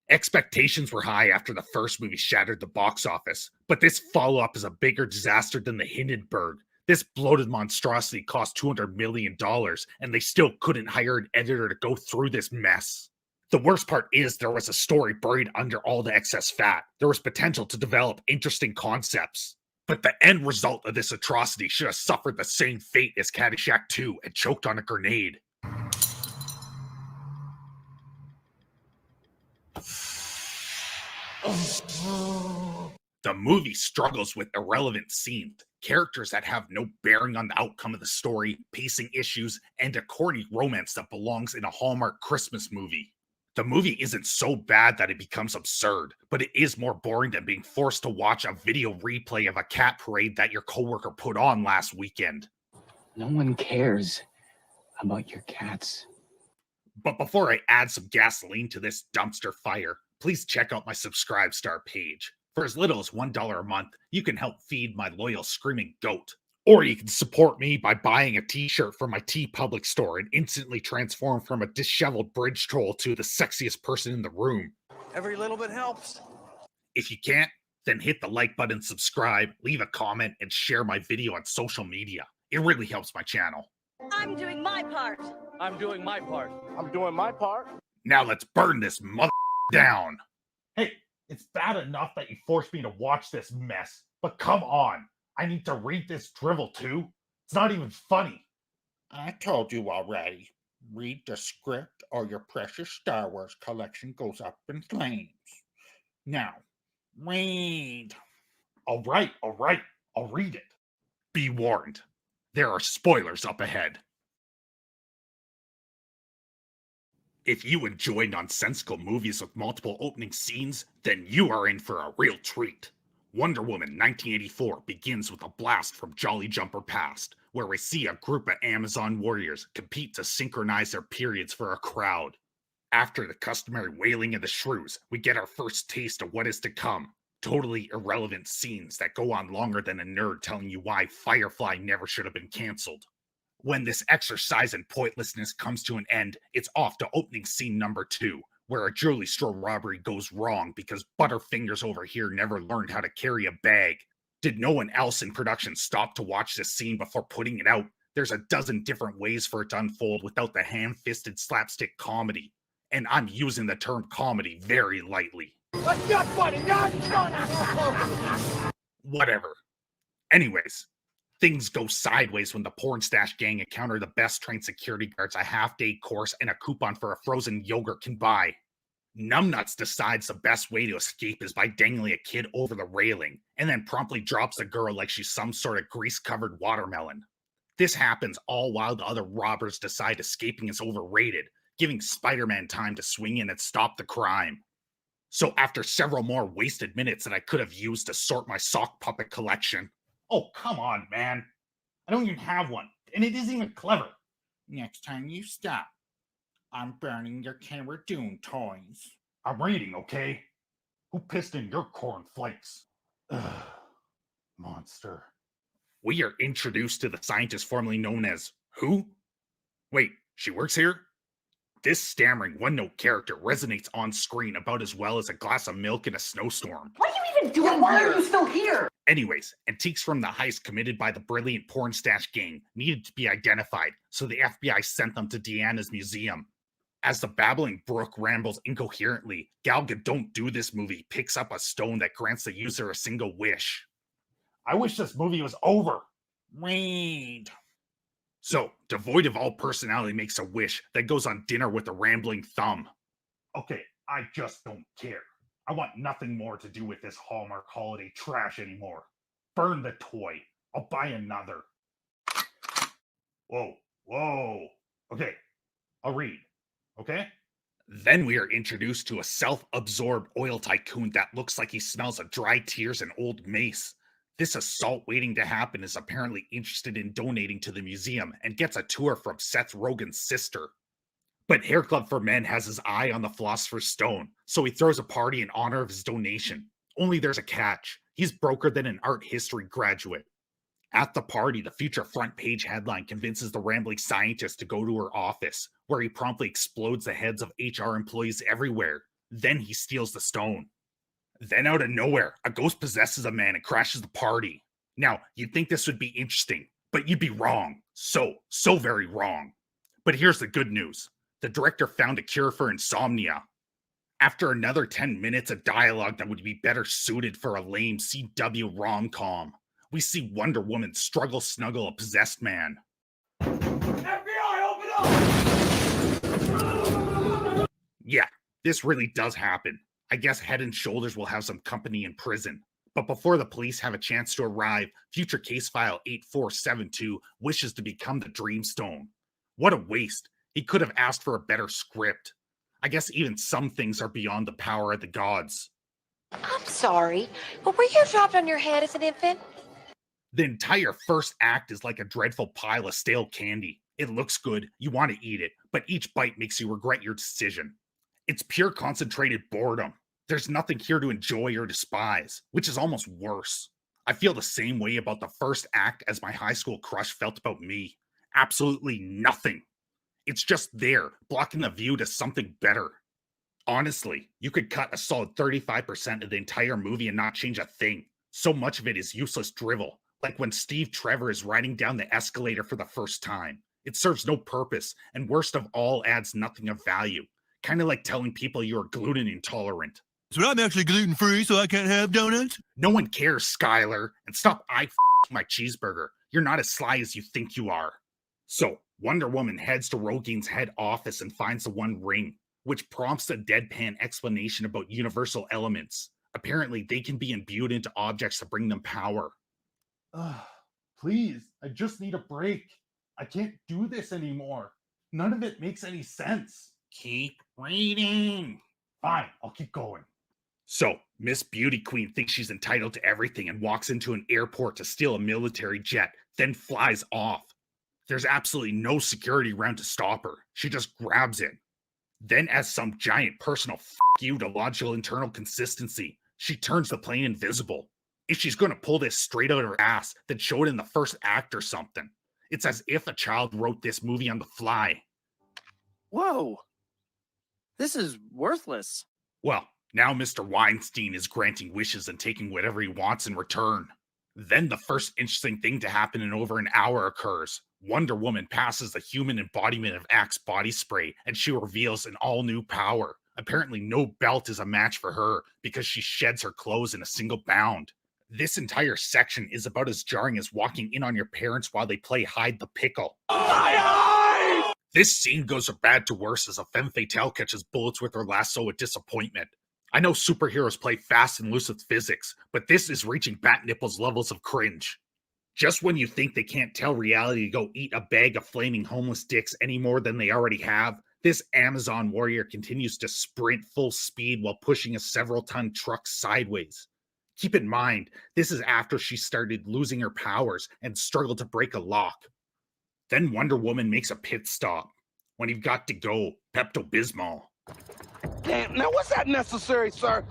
Speaker 5: Expectations were high after the first movie shattered the box office, but this follow-up is a bigger disaster than the Hindenburg. This bloated monstrosity cost $200 million, and they still couldn't hire an editor to go through this mess. The worst part is there was a story buried under all the excess fat. There was potential to develop interesting concepts. But the end result of this atrocity should have suffered the same fate as Caddyshack 2 and choked on a grenade. The movie struggles with irrelevant scenes, characters that have no bearing on the outcome of the story, pacing issues, and a corny romance that belongs in a Hallmark Christmas movie. The movie isn't so bad that it becomes absurd, but it is more boring than being forced to watch a video replay of a cat parade that your coworker put on last weekend.
Speaker 3: No one cares about your cats.
Speaker 5: But before I add some gasoline to this dumpster fire, please check out my Subscribe-Star page. For as little as $1 a month, you can help feed my loyal screaming goat. Or you can support me by buying a t-shirt from my TeePublic store and instantly transform from a disheveled bridge troll to the sexiest person in the room.
Speaker 17: Every little bit helps.
Speaker 5: If you can't, then hit the like button, subscribe, leave a comment, and share my video on social media. It really helps my channel.
Speaker 7: I'm doing my part.
Speaker 17: I'm doing my part. I'm doing my part.
Speaker 5: Now let's burn this mother down. Hey, it's bad enough that you forced me to watch this mess, but come on. I need to read this drivel too? It's not even funny. I told you already. Read the script or your precious Star Wars collection goes up in flames. Now, read. All right, I'll read it. Be warned. There are spoilers up ahead. If you enjoy nonsensical movies with multiple opening scenes, then you are in for a real treat. Wonder Woman 1984 begins with a blast from Jolly Jumper Past, where we see a group of Amazon warriors compete to synchronize their periods for a crowd. After the customary wailing of the shrews, we get our first taste of what is to come. Totally irrelevant scenes that go on longer than a nerd telling you why Firefly never should have been canceled. When this exercise in pointlessness comes to an end, it's off to opening scene number 2, where a jewelry store robbery goes wrong because Butterfingers over here never learned how to carry a bag. Did no one else in production stop to watch this scene before putting it out? There's a dozen different ways for it to unfold without the ham-fisted slapstick comedy. And I'm using the term comedy very lightly.
Speaker 17: That's not funny. Not funny.
Speaker 5: Whatever. Anyways, things go sideways when the porn stash gang encounter the best trained security guards a half-day course and a coupon for a frozen yogurt can buy. Numbnuts decides the best way to escape is by dangling a kid over the railing, and then promptly drops the girl like she's some sort of grease-covered watermelon. This happens all while the other robbers decide escaping is overrated, giving Spider-Man time to swing in and stop the crime. So after several more wasted minutes that I could have used to sort my sock puppet collection. Oh, come on, man. I don't even have one, and it isn't even clever. Next time you stop, I'm burning your Cara Dune toys. I'm reading, okay? Who pissed in your cornflakes? Ugh, monster. We are introduced to the scientist formerly known as who? Wait, she works here? This stammering one-note character resonates on screen about as well as a glass of milk in a snowstorm.
Speaker 17: What are you even doing? Why are you still here?
Speaker 5: Anyways, antiques from the heist committed by the brilliant porn stash gang needed to be identified, so the FBI sent them to Deanna's museum. As the babbling Brooke rambles incoherently, Gal Gadot Do This movie picks up a stone that grants the user a single wish. I wish this movie was over. Wait. So, devoid of all personality makes a wish that goes on dinner with a rambling thumb. Okay, I just don't care. I want nothing more to do with this Hallmark holiday trash anymore. Burn the toy. I'll buy another. Whoa. Okay, I'll read. Okay? Then we are introduced to a self-absorbed oil tycoon that looks like he smells of dry tears and old mace. This assault waiting to happen is apparently interested in donating to the museum and gets a tour from Seth Rogen's sister. But Hair Club for Men has his eye on the Philosopher's Stone, so he throws a party in honor of his donation. Only there's a catch. He's broker than an art history graduate. At the party, the future front page headline convinces the rambling scientist to go to her office, where he promptly explodes the heads of HR employees everywhere. Then he steals the stone. Then out of nowhere, a ghost possesses a man and crashes the party. Now, you'd think this would be interesting, but you'd be wrong. So very wrong. But here's the good news. The director found a cure for insomnia. After another 10 minutes of dialogue that would be better suited for a lame CW rom-com, we see Wonder Woman struggle snuggle a possessed man.
Speaker 17: FBI, open up!
Speaker 5: Yeah, this really does happen. I guess Head and Shoulders will have some company in prison. But before the police have a chance to arrive, future case file 8472 wishes to become the Dreamstone. What a waste. He could have asked for a better script. I guess even some things are beyond the power of the gods.
Speaker 1: I'm sorry, but were you dropped on your head as an infant?
Speaker 5: The entire first act is like a dreadful pile of stale candy. It looks good, you want to eat it, but each bite makes you regret your decision. It's pure concentrated boredom. There's nothing here to enjoy or despise, which is almost worse. I feel the same way about the first act as my high school crush felt about me. Absolutely nothing. It's just there, blocking the view to something better. Honestly, you could cut a solid 35% of the entire movie and not change a thing. So much of it is useless drivel, like when Steve Trevor is riding down the escalator for the first time. It serves no purpose, and worst of all, adds nothing of value. Kind of like telling people you are gluten intolerant.
Speaker 12: So I'm actually gluten-free, so I can't have donuts?
Speaker 5: No one cares, Skylar, and stop my cheeseburger. You're not as sly as you think you are. So, Wonder Woman heads to Rogain's head office and finds the One Ring, which prompts a deadpan explanation about universal elements. Apparently, they can be imbued into objects to bring them power.
Speaker 6: Please, I just need a break. I can't do this anymore. None of it makes any sense.
Speaker 5: Keep reading.
Speaker 6: Fine, I'll keep going.
Speaker 5: So, Miss Beauty Queen thinks she's entitled to everything and walks into an airport to steal a military jet, then flies off. There's absolutely no security around to stop her. She just grabs it. Then, as some giant personal you to logical internal consistency, she turns the plane invisible. If she's going to pull this straight out of her ass, then show it in the first act or something. It's as if a child wrote this movie on the fly.
Speaker 11: Whoa. This is worthless.
Speaker 5: Well, now Mr. Weinstein is granting wishes and taking whatever he wants in return. Then the first interesting thing to happen in over an hour occurs. Wonder Woman passes the human embodiment of Axe body spray, and she reveals an all-new power. Apparently no belt is a match for her, because she sheds her clothes in a single bound. This entire section is about as jarring as walking in on your parents while they play hide the pickle. This scene goes from bad to worse as a femme fatale catches bullets with her lasso of disappointment. I know superheroes play fast and loose with physics, but this is reaching bat nipples levels of cringe. Just when you think they can't tell reality to go eat a bag of flaming homeless dicks any more than they already have, this Amazon warrior continues to sprint full speed while pushing a several-ton truck sideways. Keep in mind, this is after she started losing her powers and struggled to break a lock. Then Wonder Woman makes a pit stop. When you've got to go, Pepto-Bismol.
Speaker 17: Damn, now was that necessary, sir?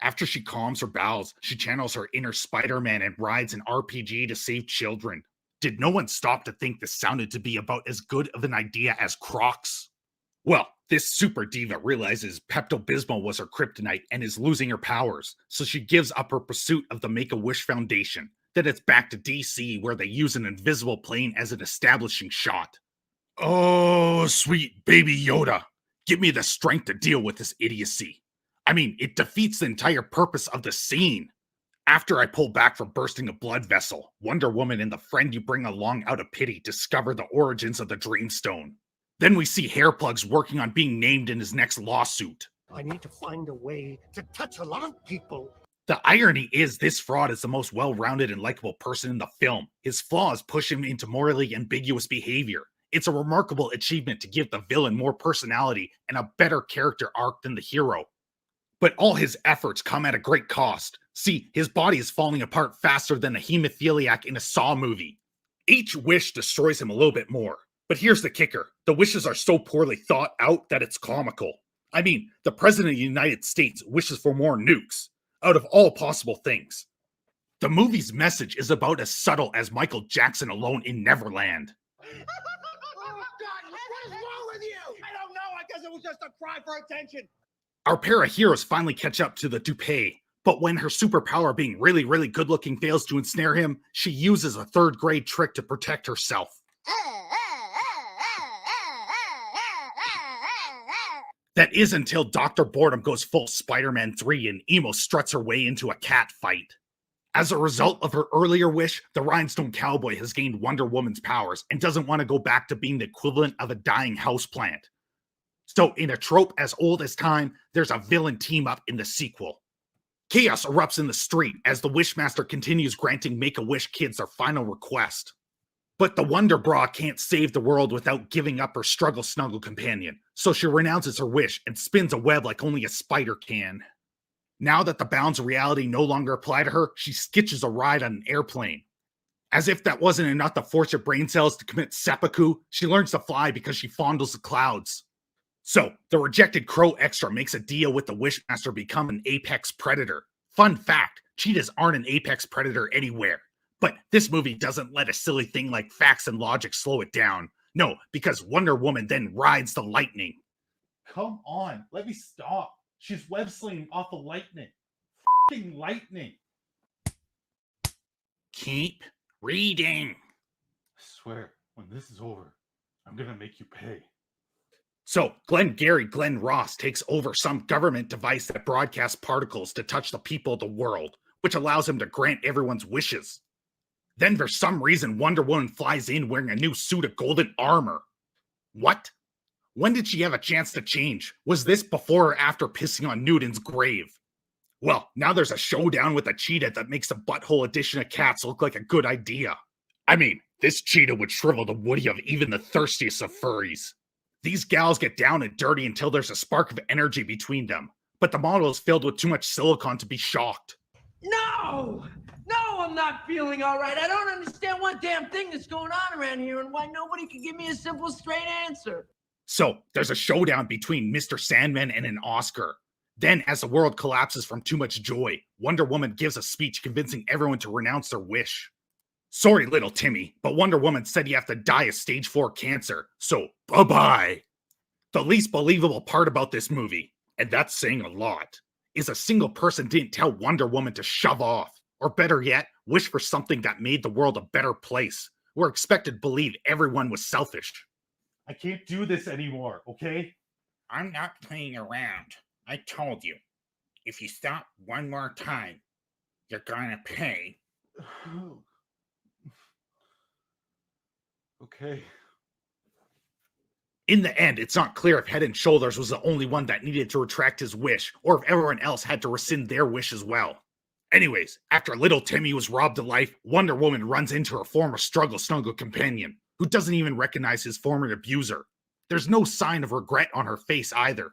Speaker 5: After she calms her bowels, she channels her inner Spider-Man and rides an RPG to save children. Did no one stop to think this sounded to be about as good of an idea as Crocs? Well, This super diva realizes Pepto-Bismol was her kryptonite and is losing her powers, so she gives up her pursuit of the Make-A-Wish Foundation. Then it's back to DC, where they use an invisible plane as an establishing shot. Oh, sweet baby Yoda, give me the strength to deal with this idiocy. I mean, it defeats the entire purpose of the scene. After I pull back from bursting a blood vessel, Wonder Woman and the friend you bring along out of pity discover the origins of the Dreamstone. Then we see Hairplugs working on being named in his next lawsuit.
Speaker 17: I need to find a way to touch a lot of people.
Speaker 5: The irony is this fraud is the most well-rounded and likable person in the film. His flaws push him into morally ambiguous behavior. It's a remarkable achievement to give the villain more personality and a better character arc than the hero. But all his efforts come at a great cost. See, his body is falling apart faster than a hemophiliac in a Saw movie. Each wish destroys him a little bit more. But here's the kicker. The wishes are so poorly thought out that it's comical. I mean, the President of the United States wishes for more nukes, out of all possible things. The movie's message is about as subtle as Michael Jackson alone in Neverland.
Speaker 17: Oh, God, what is wrong with you? I don't know. I guess it was just a cry for attention.
Speaker 5: Our pair of heroes finally catch up to the toupee, but when her superpower being really, really good looking fails to ensnare him, she uses a third grade trick to protect herself. That is until Dr. Boredom goes full Spider-Man 3 and Emo struts her way into a cat fight. As a result of her earlier wish, the Rhinestone Cowboy has gained Wonder Woman's powers and doesn't want to go back to being the equivalent of a dying houseplant. So in a trope as old as time, there's a villain team-up in the sequel. Chaos erupts in the street as the Wishmaster continues granting Make-A-Wish kids their final request. But the Wonder Bra can't save the world without giving up her struggle snuggle companion, so she renounces her wish and spins a web like only a spider can. Now that the bounds of reality no longer apply to her, she sketches a ride on an airplane. As if that wasn't enough to force her brain cells to commit seppuku, she learns to fly because she fondles the clouds. So, the rejected Crow Extra makes a deal with the Wishmaster to become an apex predator. Fun fact, cheetahs aren't an apex predator anywhere. But this movie doesn't let a silly thing like facts and logic slow it down. No, because Wonder Woman then rides the lightning.
Speaker 6: Come on, let me stop. She's web slinging off of lightning. F***ing lightning.
Speaker 5: Keep reading.
Speaker 6: I swear, when this is over, I'm gonna make you pay.
Speaker 5: So, Glenn Ross takes over some government device that broadcasts particles to touch the people of the world, which allows him to grant everyone's wishes. Then for some reason, Wonder Woman flies in wearing a new suit of golden armor. What? When did she have a chance to change? Was this before or after pissing on Newton's grave? Well, now there's a showdown with a cheetah that makes the butthole edition of cats look like a good idea. I mean, this cheetah would shrivel the woody of even the thirstiest of furries. These gals get down and dirty until there's a spark of energy between them, but the model is filled with too much silicone to be shocked.
Speaker 22: No! No, I'm not feeling all right. I don't understand one damn thing that's going on around here and why nobody can give me a simple, straight answer.
Speaker 5: So, there's a showdown between Mr. Sandman and an Oscar. Then, as the world collapses from too much joy, Wonder Woman gives a speech convincing everyone to renounce their wish. Sorry, little Timmy, but Wonder Woman said you have to die of stage 4 cancer, so bye-bye. The least believable part about this movie, and that's saying a lot, is a single person didn't tell Wonder Woman to shove off. Or better yet, wish for something that made the world a better place. We're expected to believe everyone was selfish.
Speaker 6: I can't do this anymore, okay?
Speaker 2: I'm not playing around. I told you. If you stop one more time, you're gonna pay.
Speaker 6: Okay.
Speaker 5: In the end, it's not clear if Head and Shoulders was the only one that needed to retract his wish, or if everyone else had to rescind their wish as well. Anyways, after little Timmy was robbed of life, Wonder Woman runs into her former struggle snuggle companion, who doesn't even recognize his former abuser. There's no sign of regret on her face either.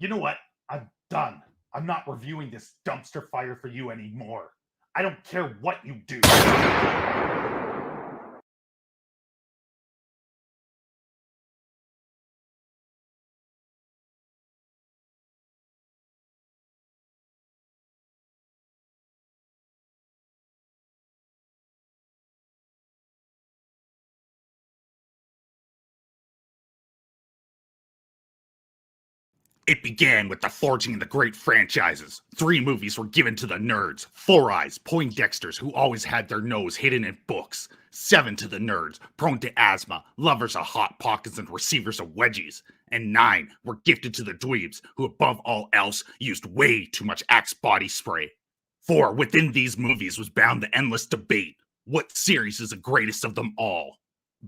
Speaker 6: You know what? I'm done. I'm not reviewing this dumpster fire for you anymore. I don't care what you do.
Speaker 5: It began with the forging of the great franchises. 3 movies were given to the nerds. 4 Eyes, Poindexters, who always had their nose hidden in books. 7 to the nerds, prone to asthma, lovers of Hot Pockets and receivers of wedgies. And 9 were gifted to the dweebs, who above all else used way too much Axe body spray. For within these movies was bound the endless debate. What series is the greatest of them all?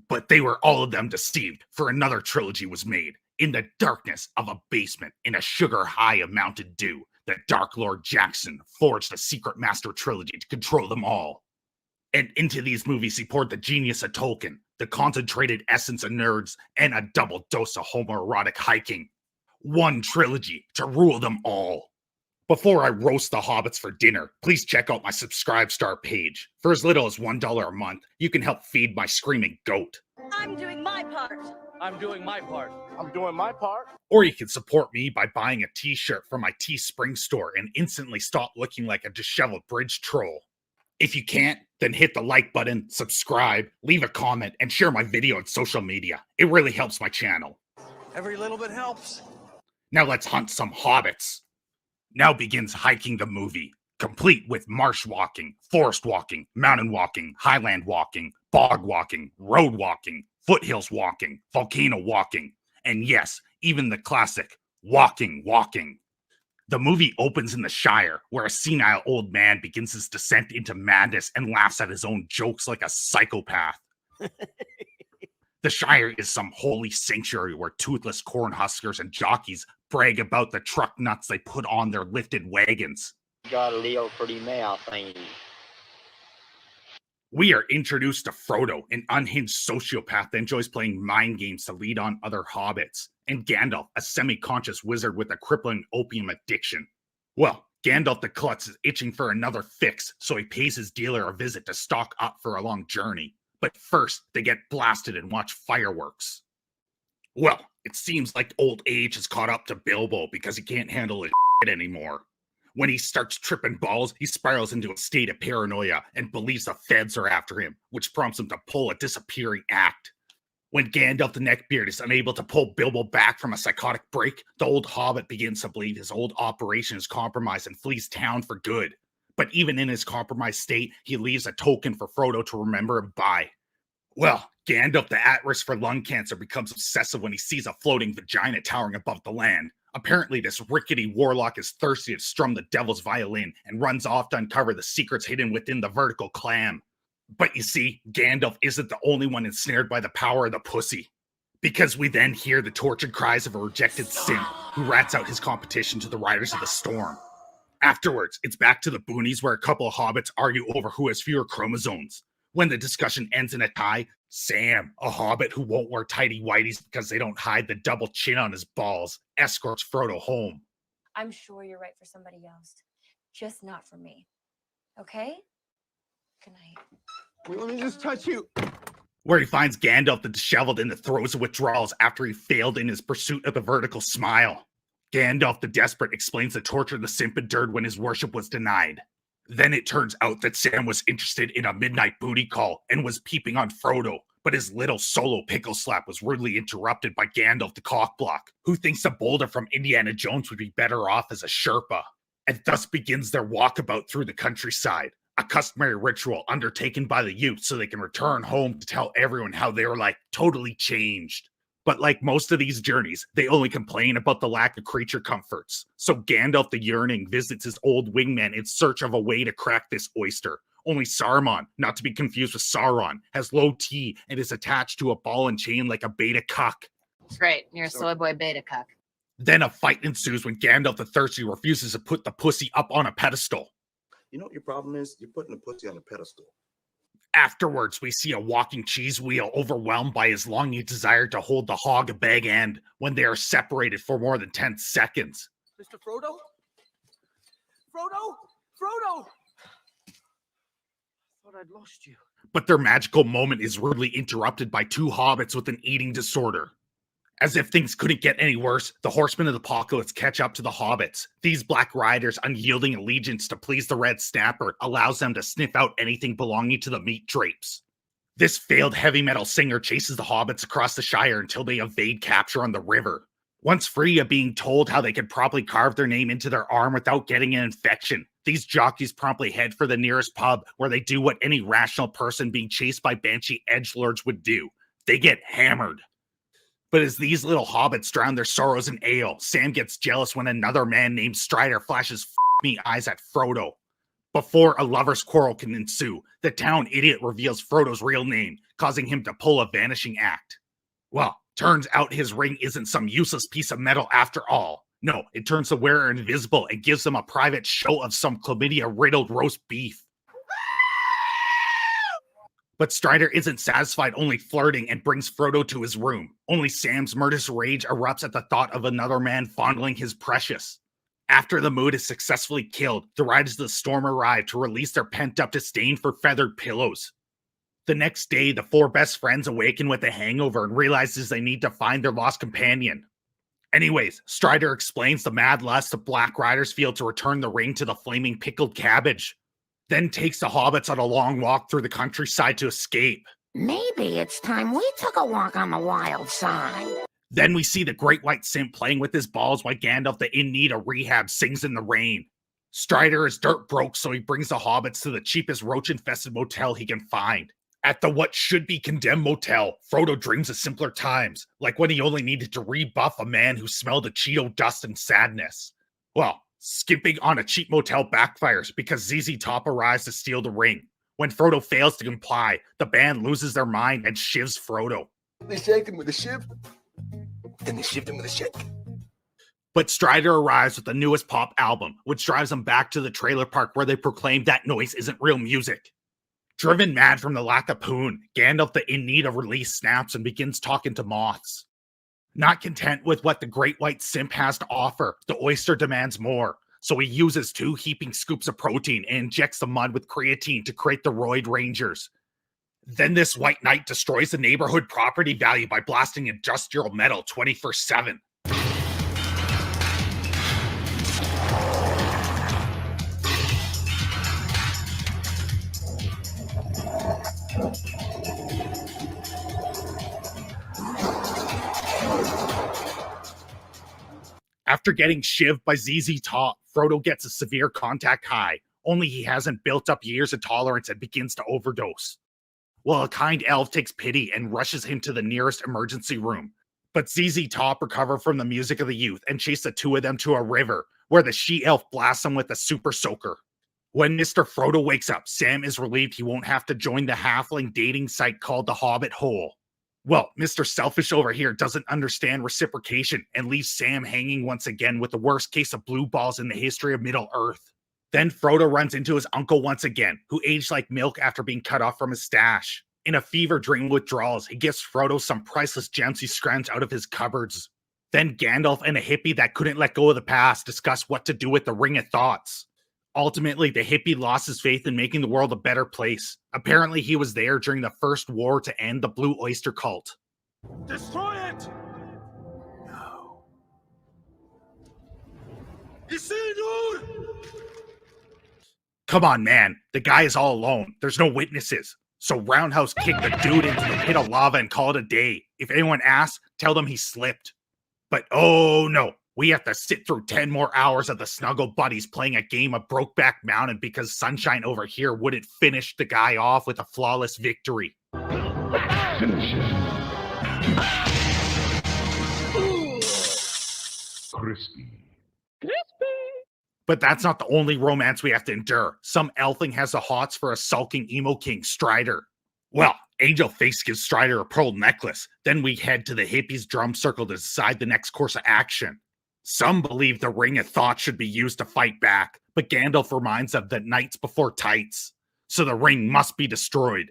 Speaker 5: But they were all of them deceived, for another trilogy was made. In the darkness of a basement, in a sugar high of Mountain Dew, the Dark Lord Jackson forged a secret master trilogy to control them all. And into these movies he poured the genius of Tolkien, the concentrated essence of nerds, and a double dose of homoerotic hiking. One trilogy to rule them all. Before I roast the hobbits for dinner, please check out my Subscribe Star page. For as little as $1 a month, you can help feed my screaming goat.
Speaker 7: I'm doing my part.
Speaker 11: I'm doing my part. I'm doing my part.
Speaker 5: Or you can support me by buying a t-shirt from my Teespring store and instantly stop looking like a disheveled bridge troll. If you can't, then hit the like button, subscribe, leave a comment, and share my video on social media. It really helps my channel.
Speaker 12: Every little bit helps.
Speaker 5: Now let's hunt some hobbits. Now begins Hiking the Movie, complete with marsh walking, forest walking, mountain walking, highland walking, bog walking, road walking, foothills walking, volcano walking, and yes, even the classic, walking. The movie opens in the Shire, where a senile old man begins his descent into madness and laughs at his own jokes like a psychopath. The Shire is some holy sanctuary where toothless corn huskers and jockeys brag about the truck nuts they put on their lifted wagons.
Speaker 8: Got a little pretty mouth, ain't he?
Speaker 5: We are introduced to Frodo, an unhinged sociopath that enjoys playing mind games to lead on other hobbits, and Gandalf, a semi-conscious wizard with a crippling opium addiction. Well, Gandalf the Klutz is itching for another fix, so he pays his dealer a visit to stock up for a long journey. But first, they get blasted and watch fireworks. Well, it seems like old age has caught up to Bilbo because he can't handle his shit anymore. When he starts tripping balls, he spirals into a state of paranoia and believes the feds are after him, which prompts him to pull a disappearing act. When Gandalf the Neckbeard is unable to pull Bilbo back from a psychotic break, the old hobbit begins to believe his old operation is compromised and flees town for good. But even in his compromised state, he leaves a token for Frodo to remember him by. Well, Gandalf the at-risk for lung cancer becomes obsessive when he sees a floating vagina towering above the land. Apparently, this rickety warlock is thirsty to strum the devil's violin and runs off to uncover the secrets hidden within the vertical clam. But you see, Gandalf isn't the only one ensnared by the power of the pussy. Because we then hear the tortured cries of a rejected simp who rats out his competition to the Riders of the Storm. Afterwards, it's back to the boonies where a couple of hobbits argue over who has fewer chromosomes. When the discussion ends in a tie, Sam, a hobbit who won't wear tighty whities because they don't hide the double chin on his balls, escorts Frodo home.
Speaker 1: I'm sure you're right for somebody else, just not for me. Okay? Good night.
Speaker 17: Let me just touch you.
Speaker 5: Where he finds Gandalf the disheveled in the throes of withdrawals after he failed in his pursuit of the vertical smile. Gandalf the Desperate explains the torture the simp endured when his worship was denied. Then it turns out that Sam was interested in a midnight booty call and was peeping on Frodo, but his little solo pickle slap was rudely interrupted by Gandalf the Cockblock, who thinks a boulder from Indiana Jones would be better off as a Sherpa. And thus begins their walkabout through the countryside, a customary ritual undertaken by the youth so they can return home to tell everyone how they were totally changed. But like most of these journeys, they only complain about the lack of creature comforts. So Gandalf the Yearning visits his old wingman in search of a way to crack this oyster. Only Saruman, not to be confused with Sauron, has low T and is attached to a ball and chain like a beta cuck.
Speaker 9: Great, you're a soy boy beta cuck.
Speaker 5: Then a fight ensues when Gandalf the Thirsty refuses to put the pussy up on a pedestal.
Speaker 19: You know what your problem is? You're putting the pussy on a pedestal.
Speaker 5: Afterwards, we see a walking cheese wheel overwhelmed by his longing desire to hold the hog bag end when they are separated for more than 10 seconds.
Speaker 17: Mr. Frodo? Frodo! Thought I'd lost you.
Speaker 5: But their magical moment is rudely interrupted by 2 hobbits with an eating disorder. As if things couldn't get any worse, the horsemen of the apocalypse catch up to the hobbits. These black riders' unyielding allegiance to please the red snapper allows them to sniff out anything belonging to the meat drapes. This failed heavy metal singer chases the hobbits across the Shire until they evade capture on the river. Once free of being told how they could probably carve their name into their arm without getting an infection, these jockeys promptly head for the nearest pub where they do what any rational person being chased by banshee edgelords would do. They get hammered. But as these little hobbits drown their sorrows in ale, Sam gets jealous when another man named Strider flashes me eyes at Frodo. Before a lover's quarrel can ensue, the town idiot reveals Frodo's real name, causing him to pull a vanishing act. Well, turns out his ring isn't some useless piece of metal after all. No, it turns the wearer invisible and gives them a private show of some chlamydia-riddled roast beef. But Strider isn't satisfied only flirting and brings Frodo to his room. Only Sam's murderous rage erupts at the thought of another man fondling his precious. After the mood is successfully killed, the Riders of the Storm arrive to release their pent-up disdain for feathered pillows. The next day, the four best friends awaken with a hangover and realizes they need to find their lost companion. Anyways, Strider explains the mad lust the Black Riders feel to return the ring to the flaming pickled cabbage, then takes the hobbits on a long walk through the countryside to escape.
Speaker 15: Maybe it's time we took a walk on the wild side.
Speaker 5: Then we see the Great White Simp playing with his balls while Gandalf, the in need of rehab, sings in the rain. Strider is dirt broke, so he brings the hobbits to the cheapest roach-infested motel he can find. At the what should be condemned motel, Frodo dreams of simpler times, like when he only needed to rebuff a man who smelled of Cheeto dust and sadness. Well, skimping on a cheap motel backfires because ZZ Top arrives to steal the ring. When Frodo fails to comply, the band loses their mind and shivs Frodo.
Speaker 14: They shake him with a shiv, then they shivved him with a shake.
Speaker 5: But Strider arrives with the newest pop album, which drives them back to the trailer park where they proclaim that noise isn't real music. Driven mad from the lack of poon, Gandalf, the in need of release, snaps and begins talking to moths. Not content with what the Great White Simp has to offer, the oyster demands more, so he uses 2 heaping scoops of protein and injects the mud with creatine to create the Roid Rangers. Then this White Knight destroys the neighborhood property value by blasting industrial metal 24/7. After getting shivved by ZZ Top, Frodo gets a severe contact high, only he hasn't built up years of tolerance and begins to overdose. Well, a kind elf takes pity and rushes him to the nearest emergency room. But ZZ Top recover from the music of the youth and chase the 2 of them to a river, where the she-elf blasts them with a super soaker. When Mr. Frodo wakes up, Sam is relieved he won't have to join the halfling dating site called the Hobbit Hole. Well, Mr. Selfish over here doesn't understand reciprocation and leaves Sam hanging once again with the worst case of blue balls in the history of Middle-earth. Then Frodo runs into his uncle once again, who aged like milk after being cut off from his stash. In a fever dream withdrawals, he gives Frodo some priceless gems he scrounged out of his cupboards. Then Gandalf and a hippie that couldn't let go of the past discuss what to do with the Ring of Thoughts. Ultimately, the hippie lost his faith in making the world a better place. Apparently, he was there during the First War to end the Blue Oyster Cult.
Speaker 17: Destroy it! No. Isildur!
Speaker 5: Come on, man. The guy is all alone. There's no witnesses. So roundhouse kick the dude into the pit of lava and call it a day. If anyone asks, tell them he slipped. But oh no. We have to sit through 10 more hours of the Snuggle Buddies playing a game of Brokeback Mountain because Sunshine over here wouldn't finish the guy off with a flawless victory.
Speaker 14: Finish it. Crispy.
Speaker 5: But that's not the only romance we have to endure. Some elfling has the hots for a sulking emo king, Strider. Well, Angel Face gives Strider a pearl necklace. Then we head to the hippies' drum circle to decide the next course of action. Some believe the Ring of Thought should be used to fight back, but Gandalf reminds them that knights before tights, so the ring must be destroyed.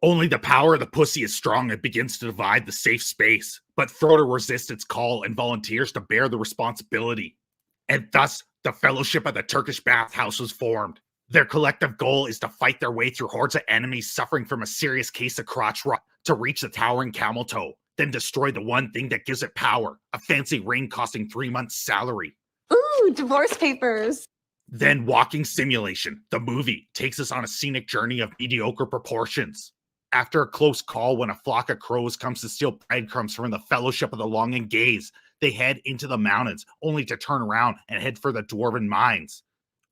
Speaker 5: Only the power of the pussy is strong and begins to divide the safe space, but Frodo resists its call and volunteers to bear the responsibility. And thus, the Fellowship of the Turkish Bathhouse was formed. Their collective goal is to fight their way through hordes of enemies suffering from a serious case of crotch rot to reach the towering camel toe. Then destroy the one thing that gives it power, a fancy ring costing 3 months' salary.
Speaker 20: Ooh, divorce papers.
Speaker 5: Then Walking Simulation, the movie, takes us on a scenic journey of mediocre proportions. After a close call when a flock of crows comes to steal breadcrumbs from the Fellowship of the Longing Gaze, They head into the mountains, only to turn around and head for the dwarven mines.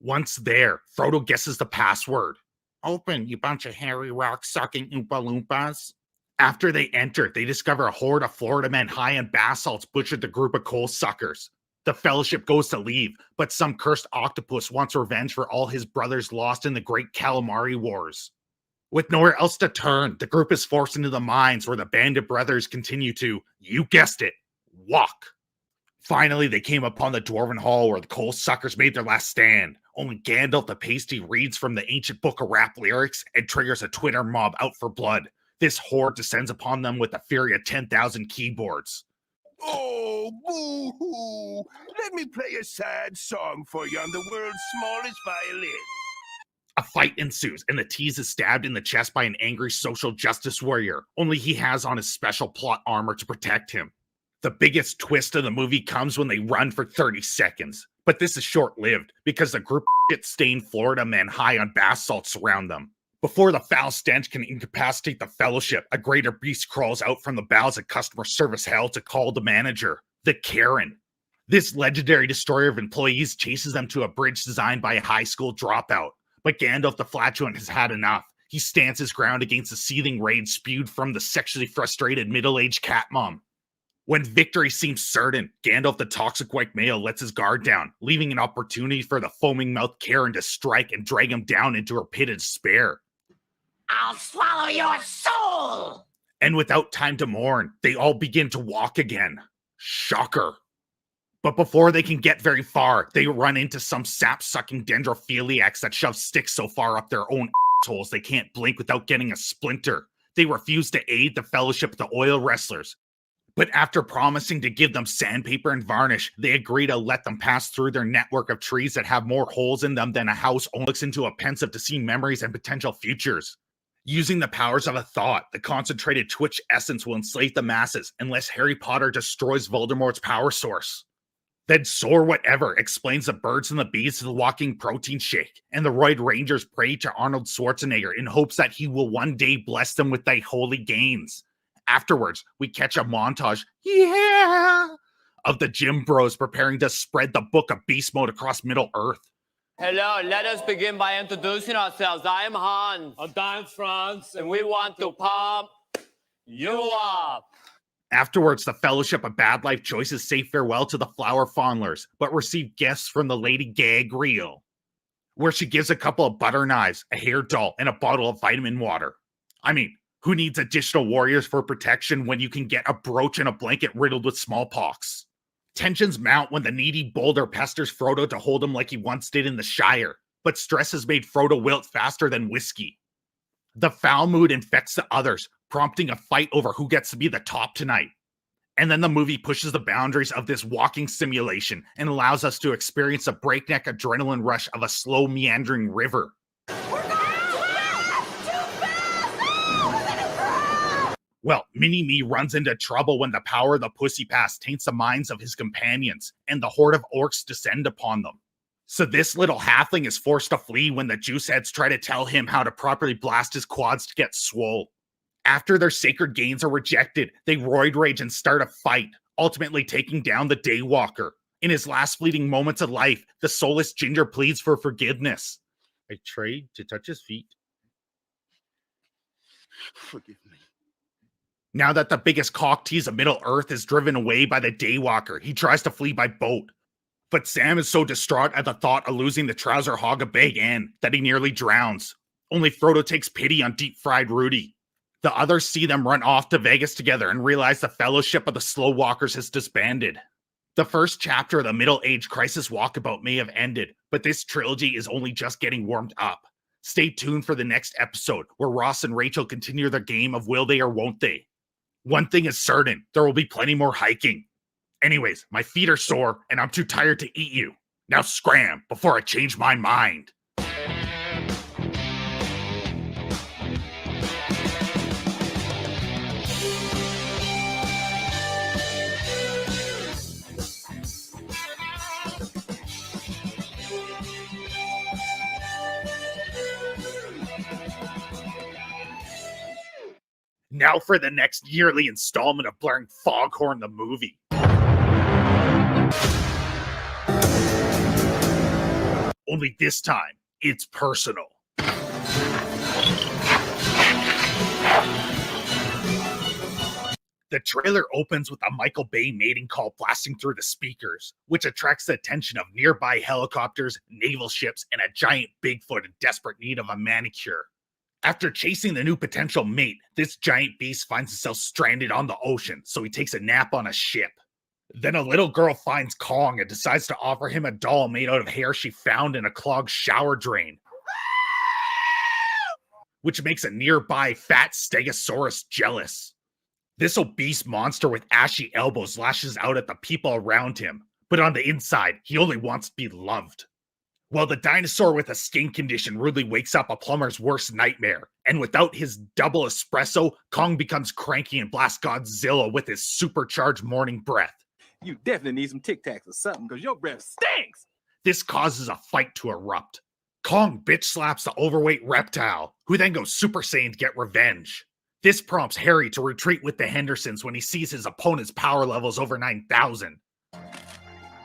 Speaker 5: Once there, Frodo guesses the password.
Speaker 2: Open, you bunch of hairy rock-sucking Oompa Loompas.
Speaker 5: After they enter, they discover a horde of Florida men high on basalts butchered the group of coal suckers. The Fellowship goes to leave, but some cursed octopus wants revenge for all his brothers lost in the Great Calamari Wars. With nowhere else to turn, the group is forced into the mines where the bandit brothers continue to, you guessed it, walk. Finally, they came upon the Dwarven Hall where the coal suckers made their last stand. Only Gandalf the Pasty reads from the ancient book of rap lyrics and triggers a Twitter mob out for blood. This horde descends upon them with the fury of 10,000 keyboards.
Speaker 13: Oh, boo-hoo! Let me play a sad song for you on the world's smallest violin.
Speaker 5: A fight ensues, and the tease is stabbed in the chest by an angry social justice warrior, only he has on his special plot armor to protect him. The biggest twist of the movie comes when they run for 30 seconds, but this is short-lived, because the group of shit-stained Florida men high on basalt surround them. Before the foul stench can incapacitate the Fellowship, a greater beast crawls out from the bowels of customer service hell to call the manager, the Karen. This legendary destroyer of employees chases them to a bridge designed by a high school dropout. But Gandalf the Flatulent has had enough. He stands his ground against the seething rage spewed from the sexually frustrated middle-aged cat mom. When victory seems certain, Gandalf the Toxic White Male lets his guard down, leaving an opportunity for the foaming-mouthed Karen to strike and drag him down into her pit of despair.
Speaker 15: I'll swallow your soul!
Speaker 5: And without time to mourn, they all begin to walk again. Shocker. But before they can get very far, they run into some sap-sucking dendrophiliacs that shove sticks so far up their own assholes they can't blink without getting a splinter. They refuse to aid the Fellowship of the Oil Wrestlers. But after promising to give them sandpaper and varnish, they agree to let them pass through their network of trees that have more holes in them than a house looks into a pensive to see memories and potential futures. Using the powers of a thought, the concentrated Twitch essence will enslave the masses unless Harry Potter destroys Voldemort's power source. Then Soar Whatever explains the birds and the bees to the walking protein shake, and the Roid Rangers pray to Arnold Schwarzenegger in hopes that he will one day bless them with thy holy gains. Afterwards, we catch a montage, of the gym bros preparing to spread the book of beast mode across Middle-earth.
Speaker 11: Hello, let us begin by introducing ourselves. I am Hans. I'm Franz. And we want to pump you up.
Speaker 5: Afterwards, the Fellowship of Bad Life Choices say farewell to the flower fondlers, but receive gifts from the Lady Gag Reel, where she gives a couple of butter knives, a hair doll, and a bottle of vitamin water. I mean, who needs additional warriors for protection when you can get a brooch and a blanket riddled with smallpox? Tensions mount when the needy boulder pesters Frodo to hold him like he once did in the Shire, but stress has made Frodo wilt faster than whiskey. The foul mood infects the others, prompting a fight over who gets to be the top tonight. And then the movie pushes the boundaries of this walking simulation and allows us to experience a breakneck adrenaline rush of a slow meandering river. Well, Mini-Me runs into trouble when the power of the Pussy Pass taints the minds of his companions, and the horde of orcs descend upon them. So this little halfling is forced to flee when the Juiceheads try to tell him how to properly blast his quads to get swole. After their sacred gains are rejected, they roid rage and start a fight, ultimately taking down the Daywalker. In his last fleeting moments of life, the soulless Ginger pleads for forgiveness. I tried to touch his feet.
Speaker 13: Forgive me.
Speaker 5: Now that the biggest cock tease of Middle-earth is driven away by the Daywalker, he tries to flee by boat. But Sam is so distraught at the thought of losing the trouser hog of Big N that he nearly drowns. Only Frodo takes pity on deep-fried Rudy. The others see them run off to Vegas together and realize the Fellowship of the Slow Walkers has disbanded. The first chapter of the Middle Age Crisis Walkabout may have ended, but this trilogy is only just getting warmed up. Stay tuned for the next episode, where Ross and Rachel continue their game of will they or won't they. One thing is certain, there will be plenty more hiking. Anyways, my feet are sore, and I'm too tired to eat you. Now scram, before I change my mind. Now for the next yearly installment of Blaring Foghorn the Movie. only this time, it's personal. The trailer opens with a Michael Bay mating call blasting through the speakers, which attracts the attention of nearby helicopters, naval ships, and a giant Bigfoot in desperate need of a manicure. After chasing the new potential mate, this giant beast finds itself stranded on the ocean, so he takes a nap on a ship. Then a little girl finds Kong and decides to offer him a doll made out of hair she found in a clogged shower drain, which makes a nearby fat Stegosaurus jealous. This obese monster with ashy elbows lashes out at the people around him, but on the inside, he only wants to be loved. While the dinosaur with a skin condition rudely wakes up a plumber's worst nightmare, and without his double espresso, Kong becomes cranky and blasts Godzilla with his supercharged morning breath.
Speaker 18: You definitely need some Tic Tacs or something, because your breath stinks!
Speaker 5: This causes a fight to erupt. Kong bitch slaps the overweight reptile, who then goes Super Saiyan to get revenge. This prompts Harry to retreat with the Hendersons when he sees his opponent's power levels over 9,000.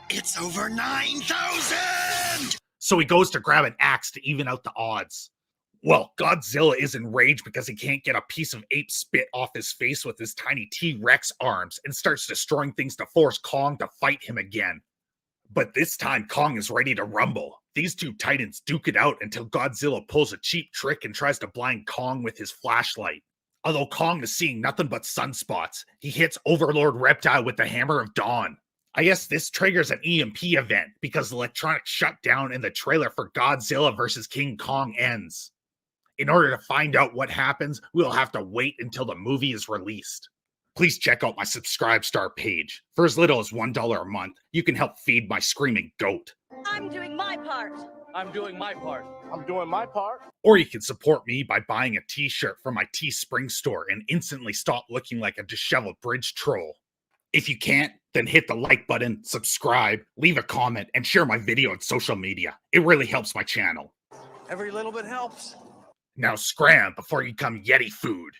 Speaker 17: It's over 9,000!
Speaker 5: So he goes to grab an axe to even out the odds. Well, Godzilla is enraged because he can't get a piece of ape spit off his face with his tiny T-Rex arms and starts destroying things to force Kong to fight him again. But this time, Kong is ready to rumble. These two titans duke it out until Godzilla pulls a cheap trick and tries to blind Kong with his flashlight. Although Kong is seeing nothing but sunspots, he hits Overlord Reptile with the Hammer of Dawn. I guess this triggers an EMP event because the electronics shut down and the trailer for Godzilla vs. King Kong ends. In order to find out what happens, we'll have to wait until the movie is released. Please check out my Subscribestar page. For as little as $1 a month, you can help feed my screaming goat.
Speaker 7: I'm doing my part.
Speaker 11: I'm doing my part.
Speaker 18: I'm doing my part.
Speaker 5: Or you can support me by buying a t-shirt from my Teespring store and instantly stop looking like a disheveled bridge troll. If you can't, then hit the like button, subscribe, leave a comment, and share my video on social media. It really helps my channel.
Speaker 18: Every little bit helps.
Speaker 5: Now scram before you become Yeti food.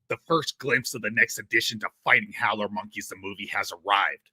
Speaker 5: The first glimpse of the next edition to Fighting Howler Monkeys the movie has arrived.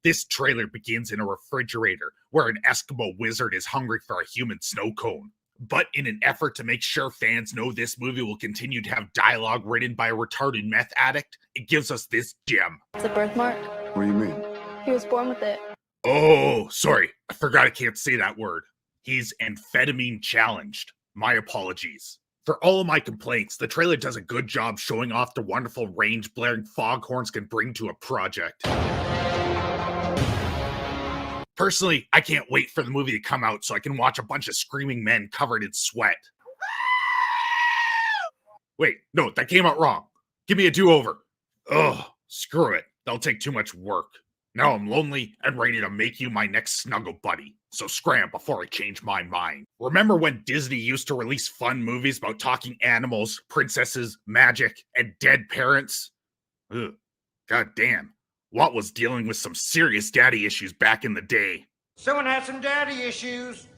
Speaker 5: This trailer begins in a refrigerator where an Eskimo wizard is hungry for a human snow cone. But in an effort to make sure fans know this movie will continue to have dialogue written by a retarded meth addict, it gives us this gem.
Speaker 20: It's a birthmark.
Speaker 14: What do you mean?
Speaker 20: He was born with it.
Speaker 5: Oh, sorry. I forgot I can't say that word. He's amphetamine challenged. My apologies. For all of my complaints, the trailer does a good job showing off the wonderful range blaring foghorns can bring to a project. Personally, I can't wait for the movie to come out so I can watch a bunch of screaming men covered in sweat. Wait, no, that came out wrong. Give me a do-over. Ugh, screw it. That'll take too much work. Now I'm lonely and ready to make you my next snuggle buddy. So scram before I change my mind. Remember when Disney used to release fun movies about talking animals, princesses, magic, and dead parents? Ugh, god damn. Watt was dealing with some serious daddy issues back in the day.
Speaker 17: Someone had some daddy issues.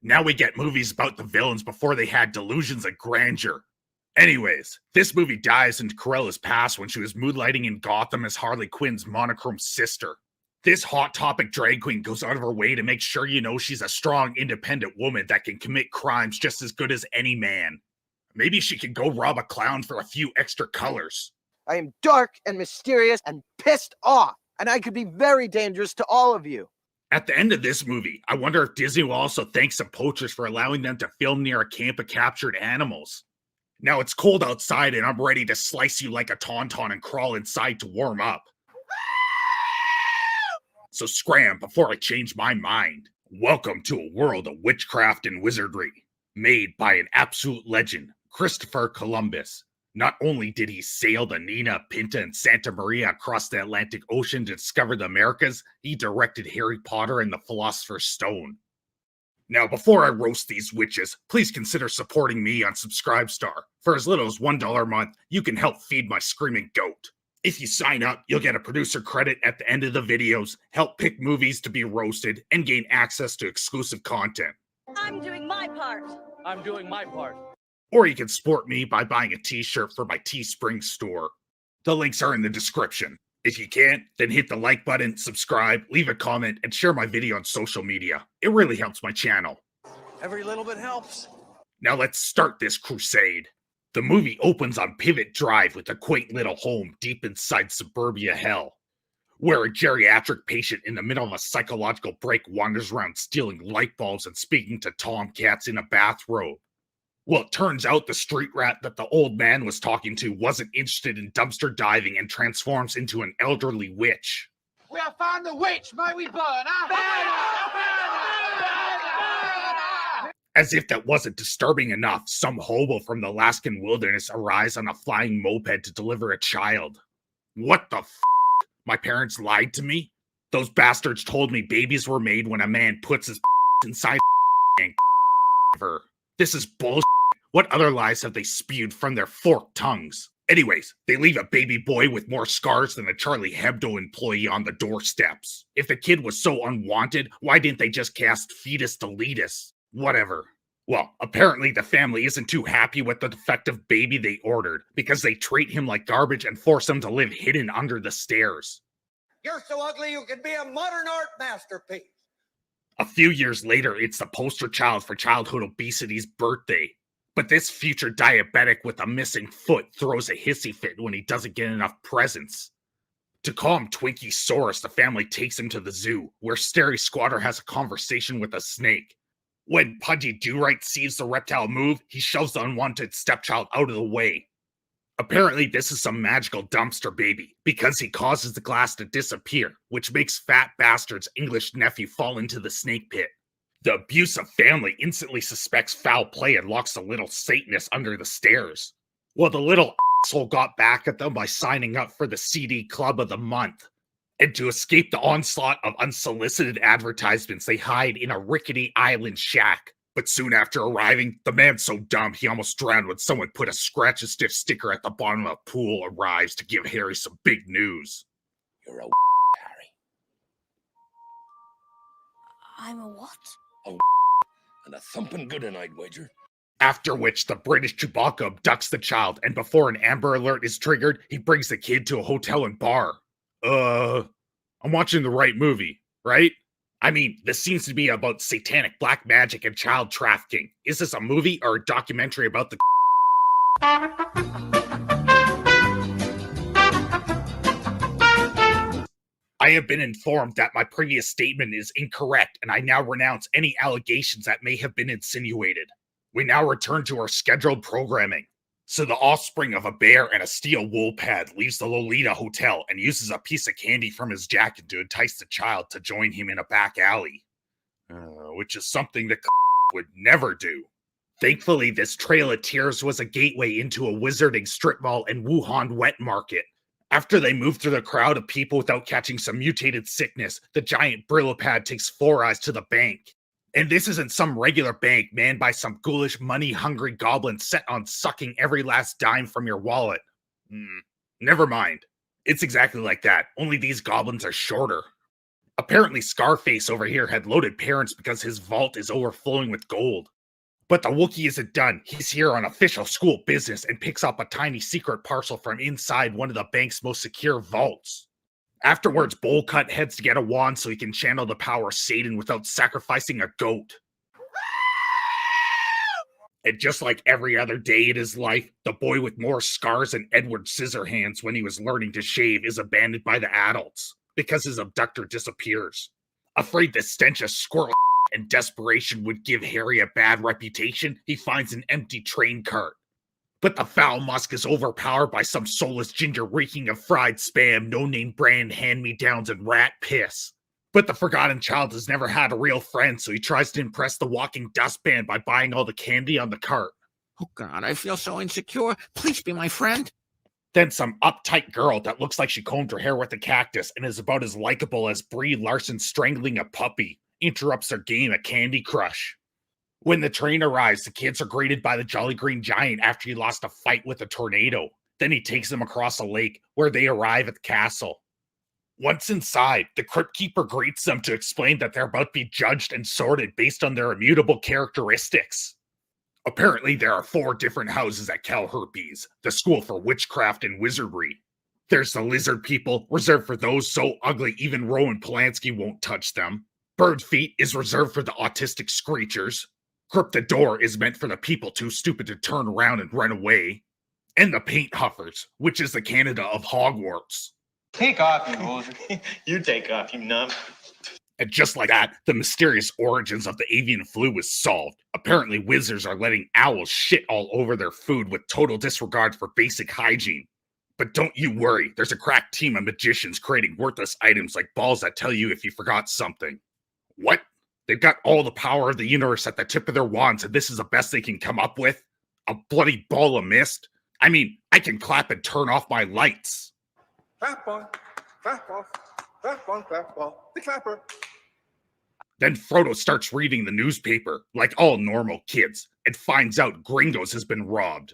Speaker 5: Now we get movies about the villains before they had delusions of grandeur. Anyways, this movie dives into Corella's past when she was moonlighting in Gotham as Harley Quinn's monochrome sister. This hot topic drag queen goes out of her way to make sure you know she's a strong, independent woman that can commit crimes just as good as any man. Maybe she could go rob a clown for a few extra colors.
Speaker 21: I am dark and mysterious and pissed off, and I could be very dangerous to all of you.
Speaker 5: At the end of this movie, I wonder if Disney will also thank some poachers for allowing them to film near a camp of captured animals. Now it's cold outside and I'm ready to slice you like a tauntaun and crawl inside to warm up. So scram before I change my mind. Welcome to a world of witchcraft and wizardry, made by an absolute legend, Christopher Columbus. Not only did he sail the Nina, Pinta, and Santa Maria across the Atlantic Ocean to discover the Americas, he directed Harry Potter and the Philosopher's Stone. Now, before I roast these witches, please consider supporting me on Subscribestar. For as little as $1 a month, you can help feed my screaming goat. If you sign up, you'll get a producer credit at the end of the videos, help pick movies to be roasted, and gain access to exclusive content.
Speaker 7: I'm doing my part.
Speaker 11: I'm doing my part.
Speaker 5: Or you can support me by buying a t-shirt for my Teespring store. The links are in the description. If you can't, then hit the like button, subscribe, leave a comment, and share my video on social media. It really helps my channel.
Speaker 17: Every little bit helps.
Speaker 5: Now let's start this crusade. The movie opens on Pivot Drive with a quaint little home deep inside suburbia hell, where a geriatric patient in the middle of a psychological break wanders around stealing light bulbs and speaking to tomcats in a bathrobe. Well, it turns out the street rat that the old man was talking to wasn't interested in dumpster diving and transforms into an elderly witch.
Speaker 17: We have found the witch. May we burn,
Speaker 5: As if that wasn't disturbing enough, some hobo from the Alaskan wilderness arrives on a flying moped to deliver a child. What the f***? My parents lied to me? Those bastards told me babies were made when a man puts his inside and This is bullshit. What other lies have they spewed from their forked tongues? Anyways, they leave a baby boy with more scars than a Charlie Hebdo employee on the doorsteps. If the kid was so unwanted, why didn't they just cast fetus deletus? Whatever. Well, apparently the family isn't too happy with the defective baby they ordered, because they treat him like garbage and force him to live hidden under the stairs.
Speaker 17: You're so ugly you could be a modern art masterpiece.
Speaker 5: A few years later, it's the poster child for childhood obesity's birthday. But this future diabetic with a missing foot throws a hissy fit when he doesn't get enough presents. To calm Twinkie-saurus, the family takes him to the zoo, where Stary Squatter has a conversation with a snake. When Pudgy Do-Right sees the reptile move, he shoves the unwanted stepchild out of the way. Apparently, this is some magical dumpster baby, because he causes the glass to disappear, which makes Fat Bastard's English nephew fall into the snake pit. The abusive family instantly suspects foul play and locks the little Satanist under the stairs. Well, the little asshole got back at them by signing up for the CD Club of the Month. And to escape the onslaught of unsolicited advertisements, they hide in a rickety island shack. But soon after arriving, the man's so dumb he almost drowned when someone put a scratch-and-sniff sticker at the bottom of a pool arrives to give Harry some big news.
Speaker 13: You're a Harry.
Speaker 1: I'm a what?
Speaker 13: And a thumping good one, I'd wager.
Speaker 5: After which, the British Chewbacca abducts the child, and before an Amber Alert is triggered, he brings the kid to a hotel and bar. I'm watching the right movie, right? I mean, this seems to be about satanic black magic and child trafficking. Is this a movie or a documentary about the I have been informed that my previous statement is incorrect, and I now renounce any allegations that may have been insinuated. We now return to our scheduled programming. So the offspring of a bear and a steel wool pad leaves the Lolita Hotel and uses a piece of candy from his jacket to entice the child to join him in a back alley. Which is something the would never do. Thankfully, this Trail of Tears was a gateway into a wizarding strip mall and Wuhan wet market. After they move through the crowd of people without catching some mutated sickness, the giant Brillo pad takes Four Eyes to the bank. And this isn't some regular bank manned by some ghoulish, money-hungry goblin set on sucking every last dime from your wallet. Never mind. It's exactly like that, only these goblins are shorter. Apparently Scarface over here had loaded parents because his vault is overflowing with gold. But the Wookiee isn't done. He's here on official school business and picks up a tiny secret parcel from inside one of the bank's most secure vaults. Afterwards, Bowl-Cut heads to get a wand so he can channel the power of Satan without sacrificing a goat. And just like every other day in his life, the boy with more scars than Edward Scissorhands when he was learning to shave is abandoned by the adults, because his abductor disappears. Afraid the stench of squirrel and desperation would give Harry a bad reputation, he finds an empty train cart. But the foul musk is overpowered by some soulless ginger reeking of fried spam, no-name brand hand-me-downs, and rat piss. But the forgotten child has never had a real friend, so he tries to impress the walking dustpan by buying all the candy on the cart.
Speaker 15: Oh God, I feel so insecure. Please be my friend.
Speaker 5: Then some uptight girl that looks like she combed her hair with a cactus and is about as likable as Brie Larson strangling a puppy
Speaker 2: interrupts their game at Candy Crush. When the train arrives, the kids are greeted by the Jolly Green Giant after he lost a fight with a tornado. Then he takes them across a lake, where they arrive at the castle. Once inside, the Crypt Keeper greets them to explain that they're about to be judged and sorted based on their immutable characteristics. Apparently, there are 4 different houses at Calherpes, the school for witchcraft and wizardry. There's the lizard people, reserved for those so ugly even Rowan Polanski won't touch them. Bird Feet is reserved for the autistic screechers. Cryptodor is meant for the people too stupid to turn around and run away. And the Paint Huffers, which is the Canada of Hogwarts.
Speaker 4: Take off, you loser. You take off, you numb.
Speaker 2: And just like that, the mysterious origins of the avian flu is solved. Apparently, wizards are letting owls shit all over their food with total disregard for basic hygiene. But don't you worry, there's a crack team of magicians creating worthless items like balls that tell you if you forgot something. What? They've got all the power of the universe at the tip of their wands, and this is the best they can come up with? A bloody ball of mist? I mean, I can clap and turn off my lights.
Speaker 13: Clap on, clap off, clap on, clap off, the clapper.
Speaker 2: Then Frodo starts reading the newspaper, like all normal kids, and finds out Gringos has been robbed.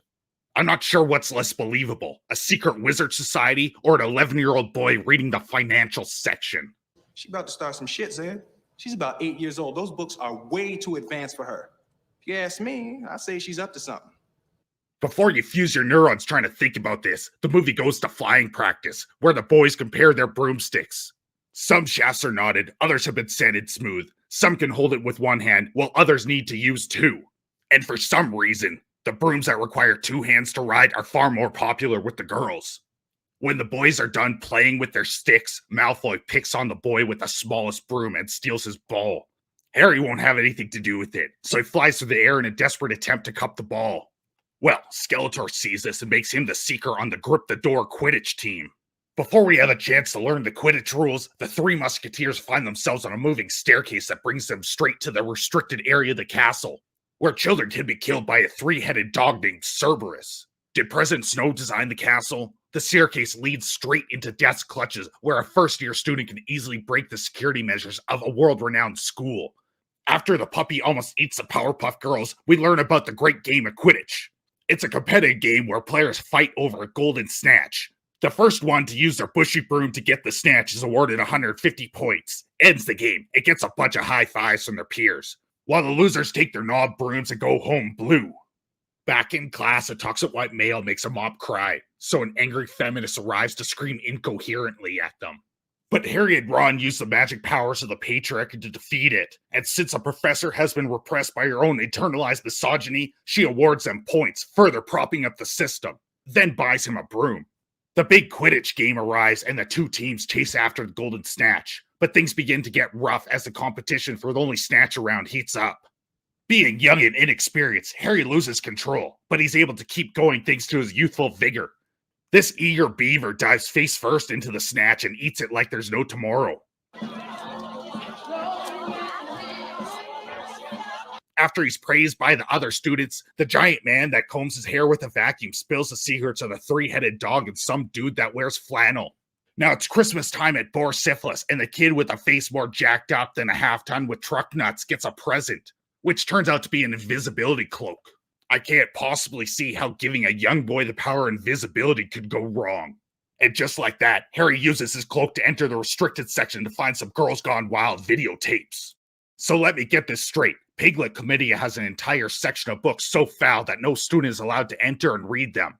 Speaker 2: I'm not sure what's less believable, a secret wizard society or an 11-year-old boy reading the financial section.
Speaker 4: She about to start some shit, Zed. She's about 8 years old. Those books are way too advanced for her. If you ask me, I say she's up to something.
Speaker 2: Before you fuse your neurons trying to think about this, the movie goes to flying practice, where the boys compare their broomsticks. Some shafts are knotted, others have been sanded smooth. Some can hold it with one hand, while others need to use 2. And for some reason, the brooms that require 2 hands to ride are far more popular with the girls. When the boys are done playing with their sticks, Malfoy picks on the boy with the smallest broom and steals his ball. Harry won't have anything to do with it, so he flies through the air in a desperate attempt to cup the ball. Well, Skeletor sees this and makes him the seeker on the Grip the Door Quidditch team. Before we have a chance to learn the Quidditch rules, the 3 Musketeers find themselves on a moving staircase that brings them straight to the restricted area of the castle, where children can be killed by a 3-headed dog named Cerberus. Did President Snow design the castle? The staircase leads straight into death's clutches, where a first-year student can easily break the security measures of a world-renowned school. After the puppy almost eats the Powerpuff Girls, we learn about the great game of Quidditch. It's a competitive game where players fight over a golden snatch. The first one to use their bushy broom to get the snatch is awarded 150 points. Ends the game. It gets a bunch of high fives from their peers, while the losers take their knob brooms and go home blue. Back in class, a toxic white male makes a mob cry, so an angry feminist arrives to scream incoherently at them. But Harry and Ron use the magic powers of the patriarchy to defeat it, and since a professor has been repressed by her own internalized misogyny, she awards them points, further propping up the system, then buys him a broom. The big Quidditch game arrives and the 2 teams chase after the golden snatch, but things begin to get rough as the competition for the only snatch around heats up. Being young and inexperienced, Harry loses control, but he's able to keep going thanks to his youthful vigor. This eager beaver dives face first into the snatch and eats it like there's no tomorrow. After he's praised by the other students, the giant man that combs his hair with a vacuum spills the secrets of the 3-headed dog and some dude that wears flannel. Now it's Christmas time at Borsiflis, and the kid with a face more jacked up than a half-ton with truck nuts gets a present, which turns out to be an invisibility cloak. I can't possibly see how giving a young boy the power of invisibility could go wrong. And just like that, Harry uses his cloak to enter the restricted section to find some Girls Gone Wild videotapes. So let me get this straight. Piglet Comedia has an entire section of books so foul that no student is allowed to enter and read them.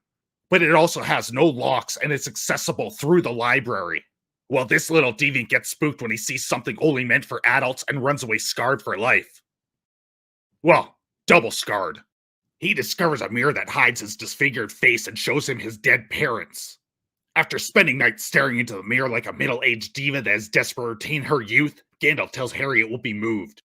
Speaker 2: But it also has no locks and it's accessible through the library. Well, this little deviant gets spooked when he sees something only meant for adults and runs away scarred for life. Well, double scarred. He discovers a mirror that hides his disfigured face and shows him his dead parents. After spending nights staring into the mirror like a middle-aged diva that is desperate to retain her youth, Gandalf tells Harry it will be moved.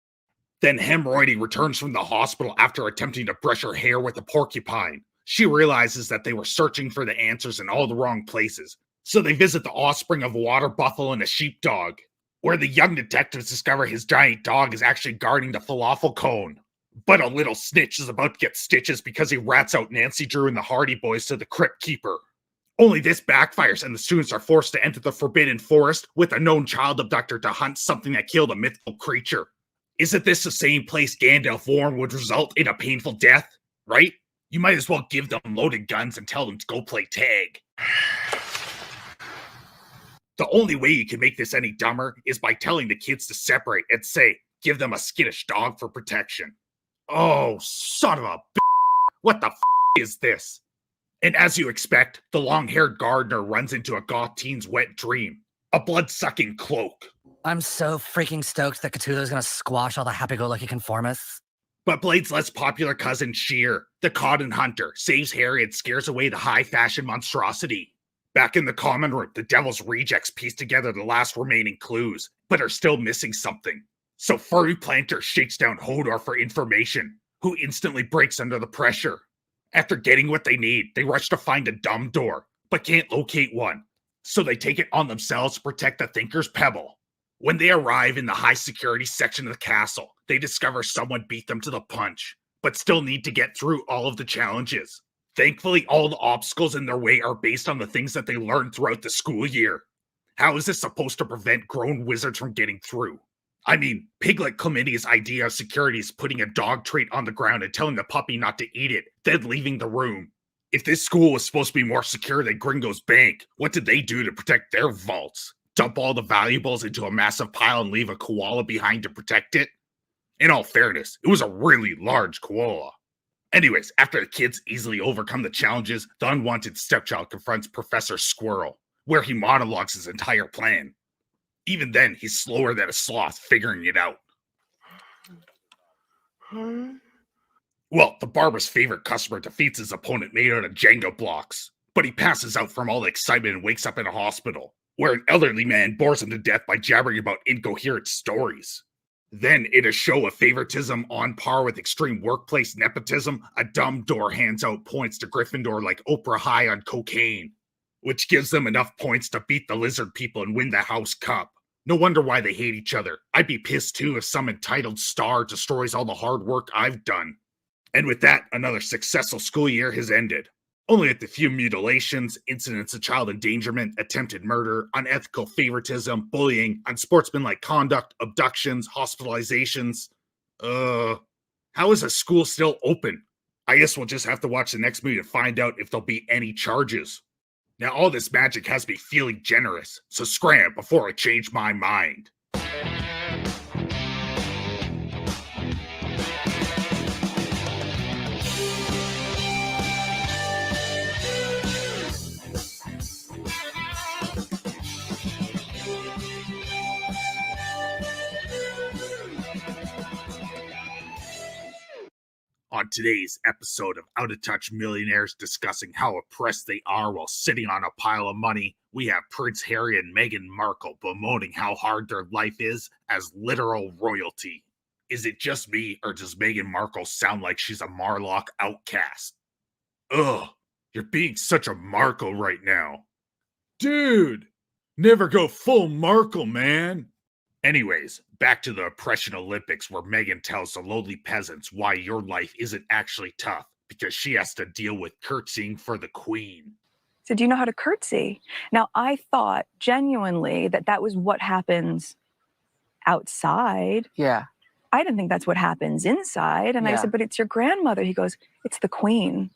Speaker 2: Then Hemorrhoidy returns from the hospital after attempting to brush her hair with a porcupine. She realizes that they were searching for the answers in all the wrong places, so they visit the offspring of a water buffalo and a sheepdog, where the young detectives discover his giant dog is actually guarding the falafel cone. But a little snitch is about to get stitches because he rats out Nancy Drew and the Hardy Boys to the Crypt Keeper. Only this backfires and the students are forced to enter the Forbidden Forest with a known child abductor to hunt something that killed a mythical creature. Isn't this the same place Gandalf warned would result in a painful death, right? You might as well give them loaded guns and tell them to go play tag. The only way you can make this any dumber is by telling the kids to separate and say, give them a skittish dog for protection. Oh, son of a b****. What the f*** is this? And as you expect, the long-haired gardener runs into a goth teen's wet dream. A blood-sucking cloak.
Speaker 10: I'm so freaking stoked that Cthulhu's gonna squash all the happy-go-lucky conformists.
Speaker 2: But Blade's less popular cousin, Sheer, the cotton hunter, saves Harry and scares away the high-fashion monstrosity. Back in the common room, the Devil's Rejects piece together the last remaining clues, but are still missing something. So Furry Planter shakes down Hodor for information, who instantly breaks under the pressure. After getting what they need, they rush to find a dumb door, but can't locate one. So they take it on themselves to protect the Thinker's Pebble. When they arrive in the high-security section of the castle, they discover someone beat them to the punch, but still need to get through all of the challenges. Thankfully, all the obstacles in their way are based on the things that they learned throughout the school year. How is this supposed to prevent grown wizards from getting through? I mean, Piglet Chlamydia's idea of security is putting a dog treat on the ground and telling the puppy not to eat it, then leaving the room. If this school was supposed to be more secure than Gringo's bank, what did they do to protect their vaults? Dump all the valuables into a massive pile and leave a koala behind to protect it? In all fairness, it was a really large koala. Anyways, after the kids easily overcome the challenges, the unwanted stepchild confronts Professor Squirrel, where he monologues his entire plan. Even then, he's slower than a sloth figuring it out. Well, the barber's favorite customer defeats his opponent made out of Jenga blocks, but he passes out from all the excitement and wakes up in a hospital, where an elderly man bores him to death by jabbering about incoherent stories. Then, in a show of favoritism on par with extreme workplace nepotism, a Dumbledore hands out points to Gryffindor like Oprah High on cocaine, which gives them enough points to beat the lizard people and win the House Cup. No wonder why they hate each other. I'd be pissed too if some entitled star destroys all the hard work I've done. And with that, another successful school year has ended. Only with a few mutilations, incidents of child endangerment, attempted murder, unethical favoritism, bullying, unsportsmanlike conduct, abductions, hospitalizations. How is a school still open? I guess we'll just have to watch the next movie to find out if there'll be any charges. Now all this magic has me feeling generous, so scram before I change my mind. On today's episode of Out of Touch Millionaires discussing how oppressed they are while sitting on a pile of money, we have Prince Harry and Meghan Markle bemoaning how hard their life is as literal royalty. Is it just me, or does Meghan Markle sound like she's a Marlock outcast? Ugh, you're being such a Markle right now. Dude, never go full Markle, man. Anyways, back to the Oppression Olympics, where Meghan tells the lowly peasants why your life isn't actually tough, because she has to deal with curtsying for the queen.
Speaker 16: So do you know how to curtsy? Now, I thought genuinely that that was what happens outside.
Speaker 21: Yeah.
Speaker 16: I didn't think that's what happens inside. And I
Speaker 21: Yeah.
Speaker 16: said, but it's your grandmother. He goes, it's the queen.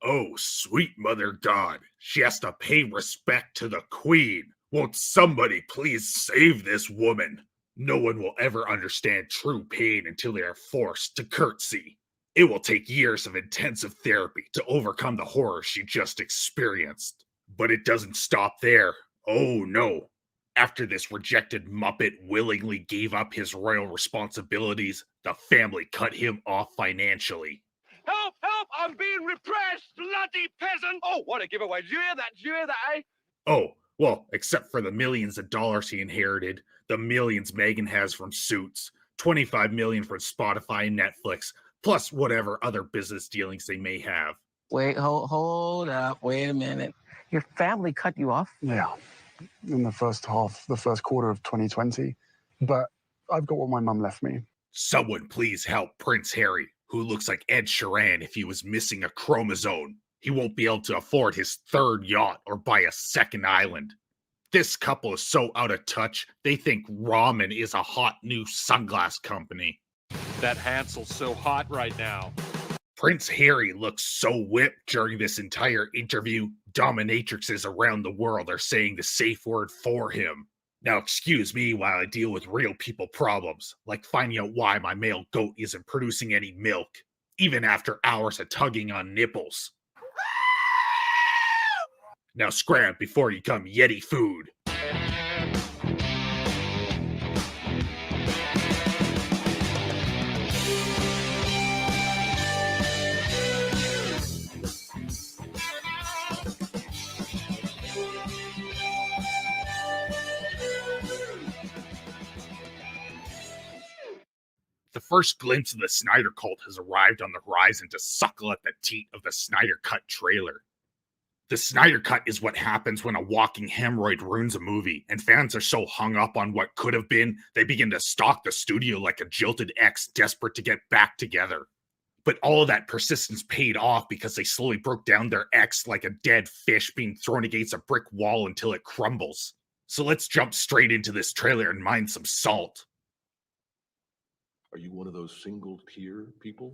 Speaker 2: Oh, sweet mother God, she has to pay respect to the queen. Won't somebody please save this woman? No one will ever understand true pain until they are forced to curtsy. It will take years of intensive therapy to overcome the horror she just experienced. But it doesn't stop there. Oh no. After this rejected Muppet willingly gave up his royal responsibilities, the family cut him off financially.
Speaker 17: Help! Help! I'm being repressed! Bloody peasant! Oh, what a giveaway. Did you hear that? Did you hear that, eh?
Speaker 2: Oh, well, except for the millions of dollars he inherited, the millions Meghan has from Suits, $25 million from Spotify and Netflix, plus whatever other business dealings they may have.
Speaker 21: Wait, hold up. Wait a minute. Your family cut you off?
Speaker 23: Yeah, in the first quarter of 2020. But I've got what my mum left me.
Speaker 2: Someone please help Prince Harry, who looks like Ed Sheeran if he was missing a chromosome. He won't be able to afford his third yacht or buy a second island. This couple is so out of touch, they think ramen is a hot new sunglass company.
Speaker 3: That Hansel's so hot right now.
Speaker 2: Prince Harry looks so whipped during this entire interview, dominatrixes around the world are saying the safe word for him. Now excuse me while I deal with real people problems, like finding out why my male goat isn't producing any milk, even after hours of tugging on nipples. Now scram before you come Yeti food. The first glimpse of the Snyder cult has arrived on the horizon to suckle at the teat of the Snyder Cut trailer. The Snyder Cut is what happens when a walking hemorrhoid ruins a movie, and fans are so hung up on what could have been, they begin to stalk the studio like a jilted ex desperate to get back together. But all of that persistence paid off because they slowly broke down their ex like a dead fish being thrown against a brick wall until it crumbles. So let's jump straight into this trailer and mine some salt.
Speaker 13: Are you one of those single tear people?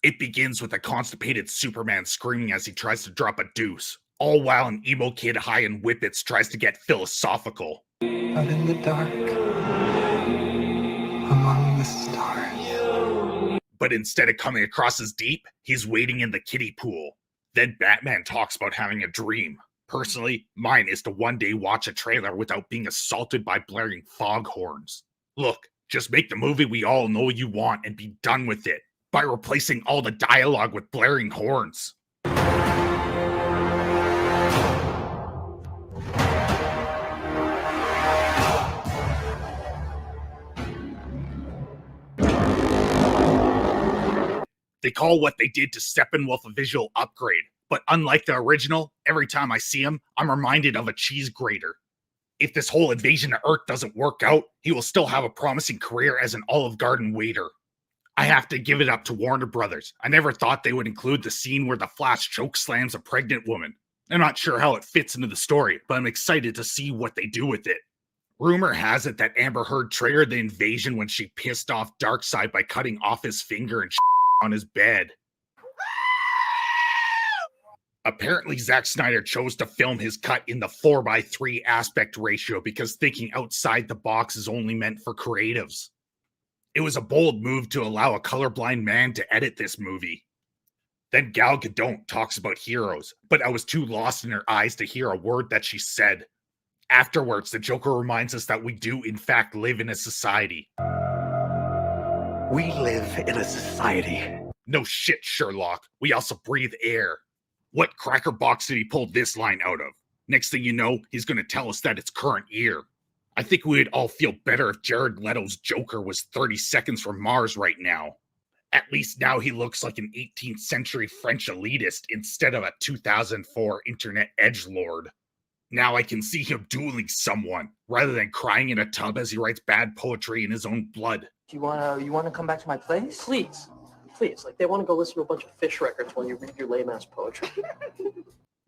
Speaker 2: It begins with a constipated Superman screaming as he tries to drop a deuce, all while an emo kid high in whippets tries to get philosophical.
Speaker 23: Out in the dark, among the stars.
Speaker 2: But instead of coming across as deep, he's wading in the kiddie pool. Then Batman talks about having a dream. Personally, mine is to one day watch a trailer without being assaulted by blaring foghorns. Look, just make the movie we all know you want and be done with it, by replacing all the dialogue with blaring horns. They call what they did to Steppenwolf a visual upgrade, but unlike the original, every time I see him, I'm reminded of a cheese grater. If this whole invasion of Earth doesn't work out, he will still have a promising career as an Olive Garden waiter. I have to give it up to Warner Brothers. I never thought they would include the scene where the Flash choke slams a pregnant woman. I'm not sure how it fits into the story, but I'm excited to see what they do with it. Rumor has it that Amber Heard triggered the invasion when she pissed off Darkseid by cutting off his finger and on his bed. Apparently, Zack Snyder chose to film his cut in the 4:3 aspect ratio because thinking outside the box is only meant for creatives. It was a bold move to allow a colorblind man to edit this movie. Then Gal Gadot talks about heroes, but I was too lost in her eyes to hear a word that she said. Afterwards, the Joker reminds us that we do in fact live in a society.
Speaker 6: We live in a society.
Speaker 2: No shit, Sherlock. We also breathe air. What cracker box did he pull this line out of? Next thing you know, he's going to tell us that it's current year. I think we'd all feel better if Jared Leto's Joker was 30 seconds from Mars right now. At least now he looks like an 18th century French elitist instead of a 2004 internet edgelord. Now I can see him dueling someone, rather than crying in a tub as he writes bad poetry in his own blood.
Speaker 6: You wanna come back to my place? Please. Like they want to go listen to a bunch of Fish records while you read your lame-ass poetry.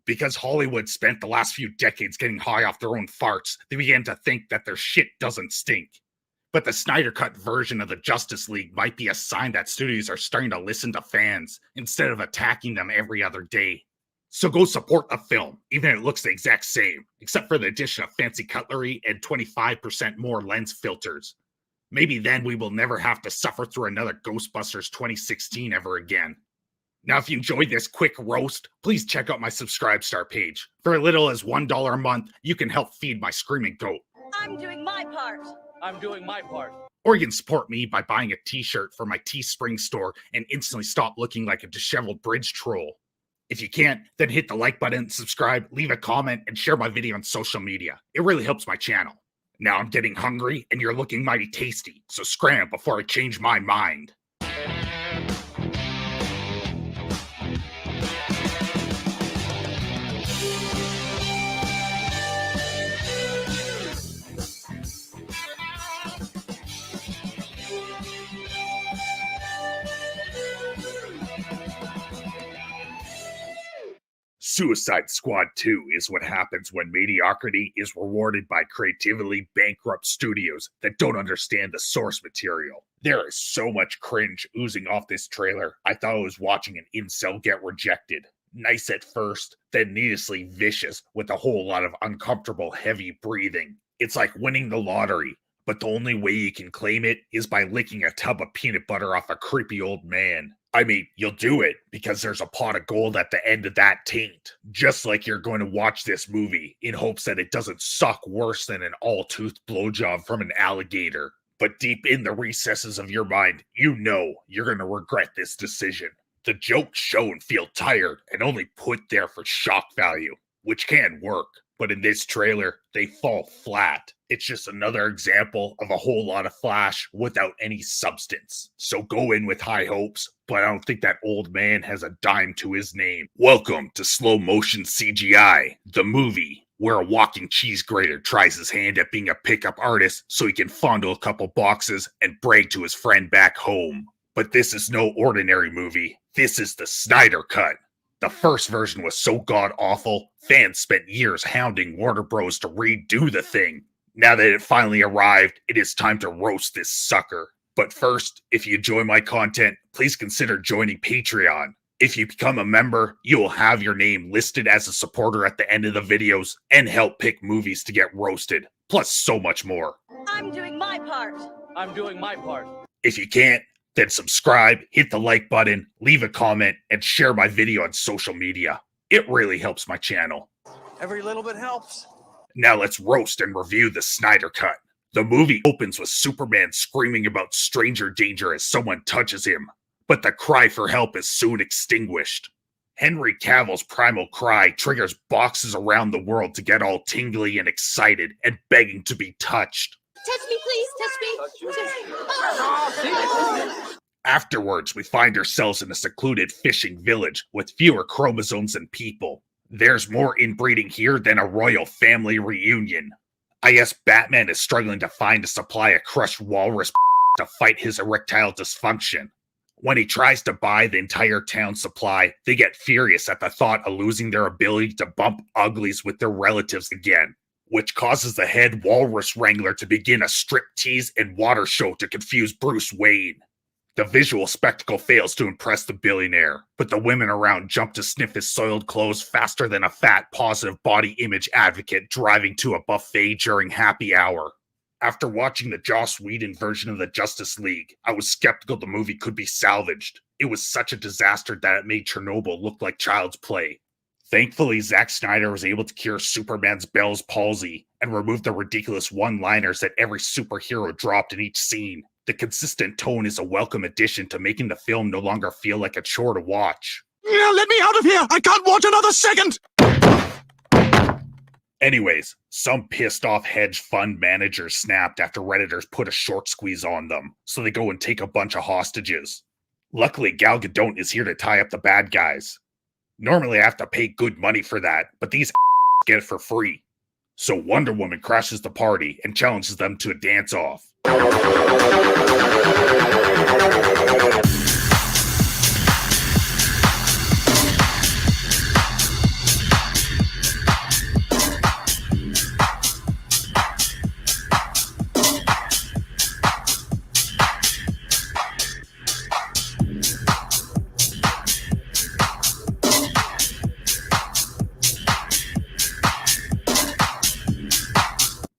Speaker 2: Because Hollywood spent the last few decades getting high off their own farts, they began to think that their shit doesn't stink. But the Snyder Cut version of the Justice League might be a sign that studios are starting to listen to fans, instead of attacking them every other day. So go support the film, even if it looks the exact same, except for the addition of fancy cutlery and 25% more lens filters. Maybe then we will never have to suffer through another Ghostbusters 2016 ever again. Now, if you enjoyed this quick roast, please check out my Subscribe Star page. For as little as $1 a month, you can help feed my screaming goat.
Speaker 7: I'm doing my part.
Speaker 11: I'm doing my part.
Speaker 2: Or you can support me by buying a t-shirt from my Teespring store and instantly stop looking like a disheveled bridge troll. If you can't, then hit the like button, subscribe, leave a comment, and share my video on social media. It really helps my channel. Now I'm getting hungry, and you're looking mighty tasty, so scram before I change my mind. Suicide Squad 2 is what happens when mediocrity is rewarded by creatively bankrupt studios that don't understand the source material. There is so much cringe oozing off this trailer, I thought I was watching an incel get rejected. Nice at first, then needlessly vicious with a whole lot of uncomfortable heavy breathing. It's like winning the lottery, but the only way you can claim it is by licking a tub of peanut butter off a creepy old man. I mean, you'll do it because there's a pot of gold at the end of that taint. Just like you're going to watch this movie in hopes that it doesn't suck worse than an all-toothed blowjob from an alligator. But deep in the recesses of your mind, you know you're going to regret this decision. The jokes show and feel tired and only put there for shock value, which can work. But in this trailer, they fall flat. It's just another example of a whole lot of flash without any substance. So go in with high hopes, but I don't think that old man has a dime to his name. Welcome to Slow Motion CGI, the movie where a walking cheese grater tries his hand at being a pickup artist so he can fondle a couple boxes and brag to his friend back home. But this is no ordinary movie. This is the Snyder Cut. The first version was so god-awful, fans spent years hounding Warner Bros. To redo the thing. Now that it finally arrived, it is time to roast this sucker. But first, if you enjoy my content, please consider joining Patreon. If you become a member, you will have your name listed as a supporter at the end of the videos and help pick movies to get roasted, plus so much more.
Speaker 7: I'm doing my part.
Speaker 11: I'm doing my part.
Speaker 2: If you can't, then subscribe, hit the like button, leave a comment, and share my video on social media. It really helps my channel.
Speaker 18: Every little bit helps.
Speaker 2: Now let's roast and review the Snyder Cut. The movie opens with Superman screaming about stranger danger as someone touches him, but the cry for help is soon extinguished. Henry Cavill's primal cry triggers boxes around the world to get all tingly and excited and begging to be touched.
Speaker 7: Touch me, please. Touch me.
Speaker 2: Afterwards, we find ourselves in a secluded fishing village with fewer chromosomes than people. There's more inbreeding here than a royal family reunion. I guess Batman is struggling to find a supply of crushed walrus to fight his erectile dysfunction. When he tries to buy the entire town's supply, they get furious at the thought of losing their ability to bump uglies with their relatives again, which causes the head walrus wrangler to begin a striptease and water show to confuse Bruce Wayne. The visual spectacle fails to impress the billionaire, but the women around jump to sniff his soiled clothes faster than a fat, positive body image advocate driving to a buffet during happy hour. After watching the Joss Whedon version of the Justice League, I was skeptical the movie could be salvaged. It was such a disaster that it made Chernobyl look like child's play. Thankfully, Zack Snyder was able to cure Superman's Bell's palsy and remove the ridiculous one-liners that every superhero dropped in each scene. The consistent tone is a welcome addition to making the film no longer feel like a chore to watch.
Speaker 17: Yeah, let me out of here! I can't watch another second!
Speaker 2: Anyways, some pissed off hedge fund managers snapped after Redditors put a short squeeze on them, so they go and take a bunch of hostages. Luckily, Gal Gadot is here to tie up the bad guys. Normally I have to pay good money for that, but these get it for free. So Wonder Woman crashes the party and challenges them to a dance-off.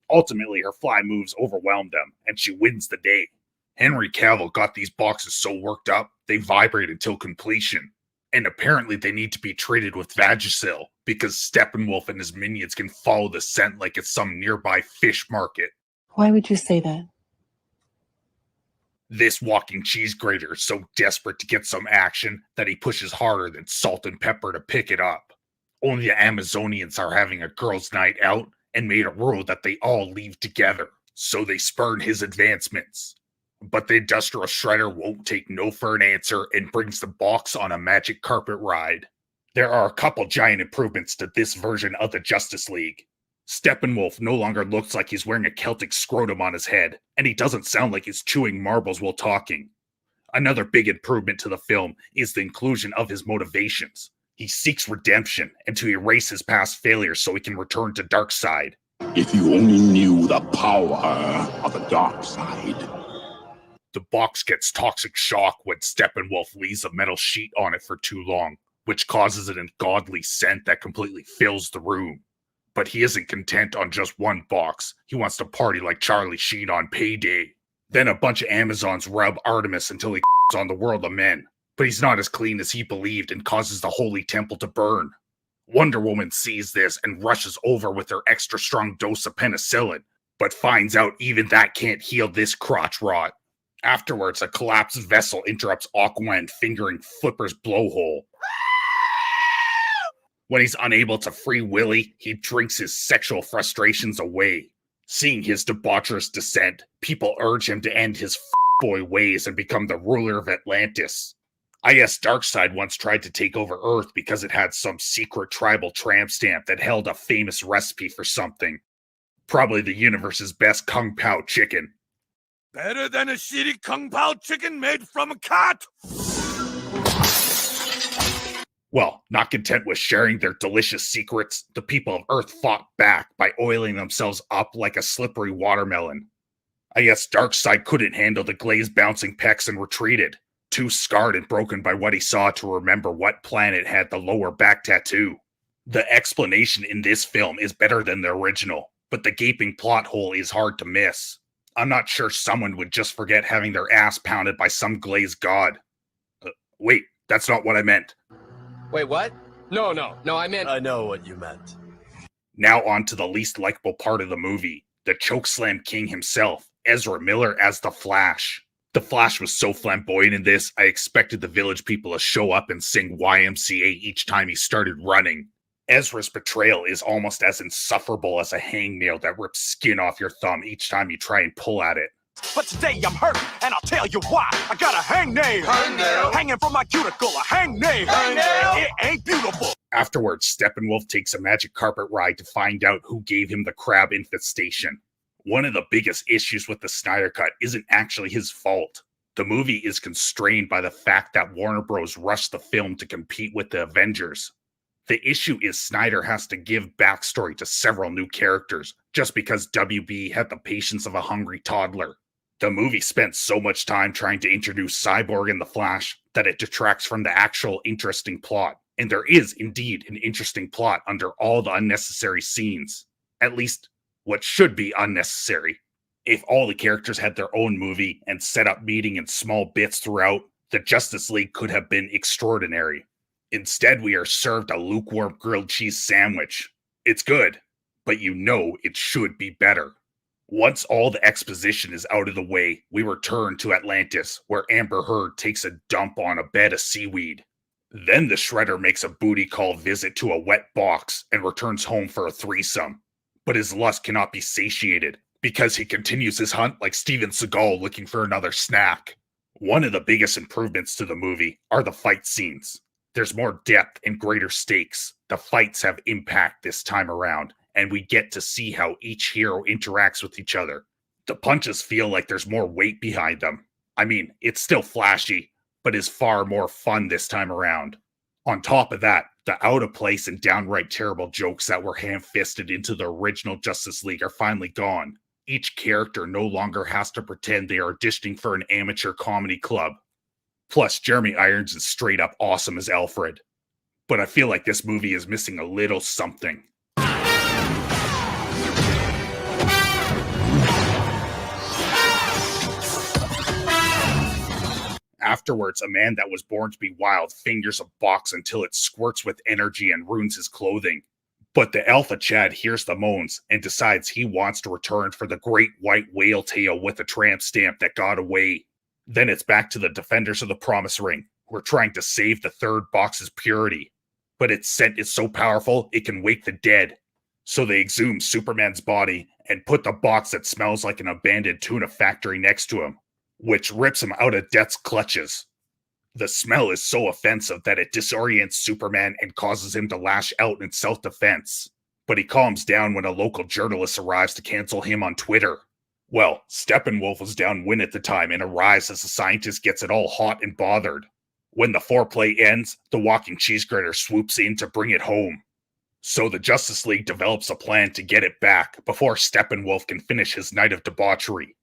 Speaker 2: Ultimately, her fly moves overwhelmed them, and she wins the day. Henry Cavill got these boxes so worked up, they vibrate until completion. And apparently they need to be treated with Vagisil, because Steppenwolf and his minions can follow the scent like it's some nearby fish market.
Speaker 8: Why would you say that?
Speaker 2: This walking cheese grater is so desperate to get some action that he pushes harder than salt and pepper to pick it up. Only the Amazonians are having a girls' night out, and made a rule that they all leave together, so they spurn his advancements. But the industrial shredder won't take no for an answer and brings the box on a magic carpet ride. There are a couple giant improvements to this version of the Justice League. Steppenwolf no longer looks like he's wearing a Celtic scrotum on his head, and he doesn't sound like he's chewing marbles while talking. Another big improvement to the film is the inclusion of his motivations. He seeks redemption and to erase his past failures so he can return to Darkseid.
Speaker 13: If you only knew the power of the dark side.
Speaker 2: The box gets toxic shock when Steppenwolf leaves a metal sheet on it for too long, which causes an ungodly scent that completely fills the room. But he isn't content on just one box. He wants to party like Charlie Sheen on payday. Then a bunch of Amazons rub Artemis until he on the world of men. But he's not as clean as he believed and causes the holy temple to burn. Wonder Woman sees this and rushes over with her extra strong dose of penicillin, but finds out even that can't heal this crotch rot. Afterwards, a collapsed vessel interrupts Aquaman fingering Flipper's blowhole. When he's unable to free Willy, he drinks his sexual frustrations away. Seeing his debaucherous descent, people urge him to end his boy ways and become the ruler of Atlantis. I guess Darkseid once tried to take over Earth because it had some secret tribal tramp stamp that held a famous recipe for something. Probably the universe's best Kung Pao chicken.
Speaker 13: Better than a shitty Kung Pao chicken made from a cat!
Speaker 2: Well, not content with sharing their delicious secrets, the people of Earth fought back by oiling themselves up like a slippery watermelon. I guess Darkseid couldn't handle the glazed bouncing pecs and retreated, too scarred and broken by what he saw to remember what planet had the lower back tattoo. The explanation in this film is better than the original, but the gaping plot hole is hard to miss. I'm not sure someone would just forget having their ass pounded by some glazed god. Wait, that's not what I meant.
Speaker 11: Wait, what? No, I meant...
Speaker 8: I know what you meant.
Speaker 2: Now on to the least likable part of the movie, the chokeslam king himself, Ezra Miller as the Flash. The Flash was so flamboyant in this, I expected the village people to show up and sing YMCA each time he started running. Ezra's betrayal is almost as insufferable as a hangnail that rips skin off your thumb each time you try and pull at it.
Speaker 13: But today I'm hurt, and I'll tell you why. I got a hangnail, hanging from my cuticle, a hangnail. It ain't beautiful.
Speaker 2: Afterwards, Steppenwolf takes a magic carpet ride to find out who gave him the crab infestation. One of the biggest issues with the Snyder Cut isn't actually his fault. The movie is constrained by the fact that Warner Bros. Rushed the film to compete with the Avengers. The issue is Snyder has to give backstory to several new characters, just because WB had the patience of a hungry toddler. The movie spent so much time trying to introduce Cyborg and the Flash that it detracts from the actual interesting plot. And there is indeed an interesting plot under all the unnecessary scenes. At least, what should be unnecessary. If all the characters had their own movie and set up meeting in small bits throughout, the Justice League could have been extraordinary. Instead, we are served a lukewarm grilled cheese sandwich. It's good, but you know it should be better. Once all the exposition is out of the way, we return to Atlantis, where Amber Heard takes a dump on a bed of seaweed. Then the Shredder makes a booty call visit to a wet box and returns home for a threesome. But his lust cannot be satiated, because he continues his hunt like Steven Seagal looking for another snack. One of the biggest improvements to the movie are the fight scenes. There's more depth and greater stakes. The fights have impact this time around, and we get to see how each hero interacts with each other. The punches feel like there's more weight behind them. I mean, it's still flashy, but is far more fun this time around. On top of that, the out-of-place and downright terrible jokes that were ham-fisted into the original Justice League are finally gone. Each character no longer has to pretend they are auditioning for an amateur comedy club. Plus, Jeremy Irons is straight up awesome as Alfred. But I feel like this movie is missing a little something. Afterwards, a man that was born to be wild fingers a box until it squirts with energy and ruins his clothing. But the Alpha Chad hears the moans and decides he wants to return for the great white whale tail with the tramp stamp that got away. Then it's back to the defenders of the Promise Ring, who are trying to save the third box's purity. But its scent is so powerful, it can wake the dead. So they exhume Superman's body and put the box that smells like an abandoned tuna factory next to him, which rips him out of death's clutches. The smell is so offensive that it disorients Superman and causes him to lash out in self-defense. But he calms down when a local journalist arrives to cancel him on Twitter. Well, Steppenwolf was downwind at the time and arrives as the scientist gets it all hot and bothered. When the foreplay ends, the walking cheese grater swoops in to bring it home. So the Justice League develops a plan to get it back before Steppenwolf can finish his night of debauchery.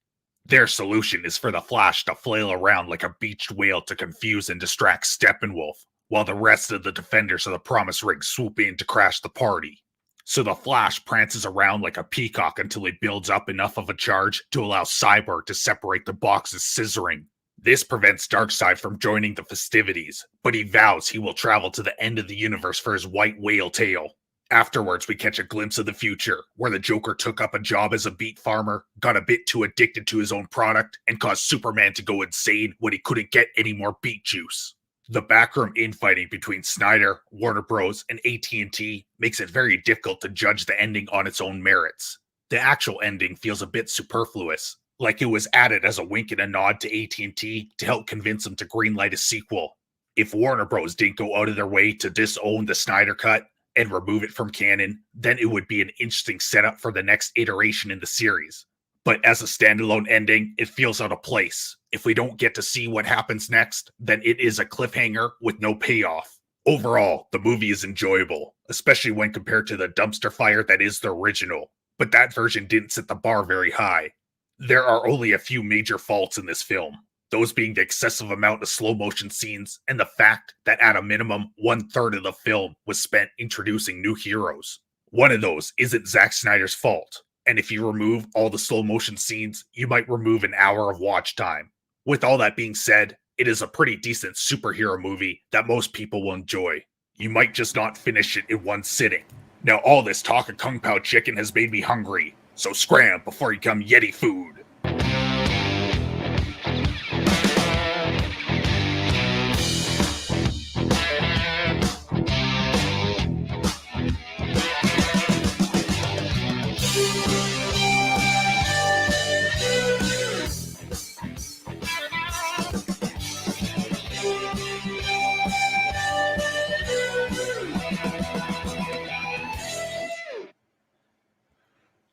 Speaker 2: Their solution is for the Flash to flail around like a beached whale to confuse and distract Steppenwolf, while the rest of the defenders of the Promise Ring swoop in to crash the party. So the Flash prances around like a peacock until he builds up enough of a charge to allow Cyborg to separate the box's scissoring. This prevents Darkseid from joining the festivities, but he vows he will travel to the end of the universe for his white whale tail. Afterwards, we catch a glimpse of the future, where the Joker took up a job as a beet farmer, got a bit too addicted to his own product, and caused Superman to go insane when he couldn't get any more beet juice. The backroom infighting between Snyder, Warner Bros., and AT&T makes it very difficult to judge the ending on its own merits. The actual ending feels a bit superfluous, like it was added as a wink and a nod to AT&T to help convince them to greenlight a sequel. If Warner Bros. Didn't go out of their way to disown the Snyder Cut and remove it from canon, then it would be an interesting setup for the next iteration in the series. But as a standalone ending, it feels out of place. If we don't get to see what happens next, then it is a cliffhanger with no payoff. Overall, the movie is enjoyable, especially when compared to the dumpster fire that is the original. But that version didn't set the bar very high. There are only a few major faults in this film, those being the excessive amount of slow motion scenes and the fact that at a minimum 1/3 of the film was spent introducing new heroes. One of those isn't Zack Snyder's fault, and if you remove all the slow motion scenes, you might remove an hour of watch time. With all that being said, it is a pretty decent superhero movie that most people will enjoy. You might just not finish it in one sitting. Now all this talk of Kung Pao chicken has made me hungry, so scram before you become Yeti food.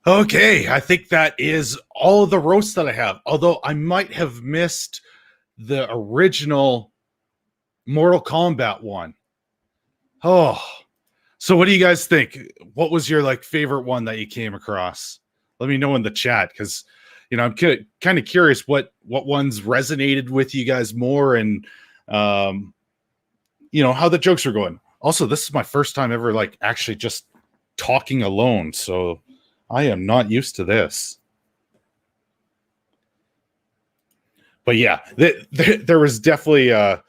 Speaker 5: Okay, I think that is all of the roasts that I have. Although I might have missed the original Mortal Kombat one. Oh, so what do you guys think? What was your favorite one that you came across? Let me know in the chat, because I'm kind of curious what ones resonated with you guys more, and how the jokes are going. Also, this is my first time ever actually just talking alone, so I am not used to this. But yeah, there was definitely a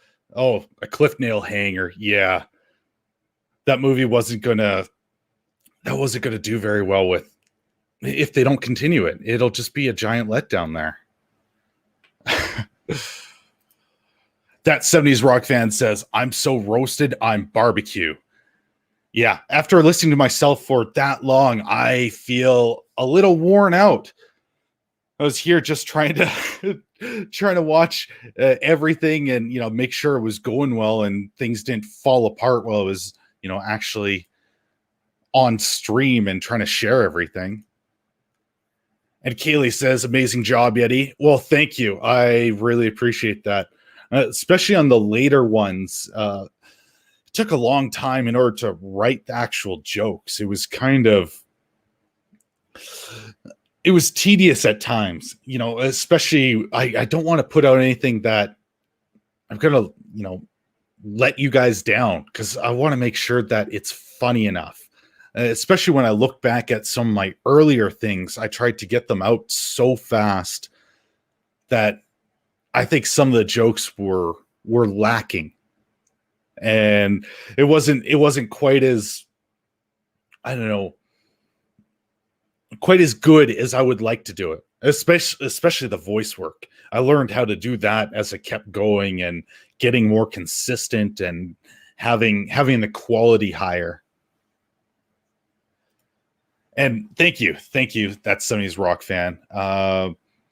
Speaker 5: cliff nail hanger. Yeah, that movie wasn't gonna do very well with, if they don't continue it. It'll just be a giant letdown there. That 70s rock fan says, "I'm so roasted, I'm barbecue." Yeah, after listening to myself for that long, I feel a little worn out. I was here just trying to watch everything and make sure it was going well and things didn't fall apart while it was actually on stream and trying to share everything. And Kaylee says, "Amazing job, Yeti." Well, thank you. I really appreciate that, especially on the later ones. It took a long time in order to write the actual jokes. It was it was tedious at times, especially I don't want to put out anything that I'm going to, let you guys down, because I want to make sure that it's funny enough. Especially when I look back at some of my earlier things, I tried to get them out so fast that I think some of the jokes were lacking. And it wasn't quite as, I don't know, quite as good as I would like to do it, especially the voice work. I learned how to do that as it kept going and getting more consistent and having the quality higher. And thank you. That's 70s rock fan.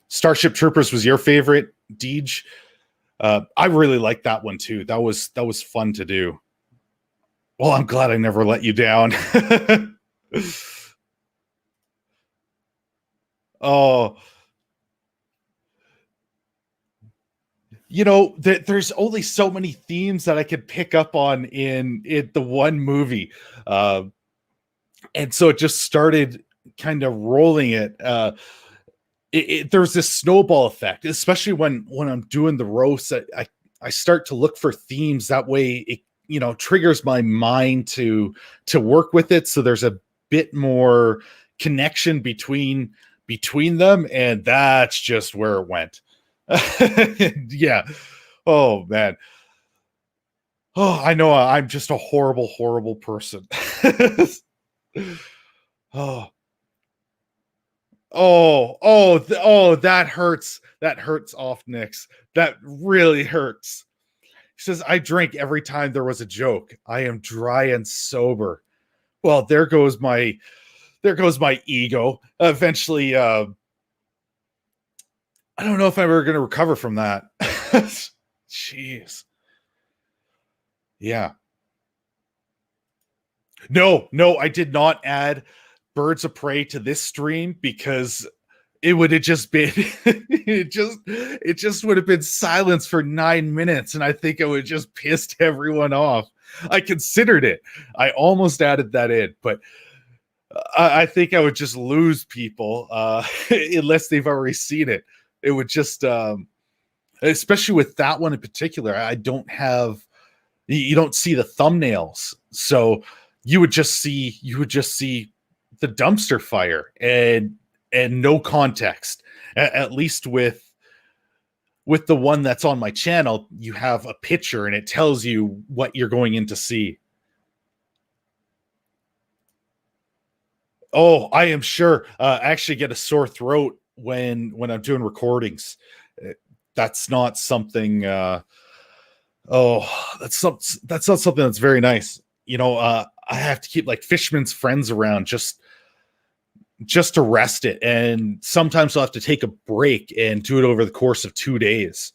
Speaker 5: Starship Troopers was your favorite, Deej? I really liked that one too. That was fun to do. Well, I'm glad I never let you down. Oh,
Speaker 2: there's only so many themes that I could pick up on in the one movie. And so it just started kind of rolling it. There's this snowball effect, especially when I'm doing the roast. I start to look for themes. That way it, triggers my mind to work with it. So there's a bit more connection between them. And that's just where it went. Yeah. Oh man. Oh, I know I'm just a horrible, horrible person. Oh, that hurts. That hurts off Nick's. That really hurts. He says, I drink every time there was a joke. I am dry and sober. Well, there goes my ego. Eventually, I don't know if I'm ever going to recover from that. Jeez. Yeah. No, I did not add Birds of Prey to this stream because it would have just been it just would have been silence for 9 minutes, and I think it would just pissed everyone off. I considered it. I almost added that in, but I think I would just lose people unless they've already seen it. It would just especially with that one in particular, you don't see the thumbnails. So you would just see the dumpster fire and no context. At least with the one that's on my channel, you have a picture and it tells you what you're going in to see. Oh, I am sure. I actually get a sore throat when I'm doing recordings. That's not something. That's not something that's very nice. I have to keep like Fishman's Friends around just to rest it, and sometimes I'll have to take a break and do it over the course of 2 days.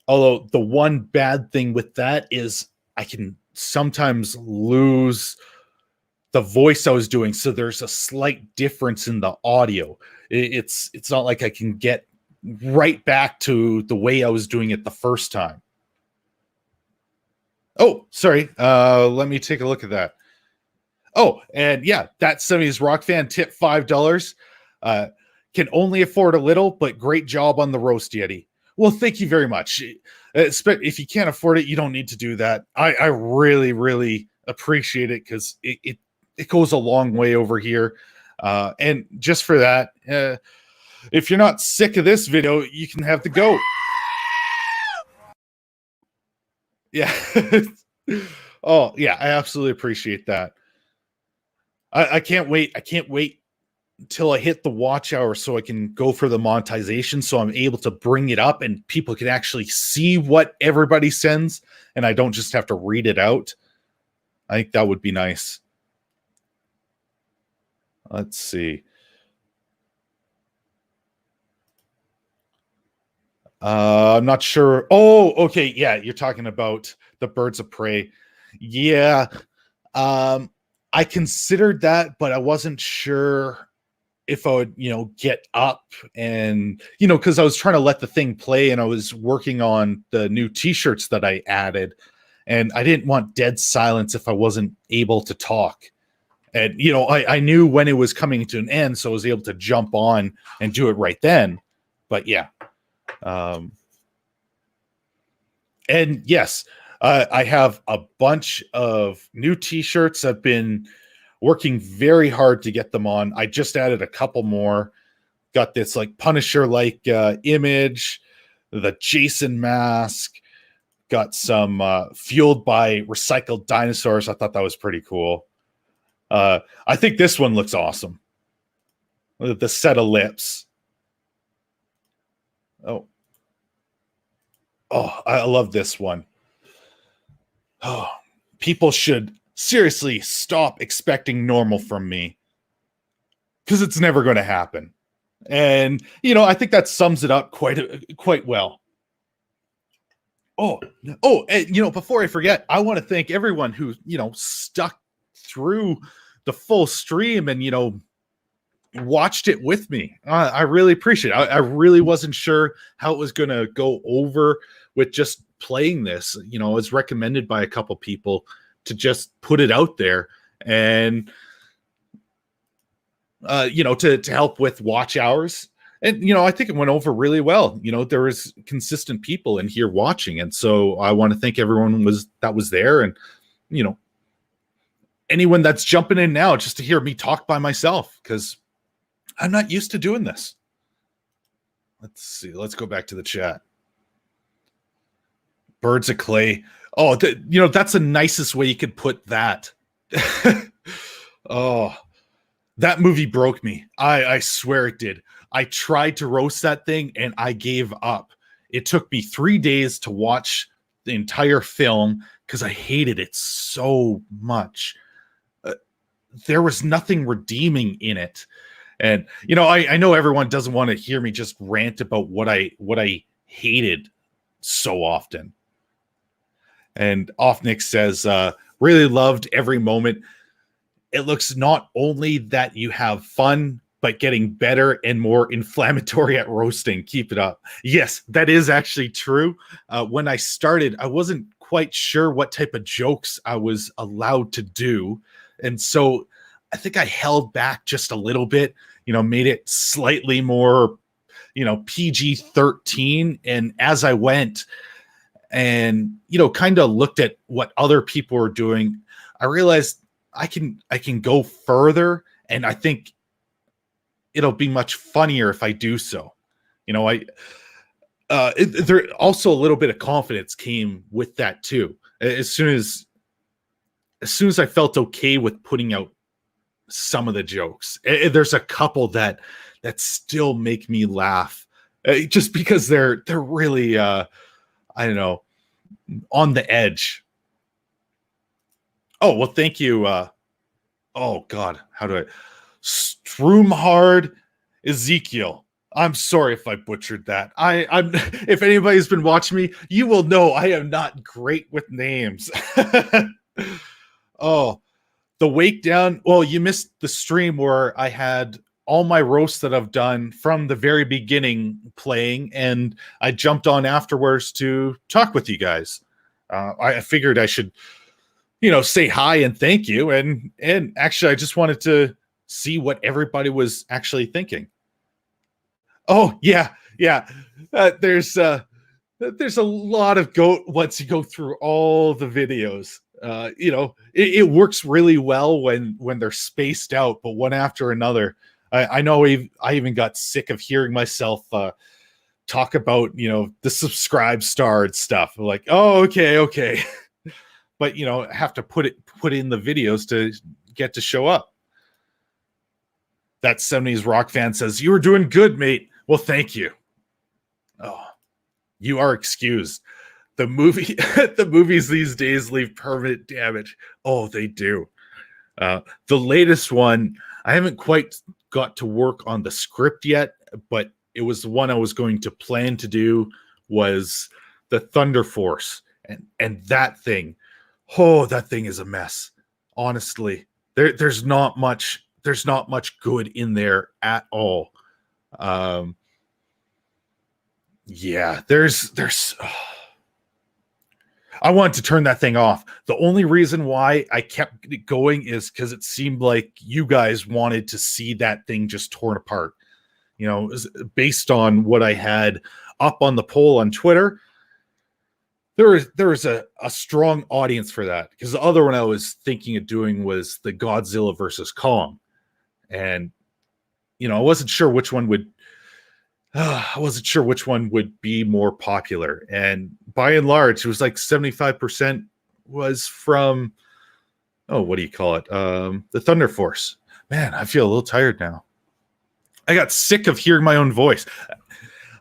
Speaker 2: Although the one bad thing with that is I can sometimes lose the voice I was doing, so there's a slight difference in the audio. It's not like I can get right back to the way I was doing it the first time. Oh, sorry. Let me take a look at that. Oh, and yeah, that 70s rock fan tip $5. Can only afford a little, but great job on the roast, Yeti. Well, thank you very much. If you can't afford it, you don't need to do that. I really, really appreciate it because it goes a long way over here. And just for that, if you're not sick of this video, you can have the goat. Yeah. Oh, yeah, I absolutely appreciate that. I can't wait. I can't wait until I hit the watch hour so I can go for the monetization, so I'm able to bring it up and people can actually see what everybody sends and I don't just have to read it out. I think that would be nice. Let's see. I'm not sure. Oh, okay. Yeah, you're talking about the Birds of Prey. Yeah. I considered that, but I wasn't sure if I would, get up and, because I was trying to let the thing play and I was working on the new t-shirts that I added, and I didn't want dead silence if I wasn't able to talk. And, I knew when it was coming to an end, so I was able to jump on and do it right then. But yeah. And yes, I have a bunch of new t-shirts. I've been working very hard to get them on. I just added a couple more. Got this like Punisher-like image, the Jason mask. Got some fueled by recycled dinosaurs. I thought that was pretty cool. I think this one looks awesome. The set of lips. Oh, I love this one. Oh, people should seriously stop expecting normal from me, because it's never going to happen. And, I think that sums it up quite well. And, before I forget, I want to thank everyone who, stuck through the full stream and, watched it with me. I really appreciate it. I really wasn't sure how it was going to go over with just playing this. You know, it's recommended by a couple people to just put it out there and, you know, to help with watch hours. And, you know, I think it went over really well. You know, there was consistent people in here watching. And so I want to thank everyone that was there. And, you know, anyone that's jumping in now just to hear me talk by myself, because I'm not used to doing this. Let's see. Let's go back to the chat. Birds of Clay. Oh, you know, that's the nicest way you could put that. Oh, that movie broke me. I swear it did. I tried to roast that thing and I gave up. It took me 3 days to watch the entire film because I hated it so much. There was nothing redeeming in it. And, you know, I know everyone doesn't want to hear me just rant about what I hated so often. And Offnick says, really loved every moment. It looks not only that you have fun, but getting better and more inflammatory at roasting. Keep it up. Yes, that is actually true. When I started, I wasn't quite sure what type of jokes I was allowed to do. And so I think I held back just a little bit, you know, made it slightly more, you know, PG-13. And as I went and, you know, kind of looked at what other people were doing, I realized I can go further. And I think it'll be much funnier if I do so. You know, there also a little bit of confidence came with that too. As soon as I felt okay with putting out some of the jokes, there's a couple that still make me laugh, just because they're really I don't know, on the edge. Oh well, thank you. Oh God, how do I? Stroomhard Ezekiel. I'm sorry if I butchered that. I'm if anybody's been watching me, you will know I am not great with names. Oh, the wake down. Well, you missed the stream where I had all my roasts that I've done from the very beginning playing, and I jumped on afterwards to talk with you guys. I figured I should, you know, say hi and thank you, and actually I just wanted to see what everybody was actually thinking. Oh yeah. There's a lot of goat once you go through all the videos. You know, it works really well when they're spaced out, but one after another. I know I even got sick of hearing myself talk about, you know, the subscribe star and stuff. I'm like, oh, okay. But, you know, have to put in the videos to get to show up. That 70s rock fan says, you were doing good, mate. Well, thank you. Oh, you are excused. The movies these days leave permanent damage. Oh, they do. The latest one, I haven't quite got to work on the script yet, but it was the one I was going to plan to do, was the Thunder Force. And that thing, oh, that thing is a mess. Honestly, there's not much good in there at all. Yeah, there's I wanted to turn that thing off. The only reason why I kept it going is because it seemed like you guys wanted to see that thing just torn apart. You know, based on what I had up on the poll on Twitter, there was a strong audience for that, because the other one I was thinking of doing was the Godzilla versus Kong. And, you know, I wasn't sure which one would be more popular. And by and large, it was like 75% was from, what do you call it? The Thunder Force. Man, I feel a little tired now. I got sick of hearing my own voice.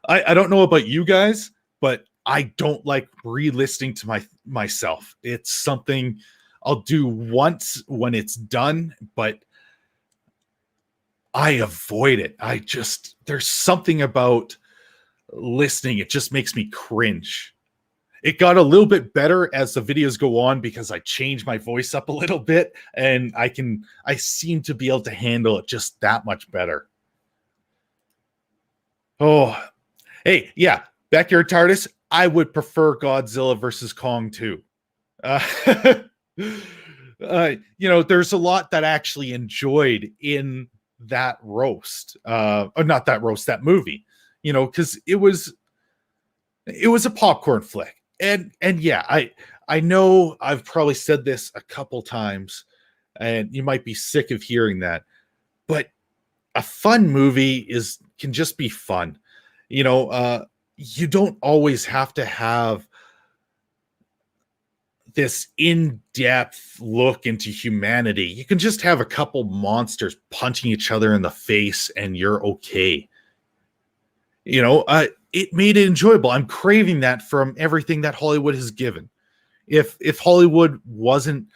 Speaker 2: I don't know about you guys, but I don't like re-listening to myself. It's something I'll do once when it's done, but I avoid it. There's something about listening. It just makes me cringe. It got a little bit better as the videos go on because I changed my voice up a little bit, and I seem to be able to handle it just that much better. Oh, hey, yeah, Backyard TARDIS, I would prefer Godzilla versus Kong too. There's a lot that I actually enjoyed in that roast, or not that roast, that movie, because it was a popcorn flick. And yeah, I know I've probably said this a couple times, and you might be sick of hearing that, but a fun movie can just be fun. You don't always have to have this in-depth look into humanity. You can just have a couple monsters punching each other in the face and you're okay. It made it enjoyable. I'm craving that from everything that Hollywood has given. If Hollywood wasn't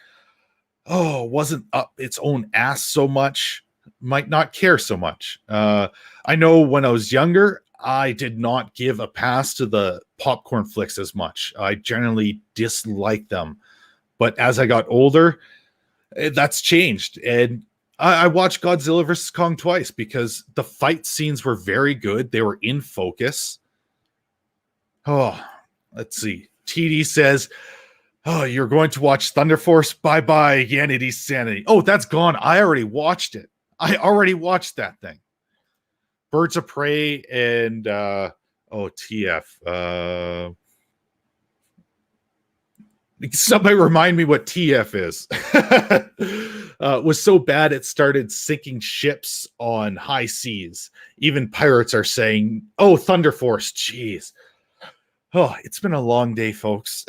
Speaker 2: up its own ass so much, might not care so much. I know when I was younger, I did not give a pass to the popcorn flicks as much. I generally disliked them. But as I got older, that's changed. And I watched Godzilla vs. Kong twice because the fight scenes were very good. They were in focus. Oh, let's see. TD says, oh, you're going to watch Thunder Force? Bye-bye, Yanity Sanity. Oh, that's gone. I already watched it. I already watched that thing. Birds of Prey and TF. Somebody remind me what TF is. Was so bad it started sinking ships on high seas. Even pirates are saying, oh, Thunder Force, jeez. Oh, it's been a long day, folks.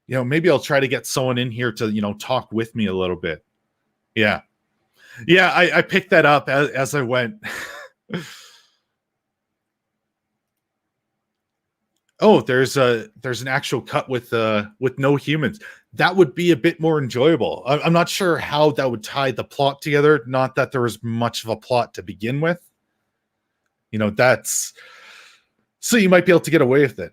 Speaker 2: Maybe I'll try to get someone in here to, talk with me a little bit. Yeah. Yeah, I picked that up as I went. Oh, there's an actual cut with no humans. That would be a bit more enjoyable. I'm not sure how that would tie the plot together. Not that there was much of a plot to begin with. That's so you might be able to get away with it.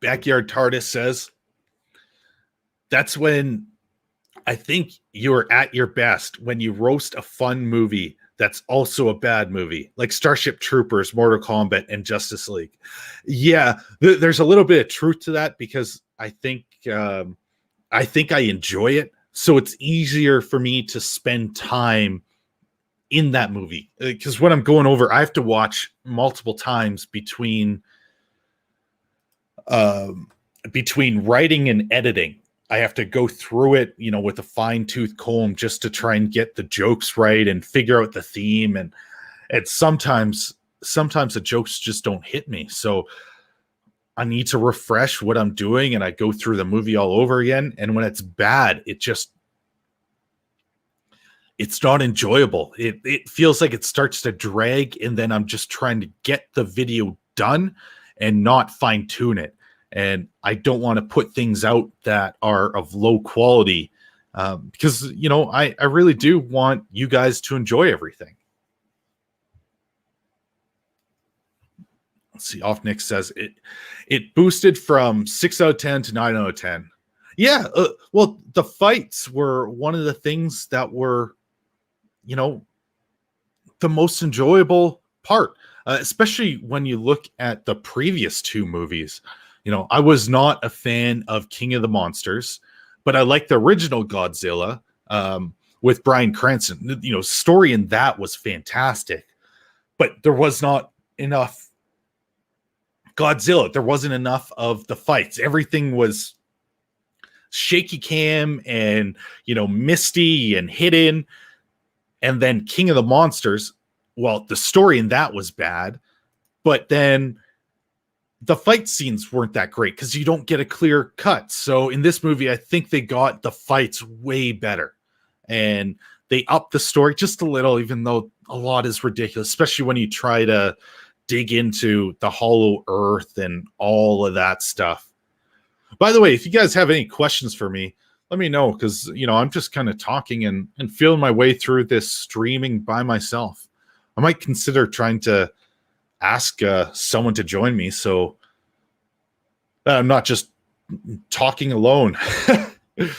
Speaker 2: Backyard TARDIS says, that's when I think you're at your best, when you roast a fun movie that's also a bad movie, like Starship Troopers, Mortal Kombat, and Justice League. Yeah, there's a little bit of truth to that because I think I enjoy it, so it's easier for me to spend time in that movie. Because when I'm going over, I have to watch multiple times between writing and editing. I have to go through it, with a fine-tooth comb just to try and get the jokes right and figure out the theme. And sometimes the jokes just don't hit me. So I need to refresh what I'm doing, and I go through the movie all over again. And when it's bad, it's not enjoyable. It feels like it starts to drag, and then I'm just trying to get the video done and not fine-tune it. And I don't want to put things out that are of low quality because, I really do want you guys to enjoy everything. Let's see. Off Nick says it boosted from 6 out of 10 to 9 out of 10. Yeah. Well, the fights were one of the things that were, the most enjoyable part, especially when you look at the previous two movies. I was not a fan of King of the Monsters, but I liked the original Godzilla with Bryan Cranston. Story in that was fantastic, but there was not enough Godzilla. There wasn't enough of the fights. Everything was shaky cam and, misty and hidden. And then King of the Monsters, well, the story in that was bad, but then the fight scenes weren't that great because you don't get a clear cut. So in this movie, I think they got the fights way better and they upped the story just a little, even though a lot is ridiculous, especially when you try to dig into the Hollow Earth and all of that stuff. By the way, if you guys have any questions for me, let me know because, I'm just kind of talking and feeling my way through this streaming by myself. I might consider trying to ask someone to join me so that I'm not just talking alone. The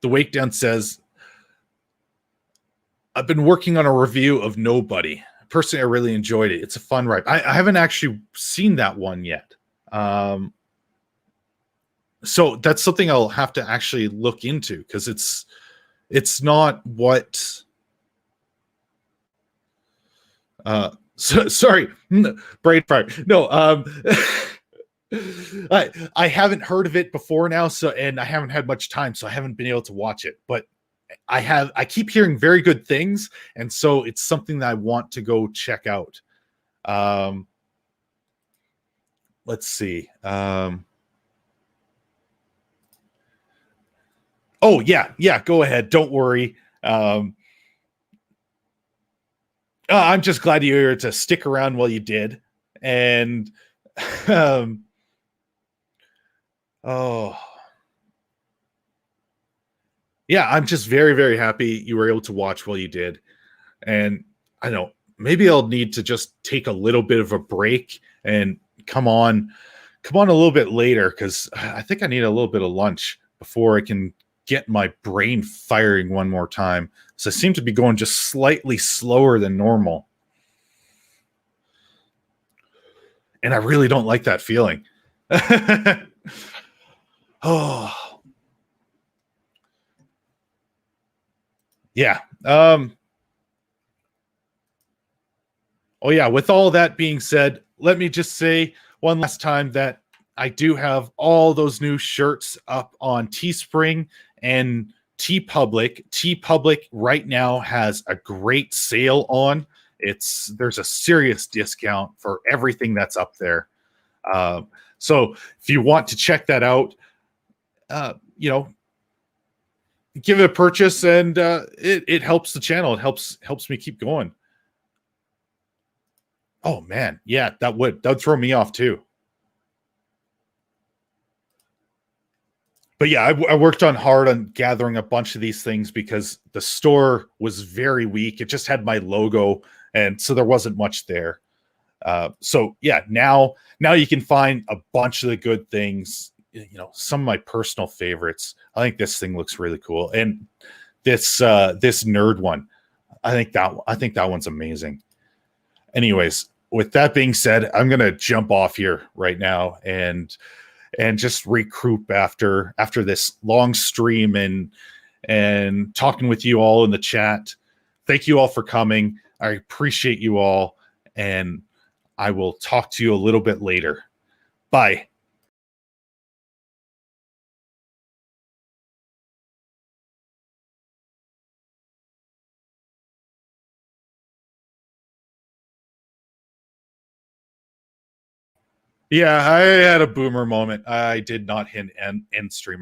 Speaker 2: Wakedown says, I've been working on a review of Nobody. Personally, I really enjoyed it. It's a fun ride. I haven't actually seen that one yet. So that's something I'll have to actually look into, because it's not what sorry, brain fire. No, I haven't heard of it before now, and I haven't had much time, so I haven't been able to watch it. But I keep hearing very good things, and so it's something that I want to go check out. Let's see. Oh yeah, go ahead. Don't worry. I'm just glad you were to stick around while you did, and oh. Yeah, I'm just very, very happy you were able to watch while you did. And I don't know, maybe I'll need to just take a little bit of a break and come on a little bit later, because I think I need a little bit of lunch before I can get my brain firing one more time. So I seem to be going just slightly slower than normal. And I really don't like that feeling. Oh. Yeah. Oh yeah, with all that being said, let me just say one last time that I do have all those new shirts up on Teespring and TeePublic. TeePublic right now has a great sale on. There's a serious discount for everything that's up there. So if you want to check that out, give it a purchase, and it helps the channel. It helps me keep going. Oh man, yeah, that would throw me off too. But yeah, I worked hard on gathering a bunch of these things because the store was very weak. It just had my logo, and so there wasn't much there. So yeah, now you can find a bunch of the good things. Some of my personal favorites. I think this thing looks really cool, and this nerd one. I think that one's amazing. Anyways, with that being said, I'm gonna jump off here right now and just regroup after this long stream and talking with you all in the chat. Thank you all for coming. I appreciate you all, and I will talk to you a little bit later. Bye. Yeah, I had a boomer moment. I did not hit end stream.